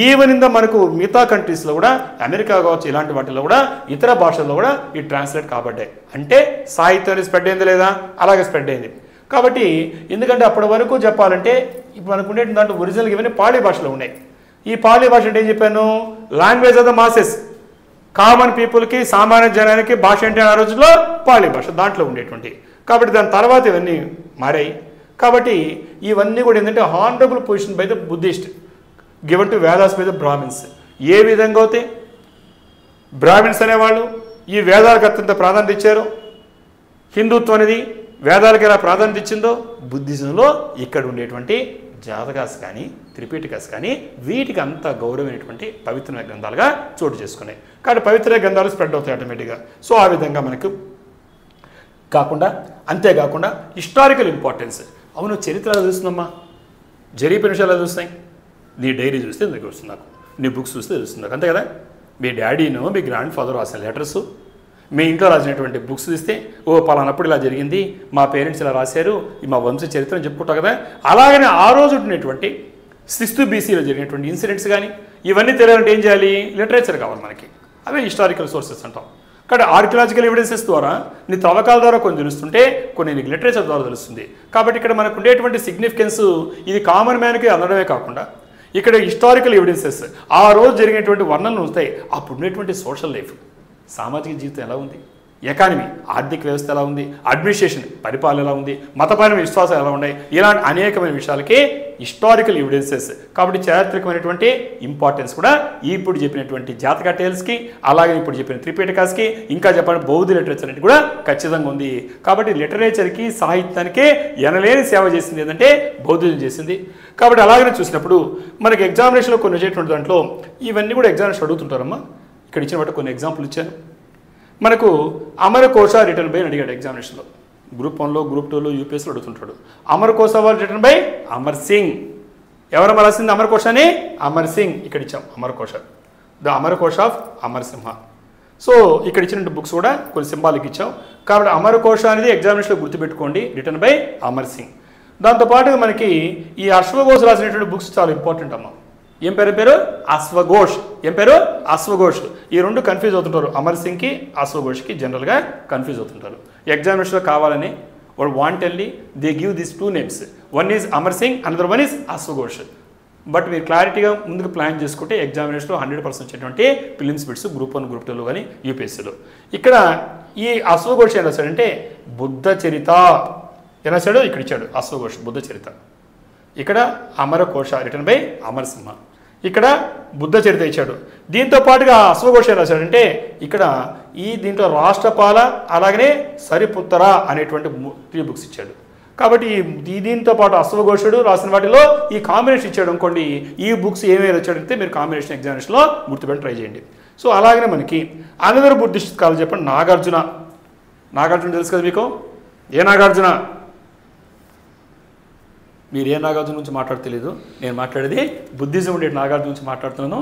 even in the మనకు మిగతా కంట్రీస్లో కూడా, అమెరికా కావచ్చు ఇలాంటి వాటిల్లో కూడా, ఇతర భాషల్లో కూడా ఈ ట్రాన్స్లేట్ కాబట్టాయి. అంటే సాహిత్యాన్ని స్ప్రెడ్ అయింది లేదా? అలాగే స్ప్రెడ్ అయింది. కాబట్టి ఎందుకంటే అప్పటి వరకు చెప్పాలంటే ఇప్పుడు మనకు ఉండే దాంట్లో ఒరిజినల్ ఇవన్నీ పాళీ భాషలో ఉన్నాయి. ఈ పాళీ భాష అంటే ఏం చెప్పాను? Language of the masses, common పీపుల్కి, సామాన్య జనానికి భాష అంటే ఆ రోజుల్లో పాళీ భాష దాంట్లో ఉండేటువంటి. కాబట్టి దాని తర్వాత ఇవన్నీ మారాయి. కాబట్టి ఇవన్నీ కూడా ఏంటంటే honourable position by the Buddhist given to Vedas by the Brahmins. ఏ విధంగా అయితే బ్రాహ్మిన్స్ అనేవాళ్ళు ఈ వేదాలకు అత్యంత ప్రాధాన్యత ఇచ్చారు, హిందుత్వం అనేది వేదాలకు ఎలా ప్రాధాన్యత ఇచ్చిందో బుద్ధిజంలో ఇక్కడ ఉండేటువంటి జాతకాస్ కానీ త్రిపీఠికాస్ కానీ వీటికి అంత గౌరవమైనటువంటి పవిత్రమైన గ్రంథాలుగా చోటు చేసుకున్నాయి. కాబట్టి పవిత్ర గ్రంథాలు స్ప్రెడ్ అవుతాయి ఆటోమేటిక్గా. సో ఆ విధంగా మనకు కాకుండా, అంతేకాకుండా హిస్టారికల్ ఇంపార్టెన్స్. అవును, చరిత్ర ఎలా తెలుస్తుందమ్మా? జరిగిపోయిన విషయాలు ఎలా తెలుస్తాయి? నీ డైరీ చూస్తే దగ్గర వస్తుంది నాకు, నీ బుక్స్ చూస్తే తెలుస్తుంది నాకు, అంతే కదా. మీ డాడీను, మీ గ్రాండ్ ఫాదర్ రాసిన లెటర్స్, మీ ఇంట్లో రాసినటువంటి బుక్స్ తీస్తే ఓ పలానప్పుడు ఇలా జరిగింది, మా పేరెంట్స్ ఇలా రాశారు, మా వంశ చరిత్ర అని చెప్పుకుంటాం కదా. అలాగనే ఆ రోజు ఉన్నటువంటి 6th BCలో జరిగినటువంటి ఇన్సిడెంట్స్ కానీ ఇవన్నీ తెలియాలంటే ఏం చేయాలి? లిటరేచర్ కావాలి మనకి. అవే హిస్టారికల్ సోర్సెస్ అంటాం. కాబట్టి ఆర్కియలాజికల్ ఎవిడెన్సెస్ ద్వారా, నీ తవ్వకాల ద్వారా కొన్ని తెలుస్తుంటే కొన్ని నీకు లిటరేచర్ ద్వారా తెలుస్తుంది. కాబట్టి ఇక్కడ మనకు ఉండేటువంటి సిగ్నిఫికెన్స్ ఇది కామన్ మ్యాన్కి అందడమే కాకుండా ఇక్కడ హిస్టారికల్ ఎవిడెన్సెస్ ఆ రోజు జరిగినటువంటి వర్ణనలు ఉంటాయి. అప్పుడు ఉండేటువంటి సోషల్ లైఫ్, సామాజిక జీవితం ఎలా ఉంది, ఎకానమీ ఆర్థిక వ్యవస్థ ఎలా ఉంది, అడ్మినిస్ట్రేషన్ పరిపాలన ఎలా ఉంది, మతపరమైన విశ్వాసాలు ఎలా ఉన్నాయి, ఇలాంటి అనేకమైన విషయాలకి హిస్టారికల్ ఎవిడెన్సెస్. కాబట్టి చారిత్రకమైనటువంటి ఇంపార్టెన్స్ కూడా ఇప్పుడు చెప్పినటువంటి జాతక టేల్స్కి, అలాగే ఇప్పుడు చెప్పిన త్రిపీఠికాస్కి, ఇంకా చెప్పండి బౌద్ధ లిటరేచర్ అనేది కూడా ఖచ్చితంగా ఉంది. కాబట్టి లిటరేచర్కి, సాహిత్యానికి ఎనలేని సేవ చేసింది ఏంటంటే బౌద్ధం చేసింది. కాబట్టి అలాగనే చూసినప్పుడు మనకి ఎగ్జామినేషన్లో కొన్ని వచ్చేటువంటి దాంట్లో ఇవన్నీ కూడా ఎగ్జామినేషన్ అడుగుతుంటారమ్మా. ఇక్కడ ఇచ్చిన బట్టి కొన్ని ఎగ్జాంపుల్ ఇచ్చాను. మనకు అమరకోశ రిటర్న్ బై అని అడిగాడు ఎగ్జామినేషన్లో. గ్రూప్ 1లో, గ్రూప్ 2లో, యూపీఎస్లో అడుగుతుంటాడు. అమరకోశ వారు రిటర్న్ బై అమర్ సింగ్. ఎవరు రాసింది అమరకోశ అని? అమర్ సింగ్. ఇక్కడ ఇచ్చాం Amarakosha, the Amarakosha of Amar Simha. So ఇక్కడ ఇచ్చినటువంటి బుక్స్ కూడా కొన్ని సింబాలిక్ ఇచ్చాం. కాబట్టి అమరకోశ అనేది ఎగ్జామినేషన్లో గుర్తుపెట్టుకోండి, రిటర్న్ బై అమర్ సింగ్. దాంతోపాటు మనకి ఈ అశ్వఘోష్ రాసినటువంటి బుక్స్ చాలా ఇంపార్టెంట్ అమ్మ. ఏం పేరు? అశ్వఘోష్. ఏం పేరు? అశ్వఘోష్. ఈ రెండు కన్ఫ్యూజ్ అవుతుంటారు, అమర్ సింగ్కి అశ్వఘోష్కి జనరల్గా కన్ఫ్యూజ్ అవుతుంటారు. ఎగ్జామినేషన్లో కావాలని wantedly they give this 2 names. One is Amar Singh, another one is అశ్వఘోష్. బట్ మీరు క్లారిటీగా ముందుకు ప్లాన్ చేసుకుంటే ఎగ్జామినేషన్లో 100% వచ్చేటువంటి ప్రిలిమ్స్ బిట్స్ గ్రూప్ 1 గ్రూప్ 2లో కానీ యూపీఎస్సీలో. ఇక్కడ ఈ అశ్వఘోష్ ఏం రాశాడంటే బుద్ధ చరిత ఏం రాశాడు, ఇక్కడ ఇచ్చాడు అశ్వఘోష్ బుద్ధ చరిత. ఇక్కడ అమరకోశ రిటర్న్ బై అమర్ సింహ, ఇక్కడ బుద్ధ చరిత ఇచ్చాడు. దీంతో పాటుగా అశ్వఘోష్ ఏం రాశాడంటే ఇక్కడ దీంట్లో రాష్ట్రపాల అలాగనే సరిపుత్తర అనేటువంటి 3 బుక్స్ ఇచ్చాడు. కాబట్టి దీంతో పాటు అశ్వఘోషుడు రాసిన వాటిలో ఈ కాంబినేషన్ ఇచ్చాడు అనుకోండి, ఈ బుక్స్ ఏమేమి వచ్చాడంటే మీరు కాంబినేషన్ ఎగ్జామినేషన్లో గుర్తుపెట్టి ట్రై చేయండి. సో అలాగనే మనకి అనదర్ బుద్ధిస్ట్ కాదు చెప్పండి, నాగార్జున. నాగార్జున తెలుసు కదా మీకు, ఏ నాగార్జున? మీరు ఏ నాగార్జున గురించి మాట్లాడతలేదు, నేను మాట్లాడేది బుద్ధిజం ఉండే నాగార్జున గురించి మాట్లాడుతున్నాను.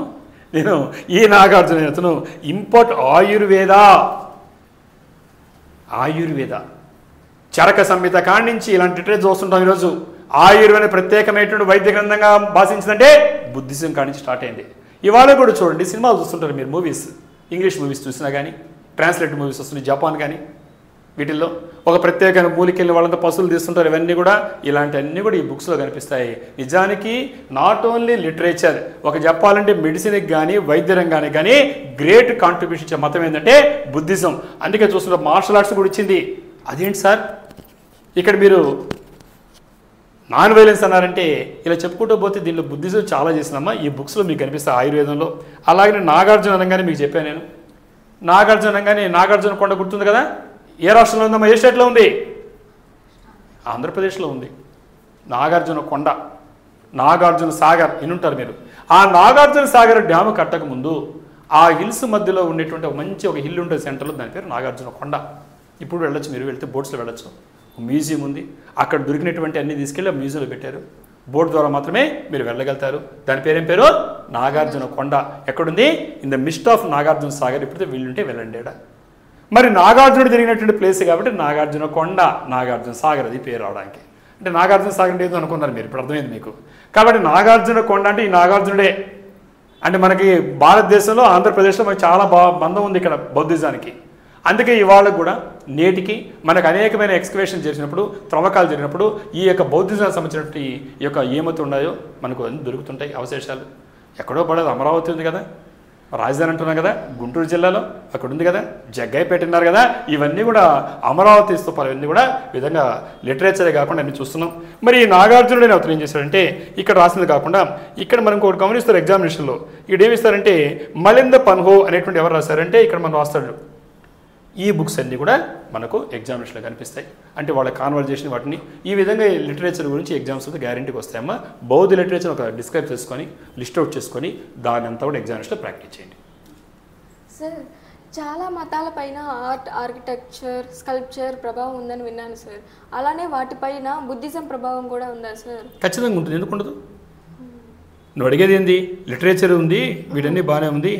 నేను ఈ నాగార్జున అతను ఇంపోర్ట్ ఆయుర్వేద చరక సంహిత కాడి నుంచి ఇలాంటి ట్రేడ్ చూస్తుంటాం ఈరోజు. ఆయుర్వేద ప్రత్యేకమైనటువంటి వైద్య గ్రంథంగా భాషించిందంటే బుద్ధిజం కాడి నుంచి స్టార్ట్ అయింది. ఇవాళ కూడా చూడండి, సినిమాలు చూస్తుంటారు మీరు, మూవీస్, ఇంగ్లీష్ మూవీస్ చూసినా కానీ, ట్రాన్స్లేట్ మూవీస్ వస్తున్నాయి జపాన్ కానీ, వీటిల్లో ఒక ప్రత్యేకమైన మూలికెళ్ళి వాళ్ళంతా పశువులు తీస్తుంటారు. ఇవన్నీ కూడా ఇలాంటివన్నీ కూడా ఈ బుక్స్లో కనిపిస్తాయి. నిజానికి నాట్ ఓన్లీ లిటరేచర్, ఒక చెప్పాలంటే మెడిసిన్కి కానీ వైద్య రంగానికి కానీ గ్రేట్ కాంట్రిబ్యూషన్ ఇచ్చే మతం ఏంటంటే బుద్ధిజం. అందుకే చూస్తున్న మార్షల్ ఆర్ట్స్ కూడా ఇచ్చింది. అదేంటి సార్ ఇక్కడ మీరు నాన్ వైలెన్స్ అన్నారంటే ఇలా చెప్పుకుంటూ పోతే దీనిలో బుద్ధిజం చాలా చేసినమ్మా ఈ బుక్స్లో మీకు కనిపిస్తాయి ఆయుర్వేదంలో. అలాగే నాగార్జున అనగానే మీకు చెప్పాను నేను, నాగార్జున అనగానే నాగార్జున కొండ గుర్తుంది కదా, ఏ రాష్ట్రంలో ఉందమ్మా, ఏ స్టేట్లో ఉంది? ఆంధ్రప్రదేశ్లో ఉంది. నాగార్జున కొండ, నాగార్జున సాగర్ ఇన్నుంటారు మీరు. ఆ నాగార్జున సాగర్ డ్యాము కట్టక ముందు ఆ హిల్స్ మధ్యలో ఉండేటువంటి ఒక మంచి ఒక హిల్ ఉంటుంది సెంటర్లో, దాని పేరు నాగార్జున కొండ. ఇప్పుడు వెళ్ళొచ్చు, మీరు వెళ్తే బోట్స్లో వెళ్ళొచ్చు. మ్యూజియం ఉంది, అక్కడ దొరికినటువంటి అన్ని తీసుకెళ్ళి మ్యూజియంలో పెట్టారు. బోట్ ద్వారా మాత్రమే మీరు వెళ్ళగలుగుతారు. దాని పేరేం పేరు? నాగార్జున కొండ. ఎక్కడుంది? In the mist of Nagarjuna Sagar. ఇప్పుడైతే వీళ్ళుంటే వెళ్ళండి. మరి నాగార్జునుడు జరిగినటువంటి ప్లేస్ కాబట్టి నాగార్జున కొండ, నాగార్జున సాగర్ అది పేరు రావడానికి. అంటే నాగార్జున సాగర్ అంటే ఏదో అనుకున్నారు మీరు, ఇప్పుడు అర్థమైంది మీకు. కాబట్టి నాగార్జున కొండ అంటే ఈ నాగార్జునుడే. అంటే మనకి భారతదేశంలో ఆంధ్రప్రదేశ్లో మనకి చాలా బంధం ఉంది ఇక్కడ బౌద్ధిజానికి. అందుకే ఇవాళ కూడా నేటికి మనకు అనేకమైన ఎక్స్కవేషన్ చేసినప్పుడు, త్రవ్వకాలు జరిగినప్పుడు ఈ యొక్క బౌద్ధిజానికి సంబంధించినటువంటి ఈ యొక్క ఏమవుతూ ఉన్నాయో మనకు అన్నీ దొరుకుతుంటాయి అవశేషాలు. ఎక్కడో పడేది అమరావతి ఉంది కదా, రాజధాని అంటున్నాం కదా, గుంటూరు జిల్లాలో అక్కడ ఉంది కదా, జగ్గైపేట ఉన్నారు కదా, ఇవన్నీ కూడా అమరావతి స్తూపాలు. ఇవన్నీ కూడా విధంగా లిటరేచరే కాకుండా అన్ని చూస్తున్నాం. మరి ఈ నాగార్జునుడైన అతను ఏం చేశాడంటే ఇక్కడ రాసింది కాకుండా ఇక్కడ మనం ఇంకోటి గమనిస్తారు ఎగ్జామినేషన్లో. ఇక్కడ ఏమిస్తారంటే మలింద పన్హో అనేటువంటి ఎవరు రాశారంటే ఇక్కడ మనం రాస్తాడు. ఈ బుక్స్ అన్నీ కూడా మనకు ఎగ్జామినేషన్లో కనిపిస్తాయి. అంటే వాళ్ళ కాన్వర్జేషన్ వాటిని ఈ విధంగా లిటరేచర్ గురించి ఎగ్జామ్స్ అయితే గ్యారంటీకి వస్తాయమ్మా. బౌద్ధ లిటరేచర్ ఒక డిస్క్రైబ్ చేసుకొని లిస్ట్ అవుట్ చేసుకొని దాని అంతా కూడా ఎగ్జామినేషన్లో ప్రాక్టీస్ చేయండి. సార్ చాలా మతాల పైన ఆర్ట్, ఆర్కిటెక్చర్, స్కల్ప్చర్ ప్రభావం ఉందని విన్నాను సార్. అలానే వాటిపైన బుద్ధిజం ప్రభావం కూడా ఉందా సార్? ఖచ్చితంగా ఉంటుంది, ఎందుకు ఉండదు? నువ్వు అడిగేది ఏంది? లిటరేచర్ ఉంది, వీటన్నీ బాగానే ఉంది.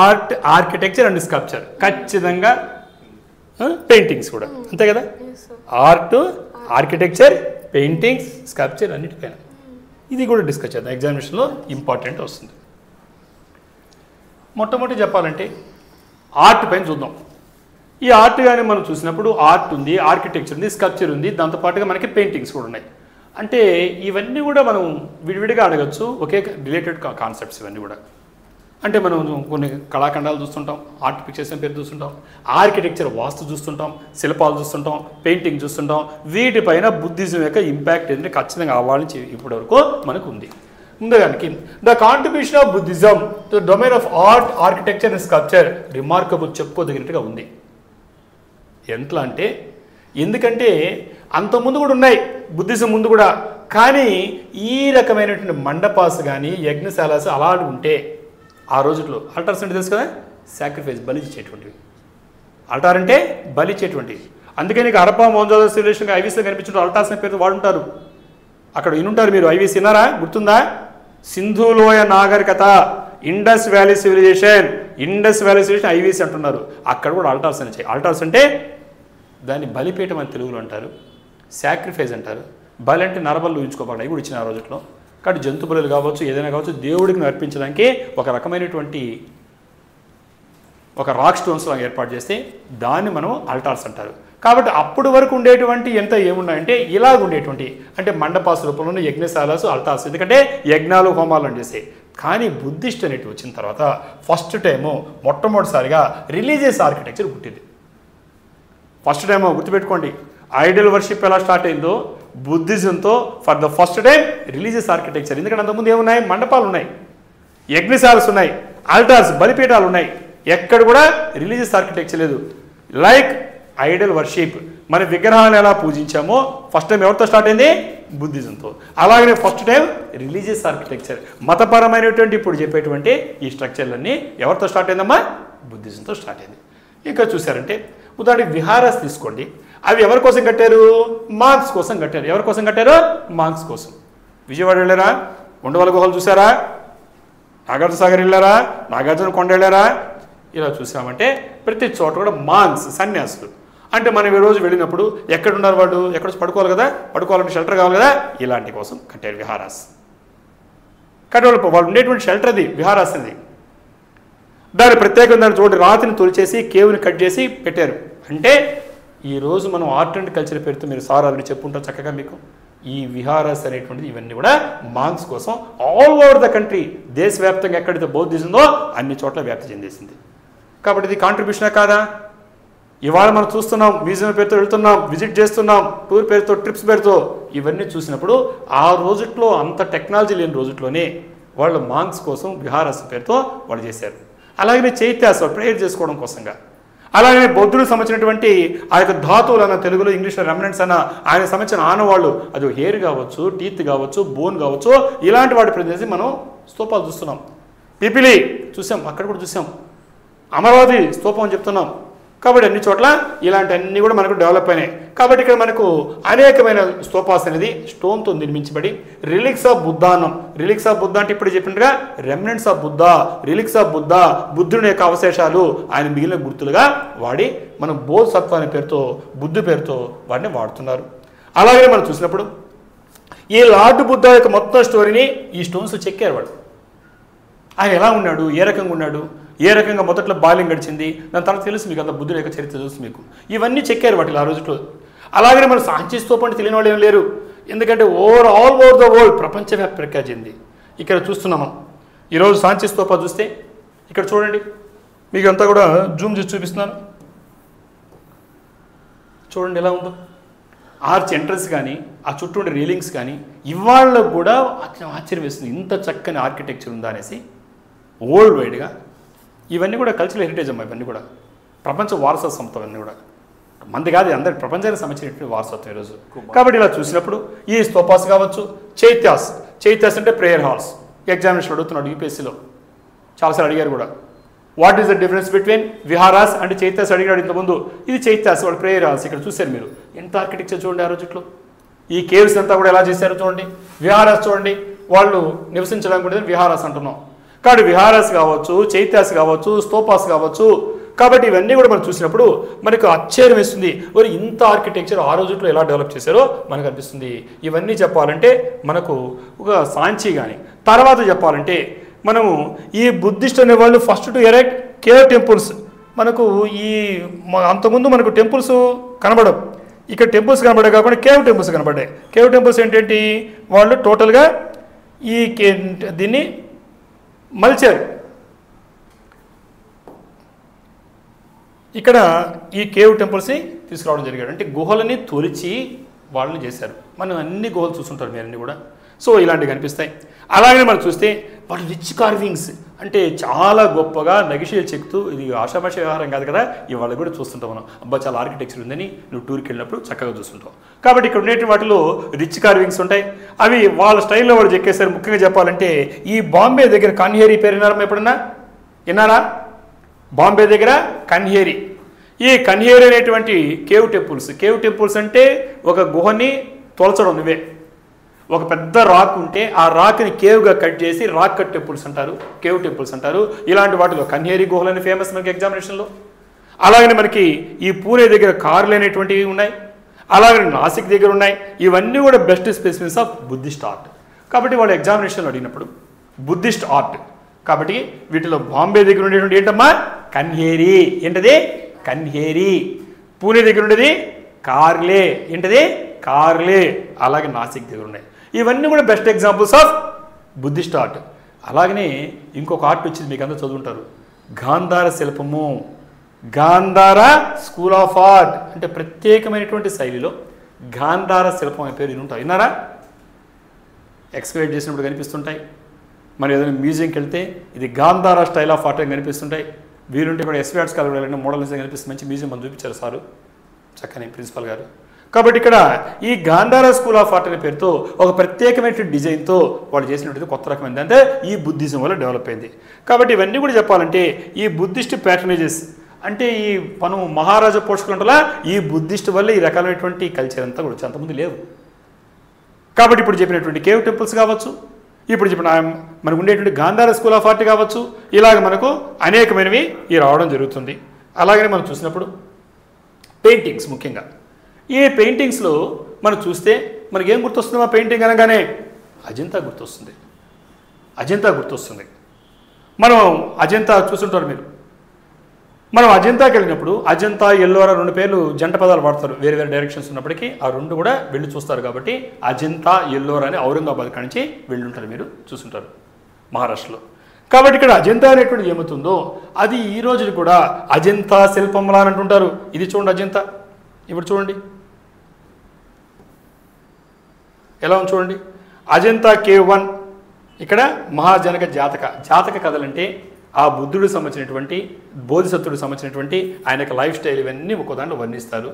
ఆర్ట్, ఆర్కిటెక్చర్ అండ్ స్కల్ప్చర్ ఖచ్చితంగా, పెయింటింగ్స్ కూడా అంతే కదా. ఆర్ట్, ఆర్కిటెక్చర్, పెయింటింగ్స్, స్కల్ప్చర్ అన్నిటిపైన ఇది కూడా డిస్కస్ చేద్దాం. ఎగ్జామినేషన్లో ఇంపార్టెంట్ వస్తుంది. మొట్టమొదటి చెప్పాలంటే ఆర్ట్ పైన చూద్దాం. ఈ ఆర్ట్ కానీ మనం చూసినప్పుడు ఆర్ట్ ఉంది, ఆర్కిటెక్చర్ ఉంది, స్కల్ప్చర్ ఉంది, దాంతోపాటుగా మనకి పెయింటింగ్స్ కూడా ఉన్నాయి. అంటే ఇవన్నీ కూడా మనం విడివిడిగా అడగచ్చు, ఒకే రిలేటెడ్ కాన్సెప్ట్స్ ఇవన్నీ కూడా. అంటే మనం కొన్ని కళాఖండాలు చూస్తుంటాం, ఆర్ట్ పిక్చర్స్ పేరు చూస్తుంటాం, ఆర్కిటెక్చర్ వాస్తు చూస్తుంటాం, శిల్పాలు చూస్తుంటాం, పెయింటింగ్ చూస్తుంటాం. వీటిపైన బుద్ధిజం యొక్క ఇంపాక్ట్ ఏంటంటే ఖచ్చితంగా వాళ్ళ నుంచి ఇప్పటి వరకు మనకు ఉంది. ముందుగానికి the contribution of Buddhism to domain of art, architecture and sculpture remarkable, చెప్పుకోదగినట్టుగా ఉంది. ఎట్లా అంటే ఎందుకంటే అంతకుముందు కూడా ఉన్నాయి బుద్ధిజం ముందు కూడా, కానీ ఈ రకమైనటువంటి మండపాస్ కానీ యజ్ఞశాలాస్ అలాంటి ఉంటే ఆ రోజుల్లో ఆల్టార్స్ అంటే తెలుసు కదా, సాక్రిఫైస్ బలి ఇచ్చేటువంటివి. ఆల్టార్ అంటే బలి ఇచ్చేటువంటివి. అందుకే నీకు హరప్పా మొహంజోదారో సివిలైజేషన్ ఐవీసీలో కనిపించిన ఆల్టార్స్ అనే పేరు వాడుంటారు. అక్కడ వినుంటారు మీరు. ఐవీసీ విన్నారా? గుర్తుందా? సింధులోయ నాగరికత, Indus valley civilization, Indus valley civilization IVC అంటున్నారు. అక్కడ కూడా ఆల్టార్స్ అని. ఆల్టార్స్ అంటే దాన్ని బలిపీఠం అని తెలుగులో అంటారు, సాక్రిఫైస్ అంటారు. బలి అంటే నరబలు ఊహించుకోబడ్డాయి, అవి కూడా ఇచ్చిన ఆ రోజుల్లో. కాబట్టి జంతు బలులు కావచ్చు, ఏదైనా కావచ్చు, దేవుడికి అర్పించడానికి ఒక రకమైనటువంటి ఒక రాక్ స్టోన్స్ లాగా ఏర్పాటు చేస్తే దాన్ని మనం ఆల్టార్స్ అంటారు. కాబట్టి అప్పుడు వరకు ఉండేటువంటి ఎంత ఏమున్నాయంటే ఇలాగ ఉండేటువంటి అంటే మండపాస్ రూపంలోనే యజ్ఞశాలాసు అల్టార్స్, ఎందుకంటే యజ్ఞాలు హోమాలను చేసే. కానీ బుద్ధిస్ట్ అనేటి వచ్చిన తర్వాత ఫస్ట్ టైము మొట్టమొదటిసారిగా రిలీజియస్ ఆర్కిటెక్చర్ పుట్టింది. ఫస్ట్ టైము గుర్తుపెట్టుకోండి, ఐడల్ వర్షిప్ ఎలా స్టార్ట్ అయిందో బుద్ధిజంతో for the first time religious architecture. ఎందుకంటే అంతకుముందు ఏమున్నాయి, మండపాలు ఉన్నాయి, యజ్ఞశాలస్ ఉన్నాయి, ఆల్టార్స్ బలిపీఠాలు ఉన్నాయి, ఎక్కడ కూడా రిలీజియస్ ఆర్కిటెక్చర్ లేదు. లైక్ ఐడల్ వర్షిప్, మన విగ్రహాలను ఎలా పూజించామో ఫస్ట్ టైం ఎవరితో స్టార్ట్ అయింది, బుద్ధిజంతో. అలాగనే ఫస్ట్ టైం రిలీజియస్ ఆర్కిటెక్చర్, మతపరమైనటువంటి ఇప్పుడు చెప్పేటువంటి ఈ స్ట్రక్చర్లన్నీ ఎవరితో స్టార్ట్ అయిందమ్మా, బుద్ధిజంతో స్టార్ట్ అయింది. ఇంకా చూసారంటే ఉదాహరణకి విహారాస్ తీసుకోండి, అవి ఎవరి కోసం కట్టారు, మాంక్స్ కోసం కట్టారు. ఎవరి కోసం కట్టారు, మాంక్స్ కోసం. విజయవాడ వెళ్ళారా, ఉండవల్లి గుహలు చూసారా, నాగార్జున సాగర్ వెళ్ళారా, నాగార్జున కొండ వెళ్ళారా, ఇలా చూసామంటే ప్రతి చోట కూడా మాంక్స్ సన్యాసులు. అంటే మనం ఈ రోజు వెళ్ళినప్పుడు ఎక్కడున్నారు వాళ్ళు, ఎక్కడ పడుకోవాలి కదా, పడుకోవాలంటే షెల్టర్ కావాలి కదా, ఇలాంటి కోసం కట్టారు విహారాస్. కానీ వాళ్ళు ఉండేటువంటి షెల్టర్ అది విహారాస్ అది. దాని ప్రత్యేకంగా దాని చోటు రాతిని తొలిచేసి కేవ్ని కట్ చేసి పెట్టారు. అంటే ఈరోజు మనం ఆర్ట్ అండ్ కల్చర్ పేరుతో మీరు సార్ ఆల్రెడీ చెప్పుకుంటాం చక్కగా మీకు, ఈ విహారాస్ అనేటువంటిది ఇవన్నీ కూడా మాంక్స్ కోసం ఆల్ ఓవర్ ద కంట్రీ, దేశవ్యాప్తంగా ఎక్కడైతే బౌద్ధిజం ఉందో అన్ని చోట్ల వ్యాప్తి చెందేసింది. కాబట్టి ఇది కాంట్రిబ్యూషనే కాదా? ఇవాళ మనం చూస్తున్నాం, మ్యూజియం పేరుతో వెళ్తున్నాం, విజిట్ చేస్తున్నాం, టూర్ పేరుతో, ట్రిప్స్ పేరుతో, ఇవన్నీ చూసినప్పుడు ఆ రోజుట్లో అంత టెక్నాలజీ లేని రోజుట్లోనే వాళ్ళు మాంక్స్ కోసం విహారాస్ పేరుతో వాళ్ళు చేశారు. అలాగే చైత్యాస్ ప్రేయర్ చేసుకోవడం కోసంగా, అలాగే బౌద్ధులకు సంబంధించినటువంటి ఆ యొక్క ధాతువులు అన్న తెలుగులో ఇంగ్లీష్లో రెమినెంట్స్ అన్న ఆయన సంబంధించిన ఆనవాళ్ళు, అది హెయిర్ కావచ్చు, టీత్ కావచ్చు, బోన్ కావచ్చు, ఇలాంటి వాటి ప్రదేశం మనం స్తూపాలు చూస్తున్నాం. పిపిలి చూసాం, అక్కడ కూడా చూసాం, అమరావతి స్తూపం అని చెప్తున్నాం. కాబట్టి అన్ని చోట్ల ఇలాంటి అన్నీ కూడా మనకు డెవలప్ అయినాయి. కాబట్టి ఇక్కడ మనకు అనేకమైన స్తూపాస్ అనేది స్టోన్తో నిర్మించబడి రిలిక్స్ ఆఫ్ బుద్ధా అన్నాం. రిలిక్స్ ఆఫ్ బుద్ధా అంటే ఇప్పుడు చెప్పినట్టుగా remnants of Buddha, relics of Buddha, బుద్ధుని యొక్క అవశేషాలు, ఆయన మిగిలిన గుర్తులుగా వాడి మనం బోధసత్వ అనే పేరుతో, బుద్ధు పేరుతో వాటిని వాడుతున్నారు. అలాగే మనం చూసినప్పుడు ఈ లార్డ్ బుద్ధా యొక్క మొత్తం స్టోరీని ఈ స్టోన్స్ చెక్కారు. వాడు ఆయన ఎలా ఉన్నాడు, ఏ రకంగా ఉన్నాడు, ఏ రకంగా మొదట్లో బాల్యం గడిచింది, దాని తర్వాత తెలుసు మీకు, అంత బుద్ధుడి యొక్క చరిత్ర తెలుసు మీకు, ఇవన్నీ చెక్కారు వాటిలో ఆ రోజులో. అలాగే మన సాంచి స్తూపం అంటే తెలియని వాళ్ళు ఏం లేరు, ఎందుకంటే ఆల్ ఓవర్ ద వరల్డ్ ప్రపంచవ్యాప్త ప్రఖ్యాతి చెంది. ఇక్కడ చూస్తున్నాము ఈరోజు సాంచి స్తూపం చూస్తే ఇక్కడ చూడండి, మీకు అంతా కూడా జూమ్ చేసి చూపిస్తున్నాను, చూడండి ఎలా ఉందో. ఆర్చ్ ఎంట్రన్స్ కానీ, ఆ చుట్టూ ఉండే రీలింగ్స్ కానీ ఇవాళ కూడా ఆశ్చర్యం వేస్తుంది, ఇంత చక్కని ఆర్కిటెక్చర్ ఉందా అనేసి. వరల్డ్ వైడ్గా ఇవన్నీ కూడా కల్చరల్ హెరిటేజ్ అమ్మా, ఇవన్నీ కూడా ప్రపంచ వారసత్వం, అన్నీ కూడా మంది కాదు, అందరి ప్రపంచానికి సంబంధించినటువంటి వారసత్వం ఈరోజు. కాబట్టి ఇలా చూసినప్పుడు ఈ స్తూపాస్ కావచ్చు, చైత్యాస్ అంటే ప్రేయర్ హాల్స్. ఎగ్జామినేషన్ అడుగుతున్నాడు యూపీఎస్సీలో, చాలాసార్లు అడిగారు కూడా, what is the difference between viharas అంటే చైత్యాస్ అడిగాడు ఇంతకుముందు. ఇది చైత్యాస్, వాళ్ళు ప్రేయర్ హాల్స్. ఇక్కడ చూశారు మీరు ఎంత ఆర్కిటెక్చర్ చూడండి ఆ రోజుట్లో. ఈ కేవ్స్ అంతా కూడా ఎలా చేశారో చూడండి. విహారాస్ చూడండి, వాళ్ళు నివసించడానికి కూడా విహారాస్ అంటున్నాం. కాబట్టి విహారాస్ కావచ్చు, చైత్యాస్ కావచ్చు, స్తూపాస్ కావచ్చు. కాబట్టి ఇవన్నీ కూడా మనం చూసినప్పుడు మనకు ఆశ్చర్యం వేస్తుంది, మరి ఇంత ఆర్కిటెక్చర్ ఆ రోజుల్లో ఎలా డెవలప్ చేశారో మనకు అనిపిస్తుంది. ఇవన్నీ చెప్పాలంటే మనకు ఒక సాంచి కానీ, తర్వాత చెప్పాలంటే మనము ఈ బుద్ధిస్ట్ అనే వాళ్ళు first to erect cave temples. మనకు ఈ అంతకుముందు మనకు టెంపుల్స్ కనబడవు, ఇక్కడ టెంపుల్స్ కనబడే కాకుండా కేవ్ టెంపుల్స్ కనబడ్డాయి. కేవ్ టెంపుల్స్ ఏంటంటే వాళ్ళు టోటల్గా ఈ దీన్ని మలిచారు. ఇక్కడ ఈ కేవ్ టెంపుల్స్ని తీసుకురావడం జరిగాడు, అంటే గుహలని తొలిచి వాళ్ళని చేశారు. మనం అన్ని గుహలు చూస్తుంటారు మీరు అన్నీ కూడా. సో ఇలాంటివి కనిపిస్తాయి. అలాగే మనం చూస్తే వాళ్ళు రిచ్ కార్వింగ్స్, అంటే చాలా గొప్పగా నగిషీలు చెక్తూ, ఇది ఆషామాష వ్యవహారం కాదు కదా, ఇవాళ కూడా చూస్తుంటాం మనం. అబ్బా చాలా ఆర్కిటెక్చర్ ఉందని నువ్వు టూర్కి వెళ్ళినప్పుడు చక్కగా చూస్తుంటాం. కాబట్టి ఇక్కడ ఉండేటువంటి వాటిలో రిచ్ కార్వింగ్స్ ఉంటాయి, అవి వాళ్ళ స్టైల్లో వాళ్ళు చెక్కేశారు. ముఖ్యంగా చెప్పాలంటే ఈ బాంబే దగ్గర కన్హేరి పేరు విన్నారా ఎప్పుడన్నా, విన్నారా? బాంబే దగ్గర కన్హేరి, ఈ కన్హేరి అనేటువంటి కేవ్ టెంపుల్స్ అంటే ఒక గుహని తొలచడం. నువ్వే ఒక పెద్ద రాక్ ఉంటే ఆ రాక్ని కేవ్గా కట్ చేసి రాక్ కట్ టెంపుల్స్ అంటారు, కేవ్ టెంపుల్స్ అంటారు. ఇలాంటి వాటిలో కన్హేరి గుహలని ఫేమస్ మనకి ఎగ్జామినేషన్లో. అలాగనే మనకి ఈ పూణే దగ్గర కార్లు అనేటువంటివి ఉన్నాయి, అలాగే నాసిక్ దగ్గర ఉన్నాయి. ఇవన్నీ కూడా best specimens of Buddhist art. కాబట్టి వాళ్ళు ఎగ్జామినేషన్లో అడిగినప్పుడు బుద్ధిస్ట్ ఆర్ట్, కాబట్టి వీటిలో బాంబే దగ్గర ఉండేటువంటి ఏంటమ్మా కన్హేరి, ఏంటది కన్హేరి. పూణే దగ్గర ఉండేది కార్లే, ఏంటిది కార్లే. అలాగే నాసిక్ దగ్గర ఉన్నాయి. ఇవన్నీ కూడా best examples of Buddhist art. అలాగనే ఇంకొక ఆర్ట్ వచ్చింది, మీకు అందరూ చదువుంటారు, గాంధార శిల్పము. గాంధార స్కూల్ ఆఫ్ ఆర్ట్ అంటే ప్రత్యేకమైనటువంటి శైలిలో గాంధార శిల్పం అనే పేరు వినుంటారు, విన్నారా? ఎక్స్కవేట్ చేసినప్పుడు కనిపిస్తుంటాయి. మరి ఏదైనా మ్యూజియంకి వెళ్తే ఇది గాంధార స్టైల్ ఆఫ్ ఆర్ట్ అని కనిపిస్తుంటాయి. వీరుంటే కూడా ఎస్వి ఆర్ట్స్ కాలేజ్ వెళ్ళండి, మోడల్స్ కనిపిస్తుంది. మంచి మ్యూజియం మనం చూపించారు సారు, చక్కని ప్రిన్సిపల్ గారు. కాబట్టి ఇక్కడ ఈ గాంధార స్కూల్ ఆఫ్ ఆర్ట్ అనే పేరుతో ఒక ప్రత్యేకమైన డిజైన్తో వాళ్ళు చేసినటువంటి కొత్త రకమైనది అంటే ఈ బుద్ధిజం వల్ల డెవలప్ అయింది. కాబట్టి ఇవన్నీ కూడా చెప్పాలంటే ఈ బుద్ధిస్ట్ ప్యాటర్నేజెస్ అంటే ఈ మనం మహారాజా పోషకులంటలా ఈ బుద్ధిస్ట్ వల్ల ఈ రకాలైనటువంటి కల్చర్ అంతా కూడా అంతకుముందు లేవు. కాబట్టి ఇప్పుడు చెప్పినటువంటి కేవ్ టెంపుల్స్ కావచ్చు, ఇప్పుడు చెప్పిన మనకు ఉండేటువంటి గాంధార స్కూల్ ఆఫ్ ఆర్ట్ కావచ్చు, ఇలాగ మనకు అనేకమైనవి ఈ రావడం జరుగుతుంది. అలాగనే మనం చూసినప్పుడు పెయింటింగ్స్, ముఖ్యంగా ఈ పెయింటింగ్స్లో మనం చూస్తే మనకి ఏం గుర్తొస్తుంది? ఆ పెయింటింగ్ అనగానే అజంతా గుర్తొస్తుంది. అజంతా గుర్తొస్తుంది. మనం అజంతా చూస్తుంటారు మీరు. మనం అజంతాకి వెళ్ళినప్పుడు అజంతా, ఎల్లోరా 2 పేర్లు జంట పదాలు వాడతారు, వేరే వేరే డైరెక్షన్స్ ఉన్నప్పటికీ ఆ 2 కూడా వెళ్ళి చూస్తారు. కాబట్టి అజంతా, ఎల్లోరా అని ఔరంగాబాద్ కానించి వెళ్ళి ఉంటారు, మీరు చూస్తుంటారు మహారాష్ట్రలో. కాబట్టి ఇక్కడ అజంతా అనేటువంటిది ఏమవుతుందో అది ఈ రోజు కూడా అజంతా శిల్పంలా అని అంటుంటారు. ఇది చూడండి అజంతా, ఇప్పుడు చూడండి ఎలా ఉంది చూడండి. అజంతా కేవ్ 1 ఇక్కడ మహాజనక జాతక కథలంటే ఆ బుద్ధుడికి సంబంధించినటువంటి బోధిసత్వుడికి సంబంధించినటువంటి ఆయన యొక్క లైఫ్ స్టైల్ ఇవన్నీ ఒక్కో దాంట్లో వర్ణిస్తారు.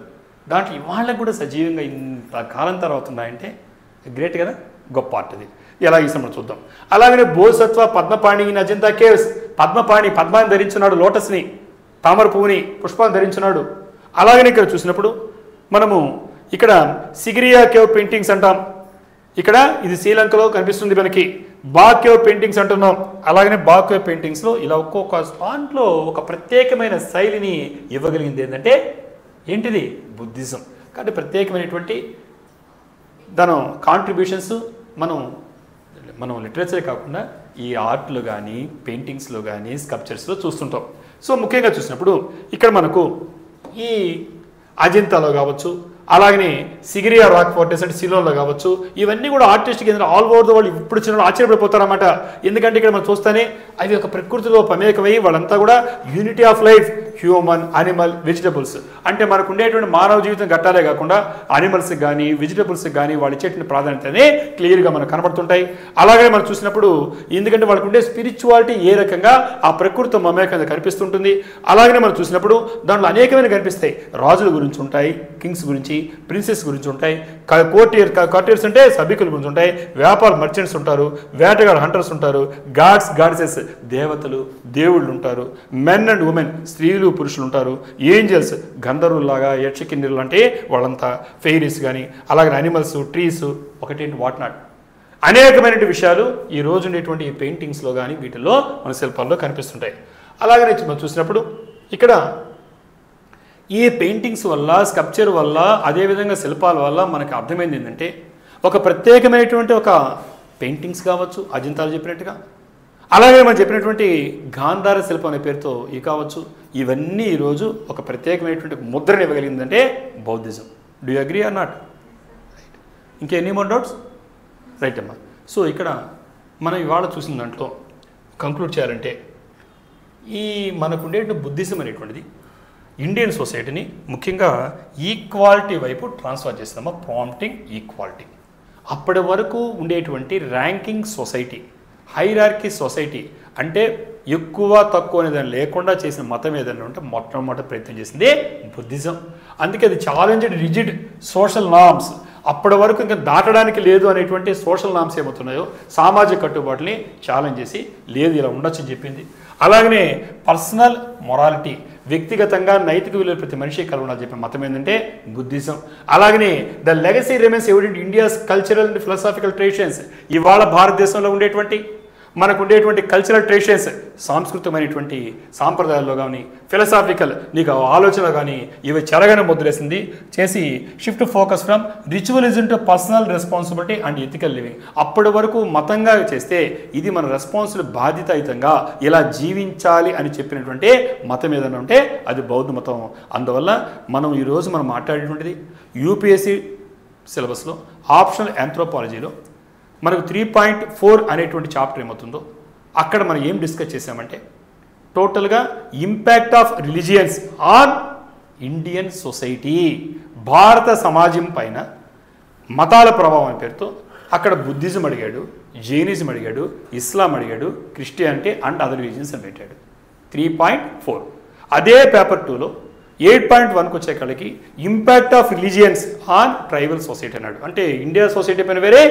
దాంట్లో ఇవాళకు కూడా సజీవంగా ఇంత కాలం తర్వాత ఉన్నాయంటే గ్రేట్ కదా, గొప్ప ఆర్ట్ అది. ఎలా ఈ మనం చూద్దాం. అలాగనే బోధిసత్వ పద్మపాణి ఇన్ అజంతా కేవ్స్. పద్మాన్ని ధరించున్నాడు, లోటస్ని, తామర పువ్వుని, పుష్పాన్ని ధరించున్నాడు. అలాగనే ఇక్కడ చూసినప్పుడు మనము ఇక్కడ సిగిరియా కేవ్ పెయింటింగ్స్ అంటాం. ఇక్కడ ఇది శ్రీలంకలో కనిపిస్తుంది మనకి. బాగ్ కేవ్ పెయింటింగ్స్ అంటున్నాం. అలాగనే బాగ్ కేవ్ పెయింటింగ్స్లో ఇలా ఒక్కొక్క స్పాట్లో ఒక ప్రత్యేకమైన శైలిని ఇవ్వగలిగింది ఏంటంటే ఏంటిది? బుద్ధిజం. కాబట్టి ప్రత్యేకమైనటువంటి దాని కాంట్రిబ్యూషన్స్ మనం లిటరేచరే కాకుండా ఈ ఆర్ట్లో కానీ పెయింటింగ్స్లో కానీ స్కల్ప్చర్స్లో చూస్తుంటాం. సో ముఖ్యంగా చూసినప్పుడు ఇక్కడ మనకు ఈ అజంతాలో కావచ్చు, అలాగనే సిగిరియా రాక్ ఫోర్టెస్ అంటే సిలోన్లో కావచ్చు, ఇవన్నీ కూడా ఆర్టిస్ట్ కేంద్రం ఆల్ ఓవర్ ద వరల్డ్ ఇప్పుడు చిన్న ఆశ్చర్యపడిపోతారన్నమాట. ఎందుకంటే ఇక్కడ మనం చూస్తేనే అవి ఒక ప్రకృతిలో ప్రమేకమై వాళ్ళంతా కూడా unity of life, human, animal, vegetables అంటే మనకు ఉండేటువంటి మానవ జీవితం గట్టాలే కాకుండా అనిమల్స్కి కానీ వెజిటబుల్స్కి కానీ వాళ్ళు ఇచ్చేటువంటి ప్రాధాన్యతనే క్లియర్గా మనకు కనబడుతుంటాయి. అలాగే మనం చూసినప్పుడు ఎందుకంటే వాళ్ళకు ఉండే స్పిరిచువాలిటీ ఏ రకంగా ఆ ప్రకృతి మమేకంగా కనిపిస్తుంటుంది. అలాగనే మనం చూసినప్పుడు దాంట్లో అనేకమైన కనిపిస్తాయి. రాజుల గురించి ఉంటాయి, కింగ్స్ గురించి, ప్రిన్సెస్ గురించి ఉంటాయి, కోర్టియర్స్ అంటే సభికుల గురించి ఉంటాయి, వ్యాపార మర్చెంట్స్ ఉంటారు, వేటగాడు హంటర్స్ ఉంటారు, గాడ్స్ గాడ్సెస్ దేవతలు దేవుళ్ళు ఉంటారు, మెన్ అండ్ ఉమెన్ స్త్రీలు పురుషులు ఉంటారు, ఏంజల్స్ గంధర్వుల్లాగా యక్షకిన్నెరులు అంటే వాళ్ళంతా ఫెయిరీస్ కానీ, అలాగే అనిమల్స్, ట్రీస్, ఒకటేంటి వాట్నాట్ అనేకమైనటువంటి విషయాలు ఈ రోజు ఉండేటువంటి ఈ పెయింటింగ్స్లో కానీ వీటిల్లో మన శిల్పాల్లో కనిపిస్తుంటాయి. అలాగనే మనం చూసినప్పుడు ఇక్కడ ఈ పెయింటింగ్స్ వల్ల, స్కల్ప్చర్ వల్ల, అదేవిధంగా శిల్పాల వల్ల మనకు అర్థమైంది ఏంటంటే ఒక ప్రత్యేకమైనటువంటి ఒక పెయింటింగ్స్ కావచ్చు అజంతాలు చెప్పినట్టుగా, అలాగే మనం చెప్పినటువంటి గాంధార శిల్పం అనే పేరుతో ఇవి కావచ్చు, ఇవన్నీ ఈరోజు ఒక ప్రత్యేకమైనటువంటి ముద్రను ఇవ్వగలిగిందంటే Buddhism. Do you agree or not? Right. ఇంకెన్ని మోర్ డౌట్స్? రైట్ అమ్మా. సో ఇక్కడ మనం ఇవాళ చూసిన దాంట్లో కంక్లూడ్ చేయాలంటే ఈ మనకుండే బుద్ధిజం అనేటువంటిది ఇండియన్ సొసైటీని ముఖ్యంగా ఈక్వాలిటీ వైపు ట్రాన్స్ఫర్ చేస్తామా, ప్రాంప్టింగ్ ఈక్వాలిటీ. అప్పటి వరకు ఉండేటువంటి ర్యాంకింగ్ సొసైటీ, హైరార్కీ సొసైటీ అంటే ఎక్కువ తక్కువ అనేది లేకుండా చేసిన మతం ఏదైనా ఉంటే మొట్టమొదటి ప్రయత్నం చేసింది బుద్ధిజం. అందుకే అది ఛాలెంజ్డ్ రిజిడ్ సోషల్ నార్మ్స్. అప్పటి వరకు ఇంకా దాటడానికి లేదు అనేటువంటి సోషల్ నార్మ్స్ ఏమవుతున్నాయో సామాజిక కట్టుబాటుని ఛాలెంజ్ చేసి లేదు ఇలా ఉండొచ్చని చెప్పింది. అలాగనే పర్సనల్ మొరాలిటీ, వ్యక్తిగతంగా నైతిక విలువలు ప్రతి మనిషి కలవాలని చెప్పే మతం ఏంటంటే బుద్ధిజం. అలాగనే the legacy remains evident India's cultural and philosophical traditions. ఇవాళ భారతదేశంలో ఉండేటువంటి మనకు ఉండేటువంటి కల్చరల్ ట్రెడిషన్స్, సాంస్కృతికమైనటువంటి సాంప్రదాయాల్లో కానీ, ఫిలసాఫికల్ నీకు ఆలోచన కానీ ఇవి చెరగని ముద్రేసింది చేసి shift focus from ritualism to personal responsibility and ethical living. అప్పటి వరకు మతంగా చేస్తే ఇది మన రెస్పాన్సిబుల్ బాధ్యతాయుతంగా ఇలా జీవించాలి అని చెప్పినటువంటి మతం ఏదైనా ఉంటే అది బౌద్ధ మతం. అందువల్ల మనం ఈరోజు మనం మాట్లాడేటువంటిది యూపీఎస్సీ సిలబస్లో ఆప్షనల్ ఆంథ్రోపాలజీలో మనకు 3.4 అనేటువంటి చాప్టర్ ఏమవుతుందో అక్కడ మనం ఏం డిస్కస్ చేసామంటే టోటల్గా impact of religions on Indian society, భారత సమాజం పైన మతాల ప్రభావం అనే పేరుతో అక్కడ బుద్ధిజం అడిగాడు, జైనిజం అడిగాడు, ఇస్లాం అడిగాడు, క్రిస్టియానిటీ అండ్ అదర్ రిలీజియన్స్ అని పెట్టాడు. 3.4. అదే పేపర్ 2లో 8.1కి వచ్చే కళకి impact of religions on tribal society అన్నాడు. అంటే ఇండియా సొసైటీ పైన వేరే,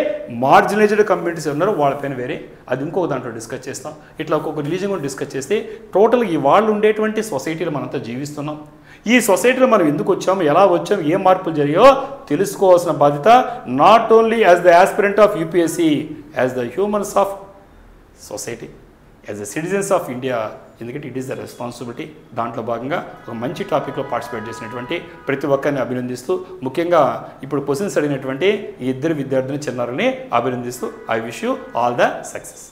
మార్జినలైజ్డ్ కమ్యూనిటీస్ ఉన్నారు వాళ్ళ పైన వేరే, అది ఇంకొక దాంట్లో డిస్కస్ చేస్తాం. ఇట్లా ఒక్కొక్క రిలీజియన్ కూడా డిస్కస్ చేస్తే టోటల్గా ఈ వాళ్ళు ఉండేటువంటి సొసైటీలో మనంతా జీవిస్తున్నాం. ఈ సొసైటీలో మనం ఎందుకు వచ్చాము, ఎలా వచ్చాము, ఏ మార్పులు జరిగాయో తెలుసుకోవాల్సిన బాధ్యత not only as the aspirant of UPSC, as the humans of society, as the citizens of India. ఎందుకంటే ఇట్ ఈస్ ద రెస్పాన్సిబిలిటీ. దాంట్లో భాగంగా ఒక మంచి టాపిక్లో పార్టిసిపేట్ చేసినటువంటి ప్రతి ఒక్కరిని అభినందిస్తూ, ముఖ్యంగా ఇప్పుడు క్వశ్చన్స్ అడిగినటువంటి ఈ ఇద్దరు విద్యార్థులని చిన్నారుని అభినందిస్తూ I wish you all the success.